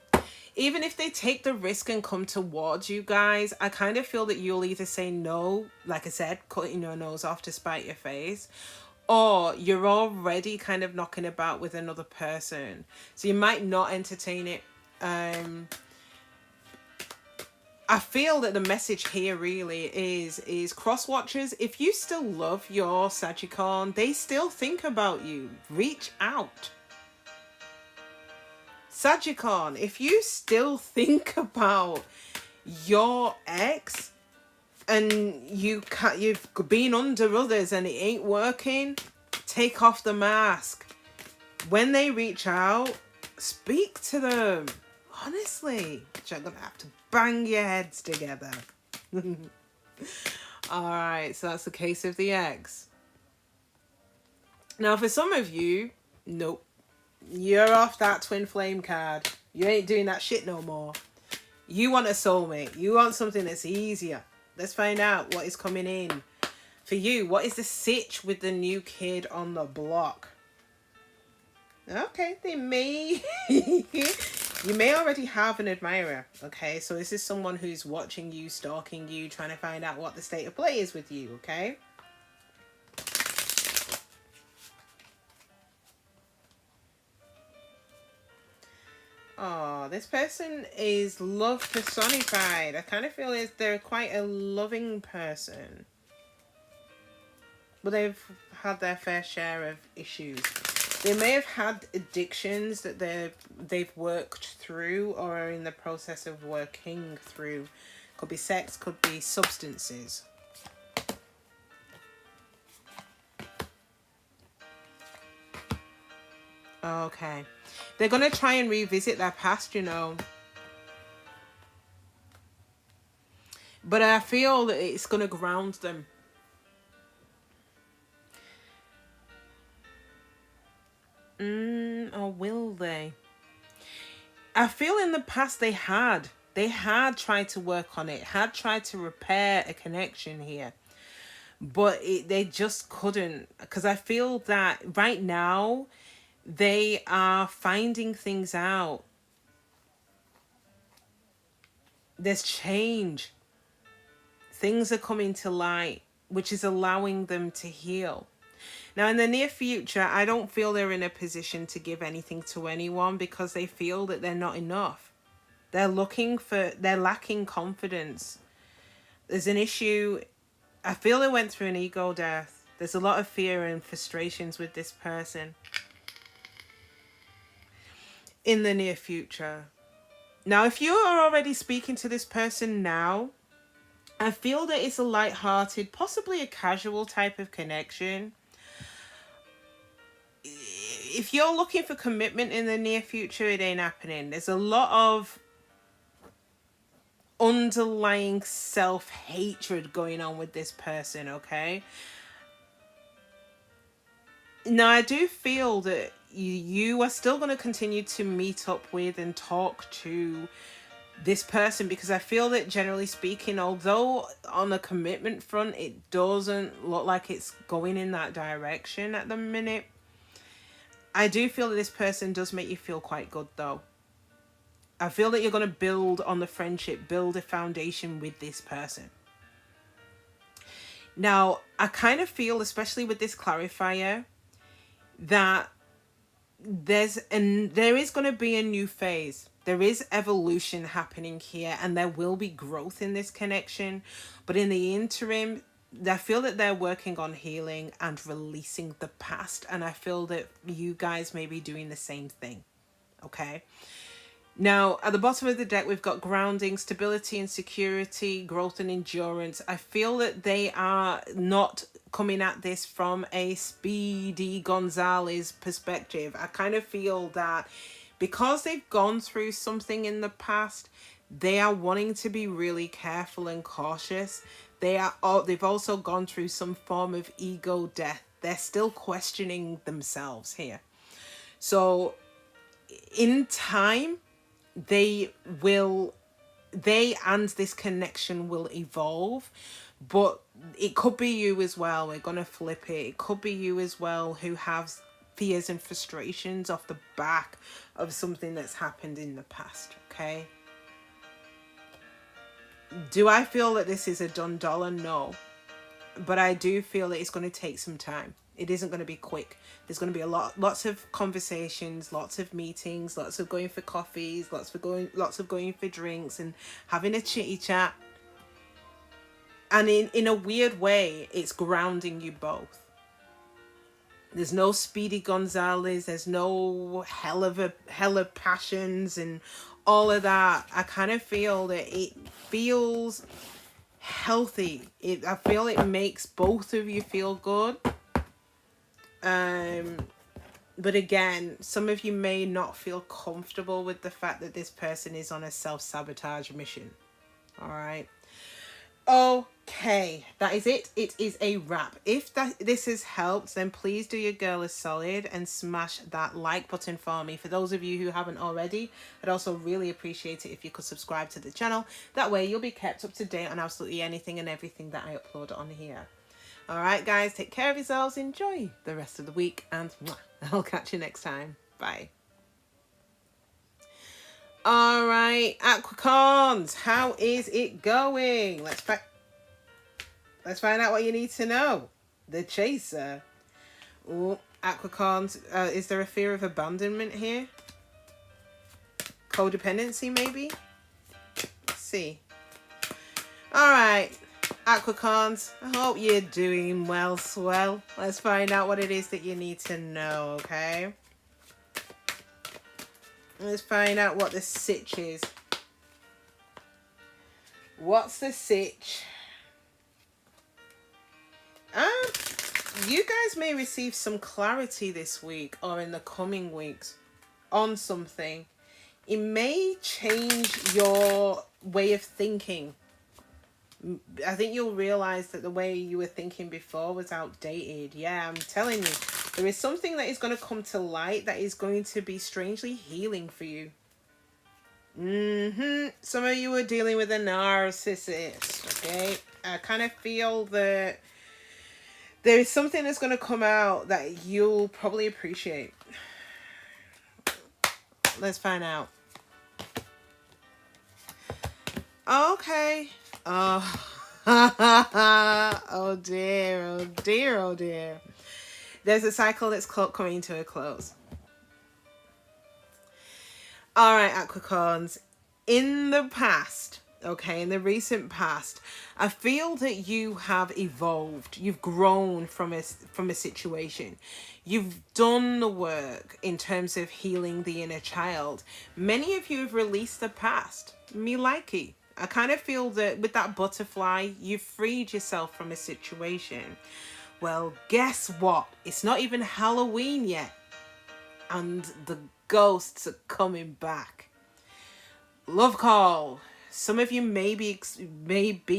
Even if they take the risk and come towards you guys, I kind of feel that you'll either say no, like I said, cutting your nose off to spite your face, or you're already kind of knocking about with another person. So you might not entertain it. I feel that the message here really is cross watchers. If you still love your Sagittarius, they still think about you. Reach out. Sagittarius, if you still think about your ex and you've been under others and it ain't working, take off the mask. When they reach out, speak to them. Honestly, you're going to have to bang your heads together. All right, so that's the case of the ex. Now, for some of you, nope. You're off that twin flame card. You ain't doing that shit no more. You want a soulmate. You want something that's easier. Let's find out what is coming in. For you, what is the sitch with the new kid on the block? Okay, they may You may already have an admirer, okay? So this is someone who's watching you, stalking you, trying to find out what the state of play is with you, okay? Oh, this person is love personified. I kind of feel as they're quite a loving person. But they've had their fair share of issues. They may have had addictions that they've worked through or are in the process of working through. Could be sex, could be substances. Okay. They're going to try and revisit their past, you know. But I feel that it's going to ground them. Or will they? I feel in the past they had tried to work on it, had tried to repair a connection here, but they just couldn't, because I feel that right now they are finding things out. There's change. Things are coming to light, which is allowing them to heal. Now, in the near future, I don't feel they're in a position to give anything to anyone because they feel that they're not enough. They're lacking confidence. There's an issue. I feel they went through an ego death. There's a lot of fear and frustrations with this person in the near future. Now, if you are already speaking to this person now, I feel that it's a light-hearted, possibly a casual type of connection. If you're looking for commitment in the near future, it ain't happening. There's a lot of underlying self-hatred going on with this person, okay? Now, I do feel that you are still going to continue to meet up with and talk to this person, because I feel that generally speaking, although on a commitment front, it doesn't look like it's going in that direction at the minute. I do feel that this person does make you feel quite good, though. I feel that you're going to build on the friendship, build a foundation with this person. Now, I kind of feel, especially with this clarifier, that there is going to be a new phase. There is evolution happening here, and there will be growth in this connection. But in the interim, I feel that they're working on healing and releasing the past, and I feel that you guys may be doing the same thing, okay? Now, at the bottom of the deck, we've got grounding, stability and security, growth and endurance. I feel that they are not coming at this from a Speedy Gonzalez perspective. I kind of feel that because they've gone through something in the past, they are wanting to be really careful and cautious. They've also gone through some form of ego death. They're still questioning themselves here. So in time, they and this connection will evolve, but it could be you as well. We're going to flip it. It could be you as well who has fears and frustrations off the back of something that's happened in the past, okay? Do I feel that this is a done dollar? No. But I do feel that it's going to take some time. It isn't going to be quick. There's going to be lots of conversations, lots of meetings, lots of going for coffees, lots of going for drinks and having a chitty chat. And in a weird way, it's grounding you both. There's no Speedy Gonzalez. There's no hell of passions and all of that. I kind of feel that it feels healthy. I feel it makes both of you feel good. But again, some of you may not feel comfortable with the fact that this person is on a self-sabotage mission. All right. Okay, that is it. It is a wrap. If this has helped, then please do your girl a solid and smash that like button for me. For those of you who haven't already, I'd also really appreciate it if you could subscribe to the channel. That way you'll be kept up to date on absolutely anything and everything that I upload on here. All right, guys, take care of yourselves. Enjoy the rest of the week, and I'll catch you next time. Bye. All right, Capricorns, how is it going? Let's find out what you need to know. The Chaser. Ooh, Capricorns, is there a fear of abandonment here? Codependency, maybe? Let's see. All right, Capricorns, I hope you're doing well, swell. Let's find out what it is that you need to know, okay? Let's find out what the Sitch is. What's the Sitch? You guys may receive some clarity this week or in the coming weeks on something. It may change your way of thinking. I think you'll realize that the way you were thinking before was outdated. Yeah, I'm telling you. There is something that is going to come to light that is going to be strangely healing for you. Some of you are dealing with a narcissist, okay? I kind of feel that there is something that's going to come out that you'll probably appreciate. Let's find out. Okay. Oh. Oh dear, oh dear, oh dear. There's a cycle that's coming to a close. All right, Capricorns. In the past, okay, in the recent past, I feel that you have evolved. You've grown from a situation. You've done the work in terms of healing the inner child. Many of you have released the past. Me likey. I kind of feel that with that butterfly, you've freed yourself from a situation. Well, guess what? It's not even Halloween yet. And the ghosts are coming back. Love call. Some of you may be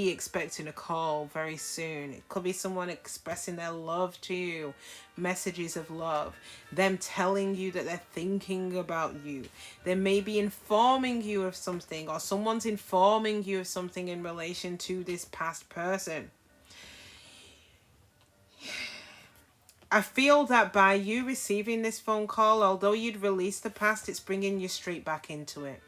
expecting a call very soon. It could be someone expressing their love to you. Messages of love. Them telling you that they're thinking about you. They may be informing you of something, or someone's informing you of something in relation to this past person. I feel that by you receiving this phone call, although you'd released the past, it's bringing you straight back into it.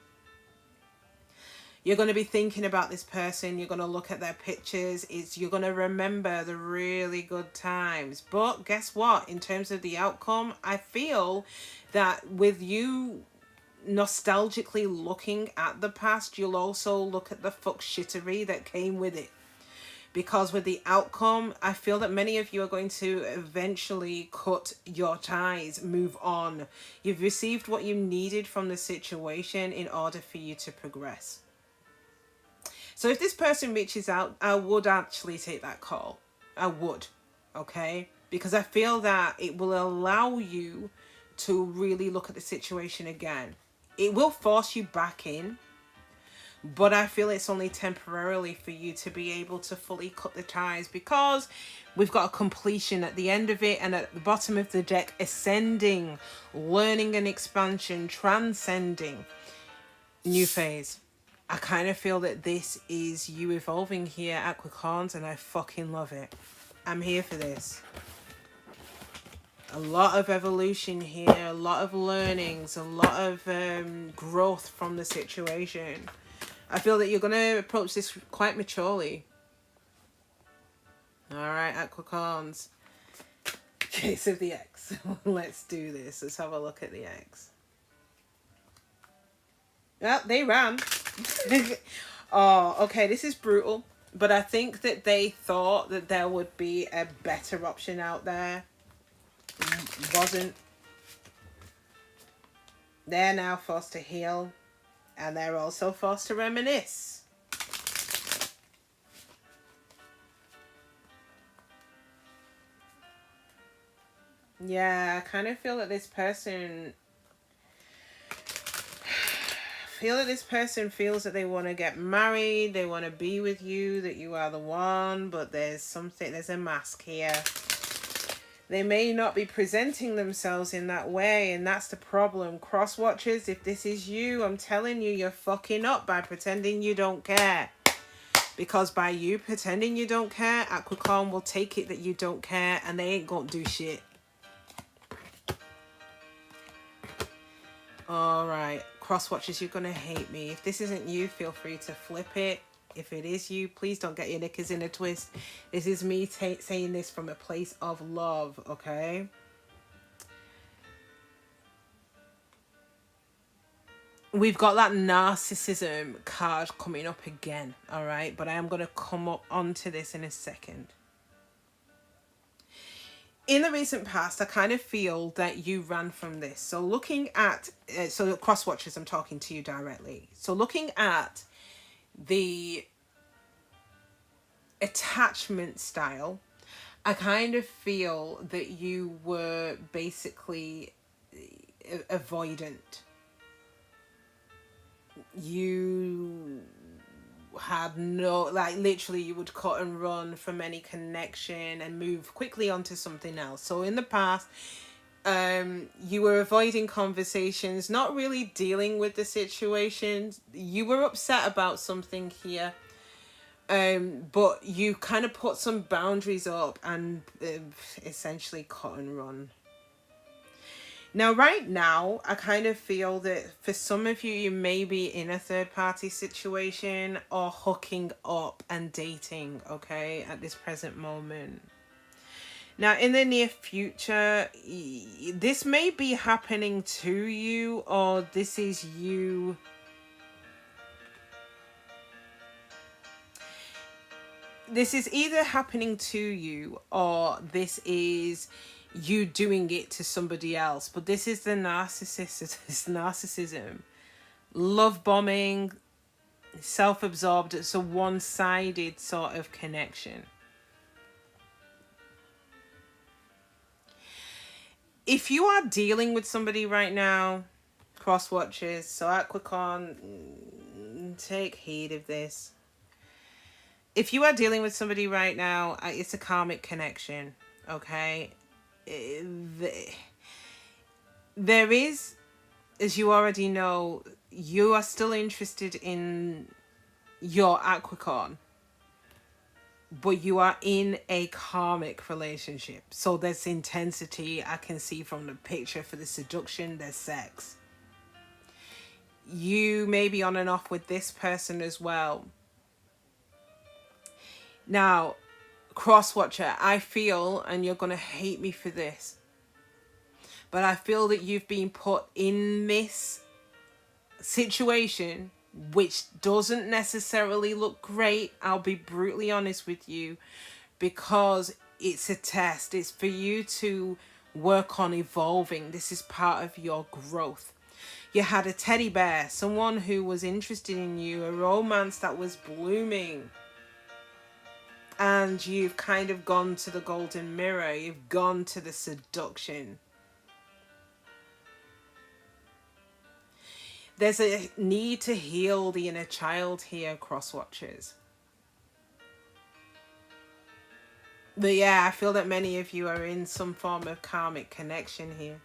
You're going to be thinking about this person. You're going to look at their pictures. You're going to remember the really good times. But guess what? In terms of the outcome, I feel that with you nostalgically looking at the past, you'll also look at the fuck shittery that came with it. Because with the outcome, I feel that many of you are going to eventually cut your ties, move on. You've received what you needed from the situation in order for you to progress. So if this person reaches out, I would actually take that call. I would, okay? Because I feel that it will allow you to really look at the situation again. It will force you back in. But I feel it's only temporarily for you to be able to fully cut the ties, because we've got a completion at the end of it, and at the bottom of the deck, ascending, learning and expansion, transcending, new phase. I kind of feel that this is you evolving here, Capricorns, and I fucking love it. I'm here for this. A lot of evolution here, a lot of learnings, a lot of growth from the situation. I feel that you're going to approach this quite maturely. Alright, Capricorns. Case of the X. Let's do this. Let's have a look at the X. Well, they ran. Oh, okay, this is brutal. But I think that they thought that there would be a better option out there. Wasn't. They're now forced to heal. And they're also forced to reminisce. Yeah, I kind of feel that this person... feels that they want to get married. They want to be with you, that you are the one. But there's a mask here. They may not be presenting themselves in that way, and that's the problem. Cross watchers, if this is you, I'm telling you, you're fucking up by pretending you don't care. Because by you pretending you don't care, Capricorn will take it that you don't care, and they ain't gonna do shit. Alright, cross watchers, you're going to hate me. If this isn't you, feel free to flip it. If it is you, please don't get your knickers in a twist. This is me saying this from a place of love, okay? We've got that narcissism card coming up again, all right? But I am going to come up onto this in a second. In the recent past, I kind of feel that you ran from this. So looking at, so cross watchers, I'm talking to you directly. So looking at the attachment style, I kind of feel that you were basically avoidant. You had no, like, literally you would cut and run from any connection and move quickly onto something else. So in the past, you were avoiding conversations, not really dealing with the situation. You were upset about something here, but you kind of put some boundaries up and essentially cut and run. Now, right now, I kind of feel that for some of you, you may be in a third-party situation or hooking up and dating, okay, at this present moment. Now, in the near future, this may be happening to you, or this is you. This is either happening to you, or this is you doing it to somebody else. But this is the narcissism, love bombing, self-absorbed. It's a one-sided sort of connection. If you are dealing with somebody right now, cross watchers, so Capricorn, take heed of this. If you are dealing with somebody right now, it's a karmic connection, okay? There is, as you already know, you are still interested in your Capricorn, but you are in a karmic relationship. So there's intensity. I can see from the picture for the seduction, there's sex. You may be on and off with this person as well. Now, cross-watcher, I feel, and you're going to hate me for this, but I feel that you've been put in this situation which doesn't necessarily look great. I'll be brutally honest with you, because it's a test. It's for you to work on evolving. This is part of your growth. You had a teddy bear, someone who was interested in you, a romance that was blooming. And you've kind of gone to the golden mirror. You've gone to the seduction. There's a need to heal the inner child here, cross watchers. But yeah, I feel that many of you are in some form of karmic connection here.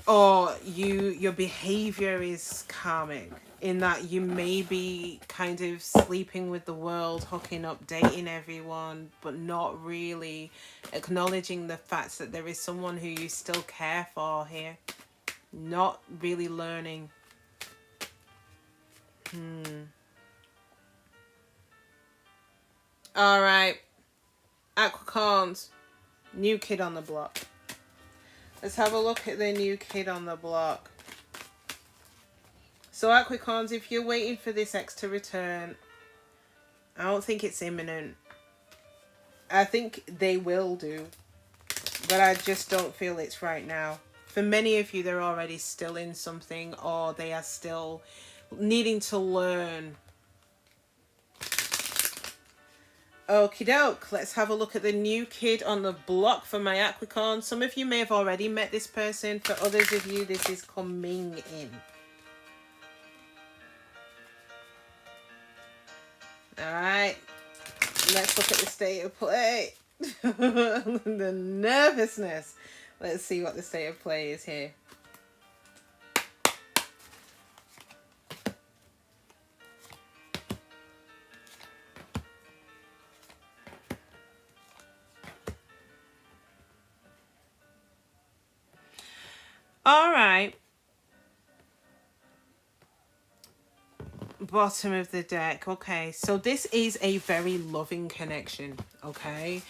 Or your behavior is karmic, in that you may be kind of sleeping with the world, hooking up, dating everyone, but not really acknowledging the fact that there is someone who you still care for here. Not really learning. All right. Capricorns, new kid on the block. Let's have a look at the new kid on the block. So Capricorns, if you're waiting for this ex to return, I don't think it's imminent. I think they will do, but I just don't feel it's right now. For many of you, they're already still in something, or they are still needing to learn. Okie doke, let's have a look at the new kid on the block for my Capricorn. Some of you may have already met this person. For others of you, this is coming in. Alright, let's look at the state of play. The nervousness. Let's see what the state of play is here. All right. Bottom of the deck. Okay, so this is a very loving connection. Okay,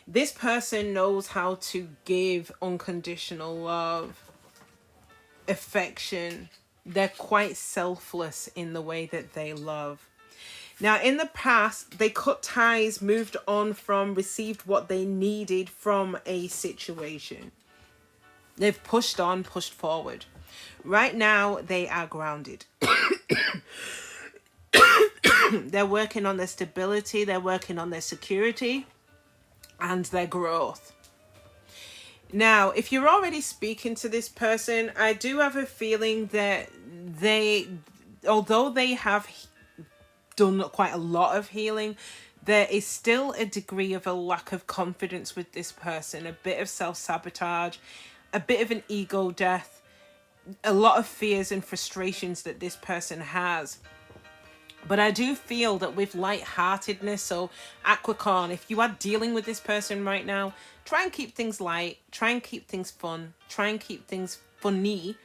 this person knows how to give unconditional love, affection. They're quite selfless in the way that they love. Now, in the past, they cut ties, moved on from, received what they needed from a situation. They've pushed on, pushed forward. Right now, they are grounded. They're working on their stability, they're working on their security and their growth. Now, if you're already speaking to this person, I do have a feeling that although they have done quite a lot of healing, there is still a degree of a lack of confidence with this person, a bit of self-sabotage, a bit of an ego death, a lot of fears and frustrations that this person has. But I do feel that with lightheartedness, so Capricorn, if you are dealing with this person right now, try and keep things light, try and keep things fun, try and keep things funny,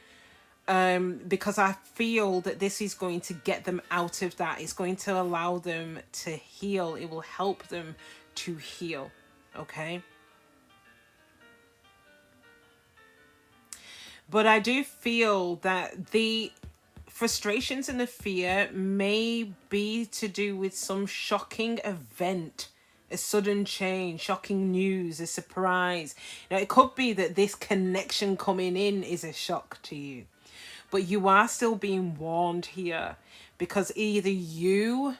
because I feel that this is going to get them out of that. It's going to allow them to heal. It will help them to heal, okay? But I do feel that the frustrations and the fear may be to do with some shocking event, a sudden change, shocking news, a surprise. Now, it could be that this connection coming in is a shock to you, but you are still being warned here, because either you,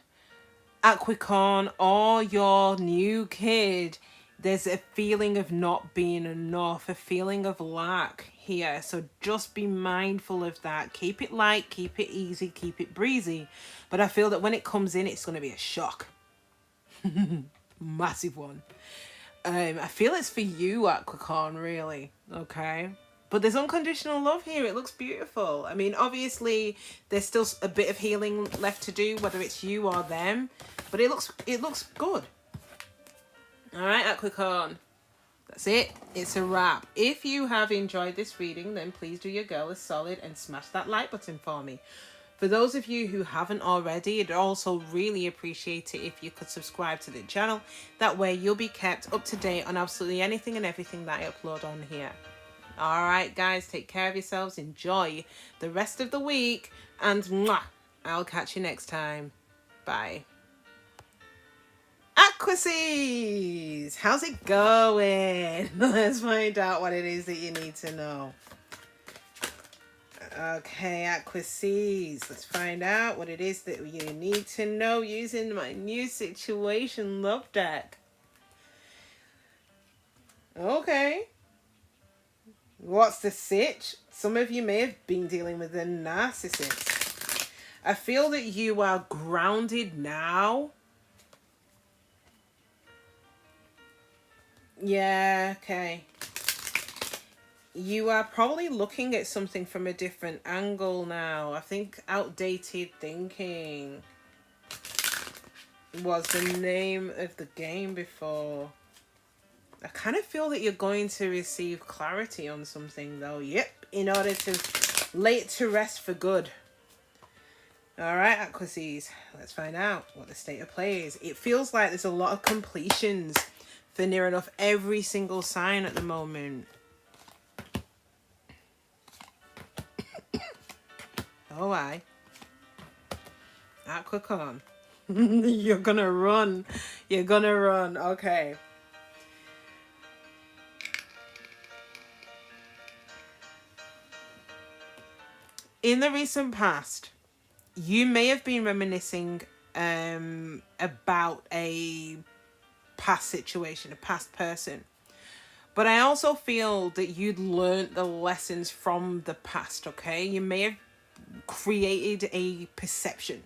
Capricorn, or your new kid, there's a feeling of not being enough, a feeling of lack here. So just be mindful of that. Keep it light, keep it easy, keep it breezy. But I feel that when it comes in, it's going to be a shock. Massive one. I feel it's for you, Capricorn, really. Okay. But there's unconditional love here. It looks beautiful. I mean, obviously, there's still a bit of healing left to do, whether it's you or them. But it looks good. All right, Capricorn. That's it. It's a wrap. If you have enjoyed this reading, then please do your girl a solid and smash that like button for me. For those of you who haven't already, I'd also really appreciate it if you could subscribe to the channel. That way you'll be kept up to date on absolutely anything and everything that I upload on here. All right, guys, take care of yourselves. Enjoy the rest of the week. And mwah, I'll catch you next time. Bye. Aquarius, how's it going? Let's find out what it is that you need to know. Okay, Aquarius, let's find out what it is that you need to know using my new situation love deck. Okay. What's the sitch? Some of you may have been dealing with a narcissist. I feel that you are grounded now. Yeah, okay. You are probably looking at something from a different angle now. I think outdated thinking was the name of the game before. I kind of feel that you're going to receive clarity on something though. Yep, in order to lay it to rest for good. Alright, Aquarius, let's find out what the state of play is. It feels like there's a lot of completions for near enough every single sign at the moment. Oh, I. Capricorn. You're gonna run. You're gonna run. Okay. In the recent past, you may have been reminiscing about a past situation, a past person. But I also feel that you'd learned the lessons from the past, okay? You may have created a perception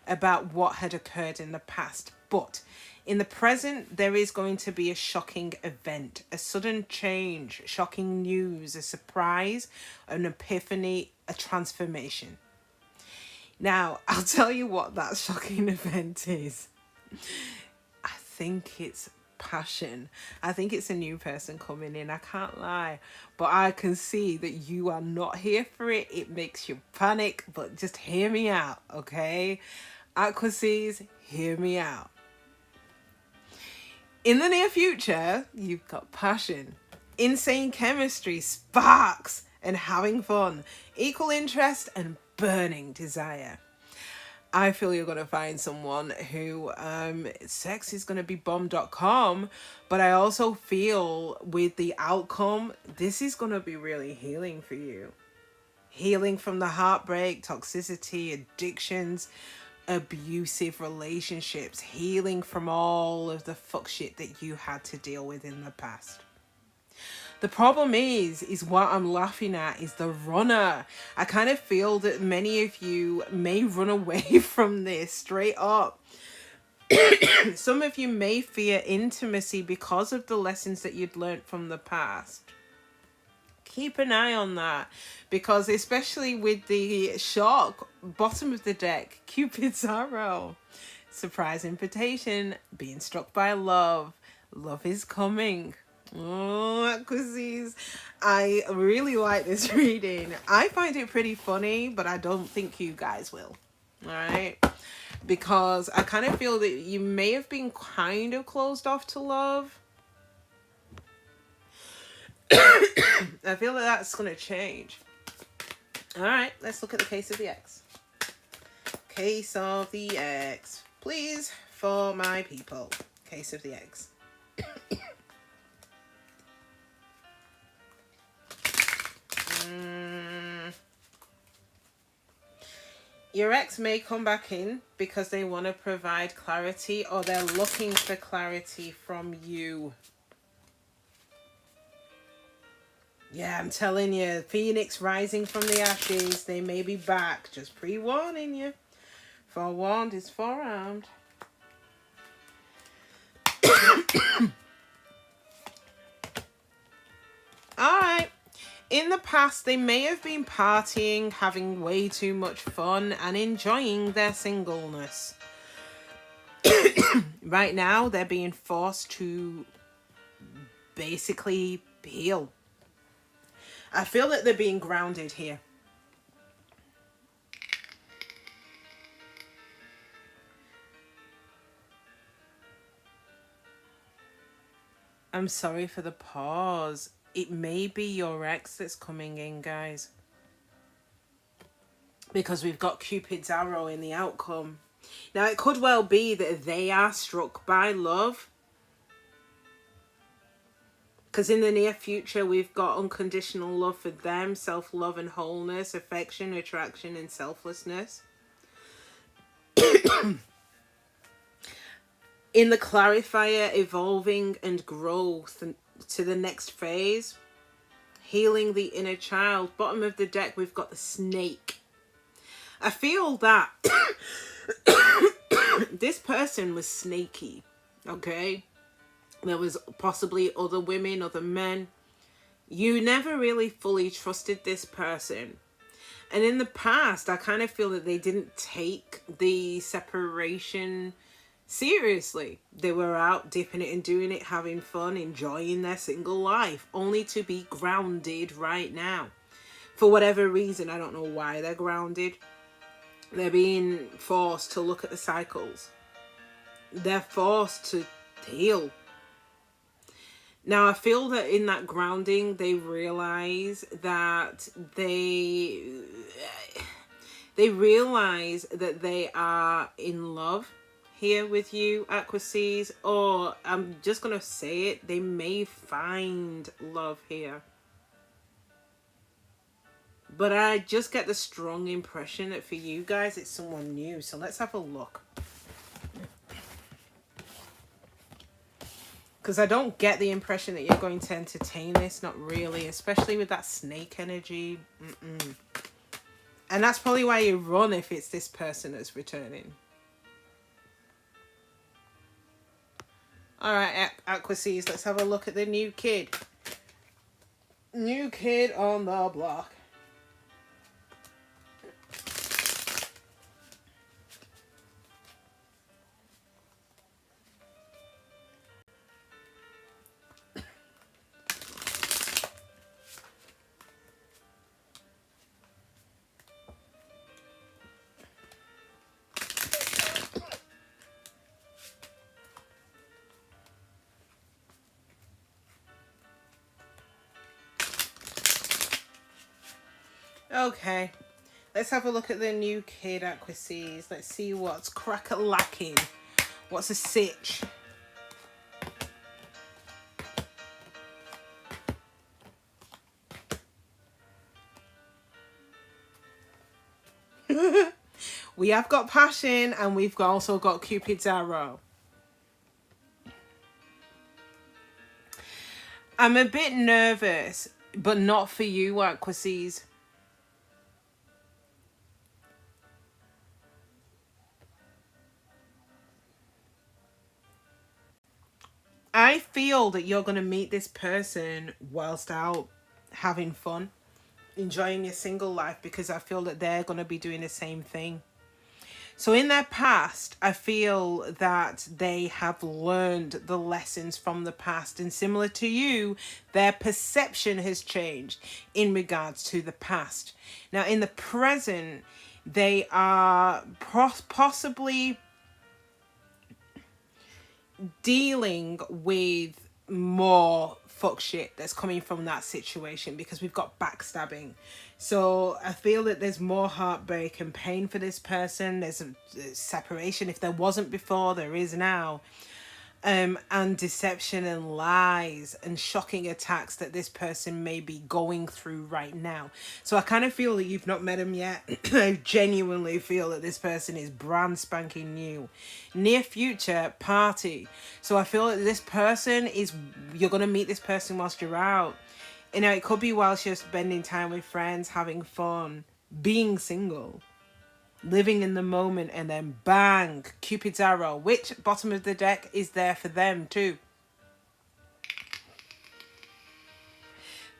about what had occurred in the past. But in the present, there is going to be a shocking event, a sudden change, shocking news, a surprise, an epiphany, a transformation. Now, I'll tell you what that shocking event is. I think it's passion. I think it's a new person coming in, I can't lie. But I can see that you are not here for it. It makes you panic, but just hear me out, okay? Aquarius, hear me out. In the near future, you've got passion, insane chemistry, sparks, and having fun, equal interest, and burning desire. I feel you're going to find someone who sex is going to be bomb.com, but I also feel with the outcome, this is going to be really healing for you. Healing from the heartbreak, toxicity, addictions, abusive relationships, healing from all of the fuck shit that you had to deal with in the past. The problem is what I'm laughing at is the runner. I kind of feel that many of you may run away from this straight up. Some of you may fear intimacy because of the lessons that you'd learned from the past. Keep an eye on that, because especially with the shock, bottom of the deck, Cupid's arrow, surprise invitation, being struck by love, love is coming. Oh, Aquarius, I really like this reading. I find it pretty funny, but I don't think you guys will. All right, because I kind of feel that you may have been kind of closed off to love. I feel that that's going to change. All right, let's look at the case of the X. Case of the X, please, for my people. Case of the X. Your ex may come back in because they want to provide clarity, or they're looking for clarity from you. Yeah, I'm telling you, Phoenix rising from the ashes, they may be back. Just pre-warning you. Forewarned is forearmed. Alright. In the past, they may have been partying, having way too much fun, and enjoying their singleness. Right now, they're being forced to basically heal. I feel that they're being grounded here. I'm sorry for the pause. It may be your ex that's coming in, guys. Because we've got Cupid's arrow in the outcome. Now, it could well be that they are struck by love. Because in the near future, we've got unconditional love for them, self-love and wholeness, affection, attraction, and selflessness. In the clarifier, evolving and growth to the next phase, healing the inner child. Bottom of the deck, we've got the snake. I feel that this person was snaky, okay? There was possibly other women, other men. You never really fully trusted this person. And in the past, I kind of feel that they didn't take the separation seriously. They were out dipping it and doing it, having fun, enjoying their single life, only to be grounded right now. For whatever reason, I don't know why they're grounded. They're being forced to look at the cycles. They're forced to heal. Now, I feel that in that grounding, they realize that they realize that they are in love here with you, Aquarius, or I'm just going to say it, they may find love here. But I just get the strong impression that for you guys, it's someone new. So let's have a look. Because I don't get the impression that you're going to entertain this. Not really. Especially with that snake energy. And that's probably why you run if it's this person that's returning. Alright, Aquarius, let's have a look at the new kid. New kid on the block. Okay. Let's have a look at the new kid, Aquarius. Let's see what's crack-a-lacking. What's a sitch? We have got passion and we've also got Cupid's arrow. I'm a bit nervous, but not for you, Aquarius. I feel that you're going to meet this person whilst out having fun, enjoying your single life, because I feel that they're going to be doing the same thing. So in their past, I feel that they have learned the lessons from the past, and similar to you, their perception has changed in regards to the past. Now in the present, they are possibly dealing with more fuck shit that's coming from that situation, because we've got backstabbing. So I feel that there's more heartbreak and pain for this person. There's a separation. If there wasn't before, there is now. And deception and lies and shocking attacks that this person may be going through right now. So I kind of feel that you've not met him yet. I genuinely feel that this person is brand spanking new. Near future party. So I feel that this person is, you're going to meet this person whilst you're out. You know, it could be whilst you're spending time with friends, having fun, being single, living in the moment, and then bang, Cupid's arrow, which bottom of the deck is there for them too.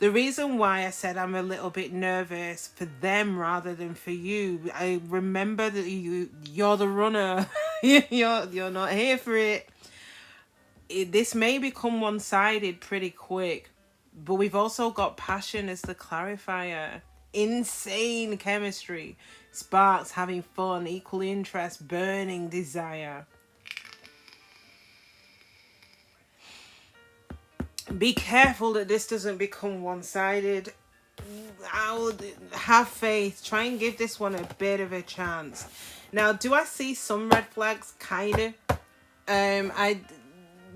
The reason why I said I'm a little bit nervous for them rather than for you, I remember that you're the runner. you're not here for it. This may become one-sided pretty quick, but we've also got passion as the clarifier. Insane chemistry, sparks, having fun, equal interest, burning desire. Be careful that this doesn't become one-sided. I would have faith. Try and give this one a bit of a chance. Now, do I see some red flags? Kind of.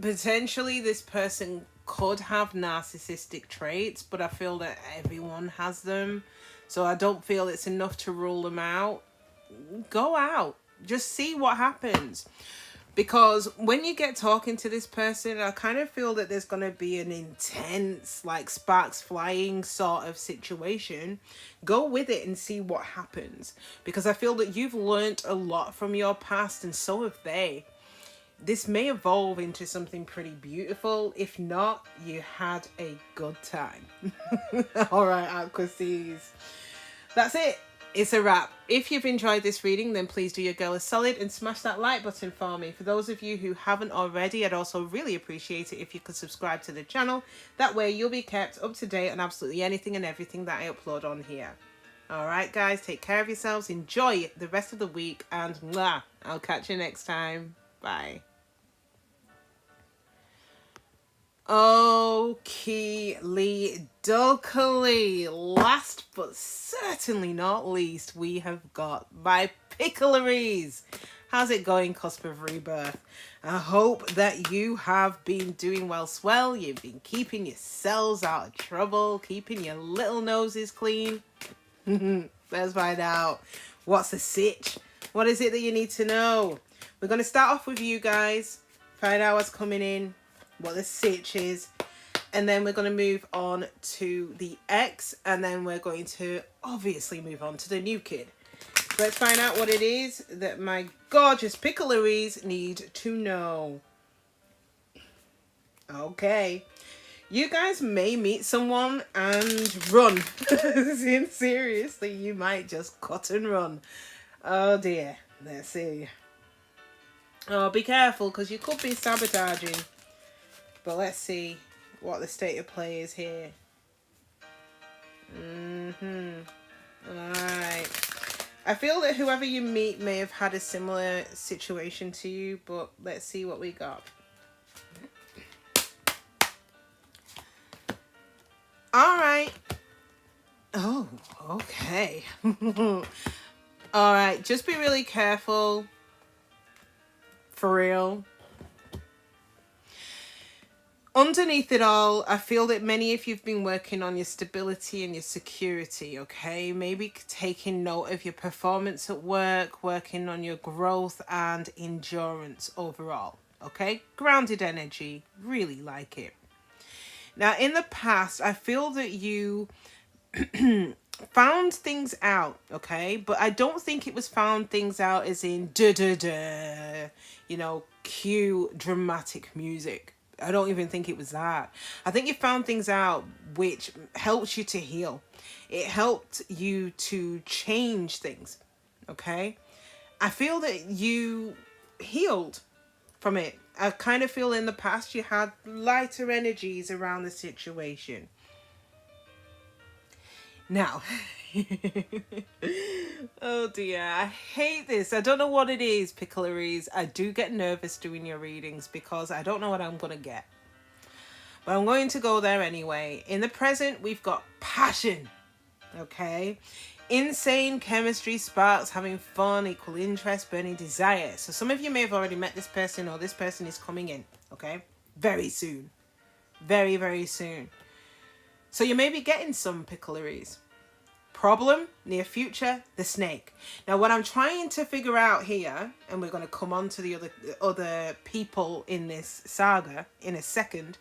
Potentially this person could have narcissistic traits, but I feel that everyone has them. So I don't feel it's enough to rule them out. Go out. Just see what happens. Because when you get talking to this person, I kind of feel that there's going to be an intense, like, sparks flying sort of situation. Go with it and see what happens. Because I feel that you've learned a lot from your past, and so have they. This may evolve into something pretty beautiful. If not, you had a good time. All right, Aquarius. That's it. It's a wrap. If you've enjoyed this reading, then please do your girl a solid and smash that like button for me. For those of you who haven't already, I'd also really appreciate it if you could subscribe to the channel. That way you'll be kept up to date on absolutely anything and everything that I upload on here. All right, guys, take care of yourselves. Enjoy the rest of the week, and mwah, I'll catch you next time. Bye. Okie dokey, last but certainly not least, we have got my pickleries. How's it going, Cusp of Rebirth? I hope that you have been doing well swell. You've been keeping yourselves out of trouble, keeping your little noses clean. Let's find out. What's a sitch? What is it that you need to know? We're going to start off with you guys. Find out what's coming in, what the sitch is, and then we're going to move on to the ex, and then we're going to obviously move on to the new kid. Let's find out what it is that my gorgeous pickleries need to know. Okay. You guys may meet someone and run. Seriously, you might just cut and run. Oh dear. Let's see. Oh, be careful, because you could be sabotaging. But let's see what the state of play is here. Alright. I feel that whoever you meet may have had a similar situation to you, but let's see what we got. Alright. Oh, okay. All right, just be really careful. For real. Underneath it all, I feel that many of you've been working on your stability and your security, okay? Maybe taking note of your performance at work, working on your growth and endurance overall, okay? Grounded energy, really like it. Now, in the past, I feel that you found things out, okay? But I don't think it was found things out as in da-da-da, you know, cue dramatic music. I don't even think it was that. I think you found things out which helped you to heal. It helped you to change things, okay? I feel that you healed from it. I kind of feel in the past you had lighter energies around the situation. Now, oh dear, I hate this. I don't know what it is, Pickleries. I do get nervous doing your readings because I don't know what I'm going to get. But I'm going to go there anyway. In the present, we've got passion, okay? Insane chemistry, sparks, having fun, equal interest, burning desire. So some of you may have already met this person or this person is coming in, okay? Very soon. Very, very soon. So you may be getting some Pickleries. Problem, near future, the snake. Now what I'm trying to figure out here, and we're going to come on to the other people in this saga in a second,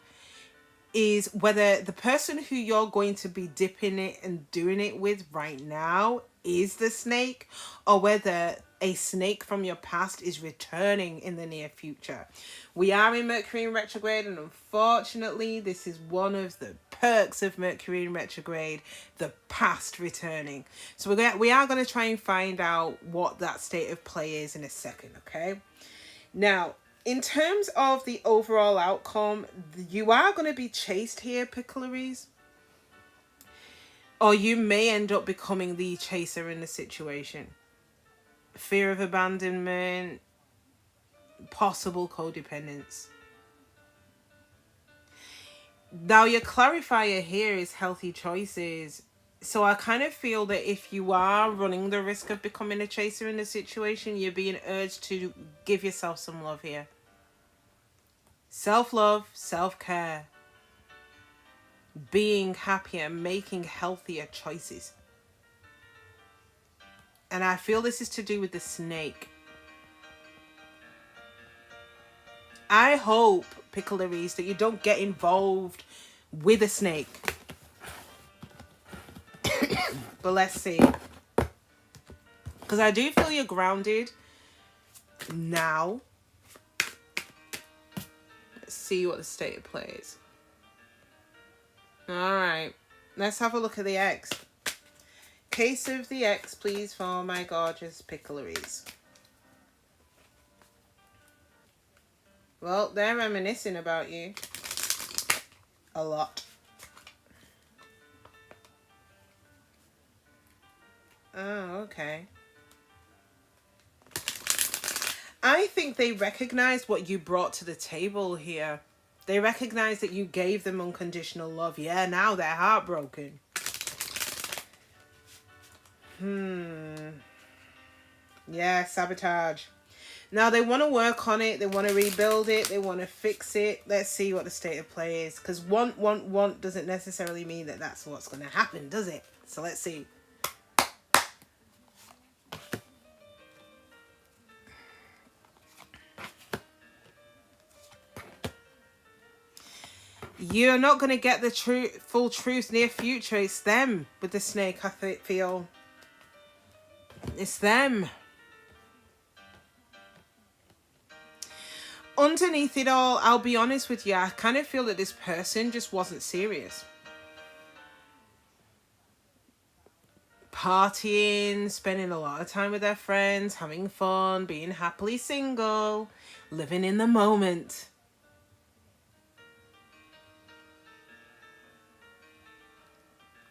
is whether the person who you're going to be dipping it and doing it with right now is the snake, or whether a snake from your past is returning in the near future. We are in Mercury in retrograde, and unfortunately this is one of the perks of Mercury in retrograde, the past returning. So we are going to try and find out what that state of play is in a second, okay? Now, in terms of the overall outcome, you are going to be chased here, Pickleries. Or you may end up becoming the chaser in the situation. Fear of abandonment, possible codependence. Now, your clarifier here is healthy choices. So I kind of feel that if you are running the risk of becoming a chaser in the situation, you're being urged to give yourself some love here. Self-love, self-care. Being happier, making healthier choices. And I feel this is to do with the snake. I hope, Pickleries, that you don't get involved with a snake. But let's see. Because I do feel you're grounded now. Let's see what the state of play is. Alright. Let's have a look at the X. Case of the X, please, for my gorgeous Pickleries. Well, they're reminiscing about you. A lot. Oh, okay. I think they recognize what you brought to the table here. They recognize that you gave them unconditional love. Yeah, now they're heartbroken. Yeah, sabotage. Now they want to work on it. They want to rebuild it. They want to fix it. Let's see what the state of play is. Because want doesn't necessarily mean that that's what's going to happen, does it? So let's see. You're not going to get the full truth near future. It's them with the snake, I feel. It's them. Underneath it all, I'll be honest with you, I kind of feel that this person just wasn't serious. Partying, spending a lot of time with their friends, having fun, being happily single, living in the moment.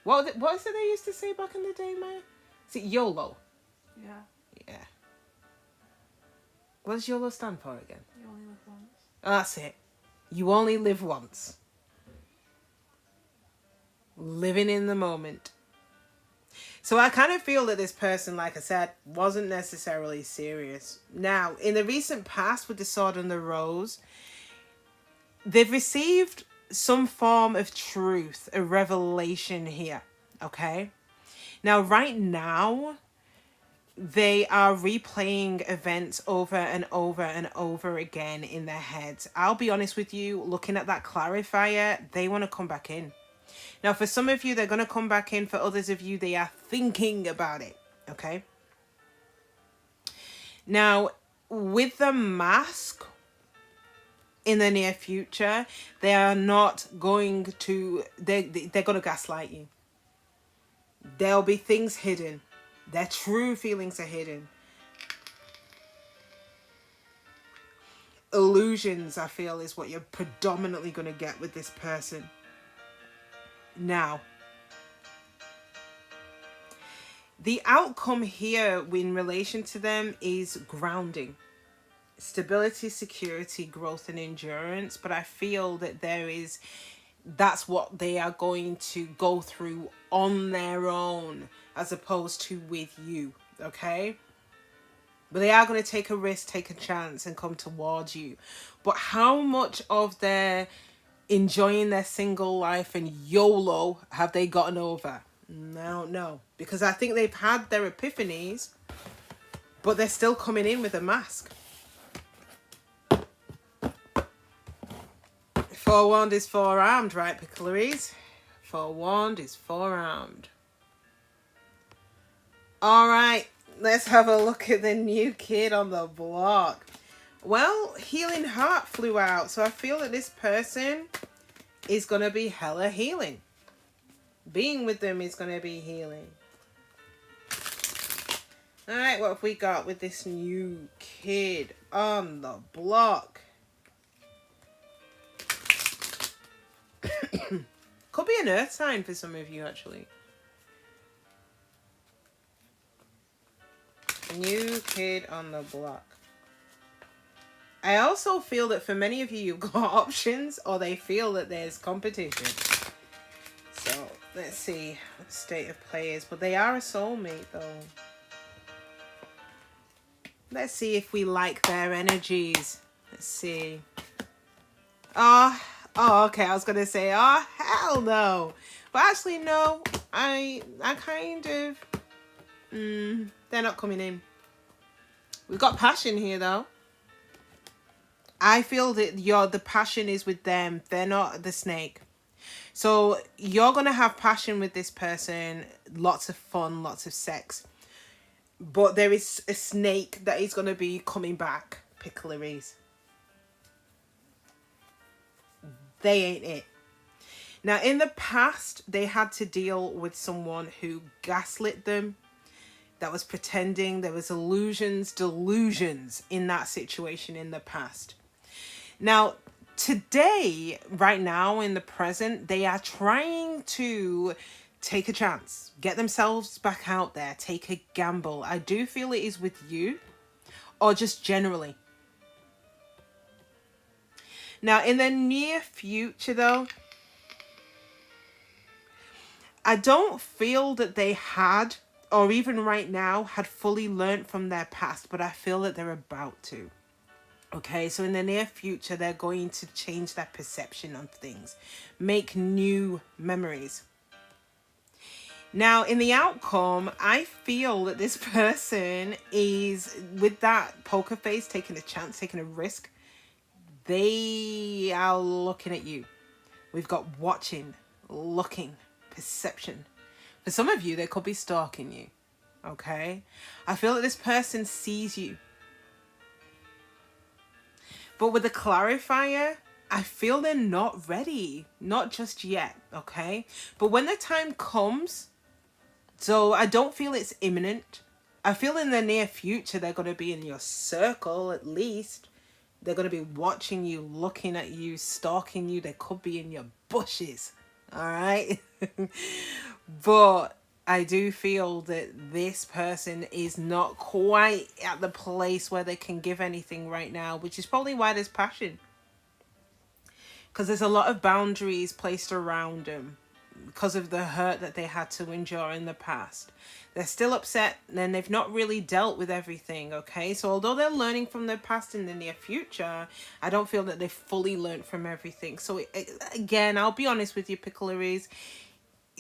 What is it they used to say back in the day, man? Is it YOLO? Yeah. Yeah. What does YOLO stand for again? You only live once. That's it. You only live once. Living in the moment. So I kind of feel that this person, like I said, wasn't necessarily serious. Now, in the recent past with the Sword and the Rose, they've received some form of truth, a revelation here, okay? Now, right now, they are replaying events over and over and over again in their heads. I'll be honest with you, looking at that clarifier, they want to come back in. Now, for some of you, they're going to come back in. For others of you, they are thinking about it, okay? Now, with the mask in the near future, they are not going to, they're going to gaslight you. There'll be things hidden. Their true feelings are hidden. Illusions, I feel, is what you're predominantly going to get with this person. Now, the outcome here in relation to them is grounding. Stability, security, growth, and endurance. But I feel that that's what they are going to go through on their own as opposed to with you, okay? But they are going to take a risk, take a chance, and come towards you. But how much of their enjoying their single life and YOLO have they gotten over? I don't know. Because I think they've had their epiphanies, but they're still coming in with a mask. Forewarned is forearmed, right, Pickleries? Forewarned is forearmed. All right, let's have a look at the new kid on the block. Well, Healing Heart flew out, so I feel that this person is going to be hella healing. Being with them is going to be healing. All right, what have we got with this new kid on the block? Could be an earth sign for some of you, actually. New kid on the block. I also feel that for many of you, you've got options, or they feel that there's competition. So let's see what the state of play is. But they are a soulmate, though. Let's see if we like their energies. Let's see. Oh, okay. I was gonna say, oh, hell no. But actually, no. I kind of. They're not coming in. We've got passion here, though. I feel that the passion is with them. They're not the snake. So you're going to have passion with this person. Lots of fun, lots of sex. But there is a snake that is going to be coming back. Pickleries. They ain't it. Now, in the past, they had to deal with someone who gaslit them. That was pretending. There was illusions, delusions in that situation in the past. Now, today, right now, in the present, they are trying to take a chance. Get themselves back out there. Take a gamble. I do feel it is with you. Or just generally. Now, in the near future, though, I don't feel that they had, or even right now, had fully learned from their past, but I feel that they're about to. Okay, so in the near future, they're going to change their perception of things, make new memories. Now, in the outcome, I feel that this person is, with that poker face, taking a chance, taking a risk. They are looking at you. We've got watching, looking, perception. For some of you, they could be stalking you. Okay? I feel that this person sees you. But with the clarifier, I feel they're not ready. Not just yet. Okay? But when the time comes, so I don't feel it's imminent. I feel in the near future, they're going to be in your circle at least. They're going to be watching you, looking at you, stalking you. They could be in your bushes. All right? But I do feel that this person is not quite at the place where they can give anything right now, which is probably why there's passion. Because there's a lot of boundaries placed around them. because of the hurt that they had to endure in the past. They're still upset and they've not really dealt with everything, okay? So although they're learning from their past in the near future, I don't feel that they've fully learned from everything. So again, I'll be honest with you, Pickleries,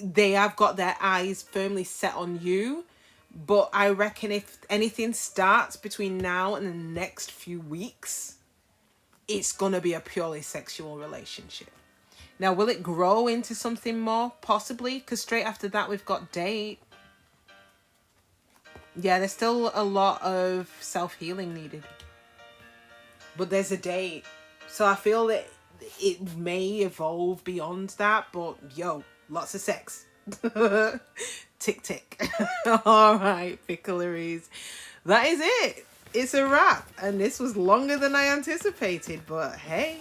they have got their eyes firmly set on you. But I reckon if anything starts between now and the next few weeks, it's going to be a purely sexual relationship. Now, will it grow into something more? Possibly, because straight after that, we've got date. Yeah, there's still a lot of self-healing needed. But there's a date. So I feel that it may evolve beyond that. But, yo, lots of sex. Tick, tick. All right, Pickleries. That is it. It's a wrap. And this was longer than I anticipated. But, hey,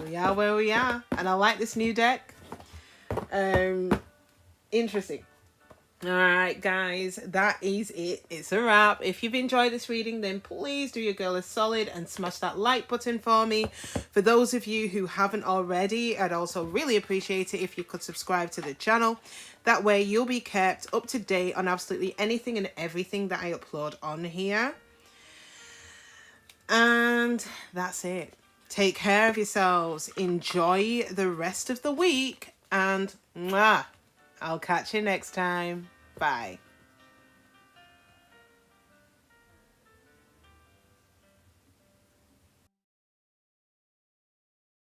we are where we are. And I like this new deck. Interesting. All right, guys, that is it. It's a wrap. If you've enjoyed this reading, then please do your girl a solid and smash that like button for me. For those of you who haven't already, I'd also really appreciate it if you could subscribe to the channel. That way you'll be kept up to date on absolutely anything and everything that I upload on here. And that's it. Take care of yourselves. Enjoy the rest of the week. And mwah, I'll catch you next time. Bye.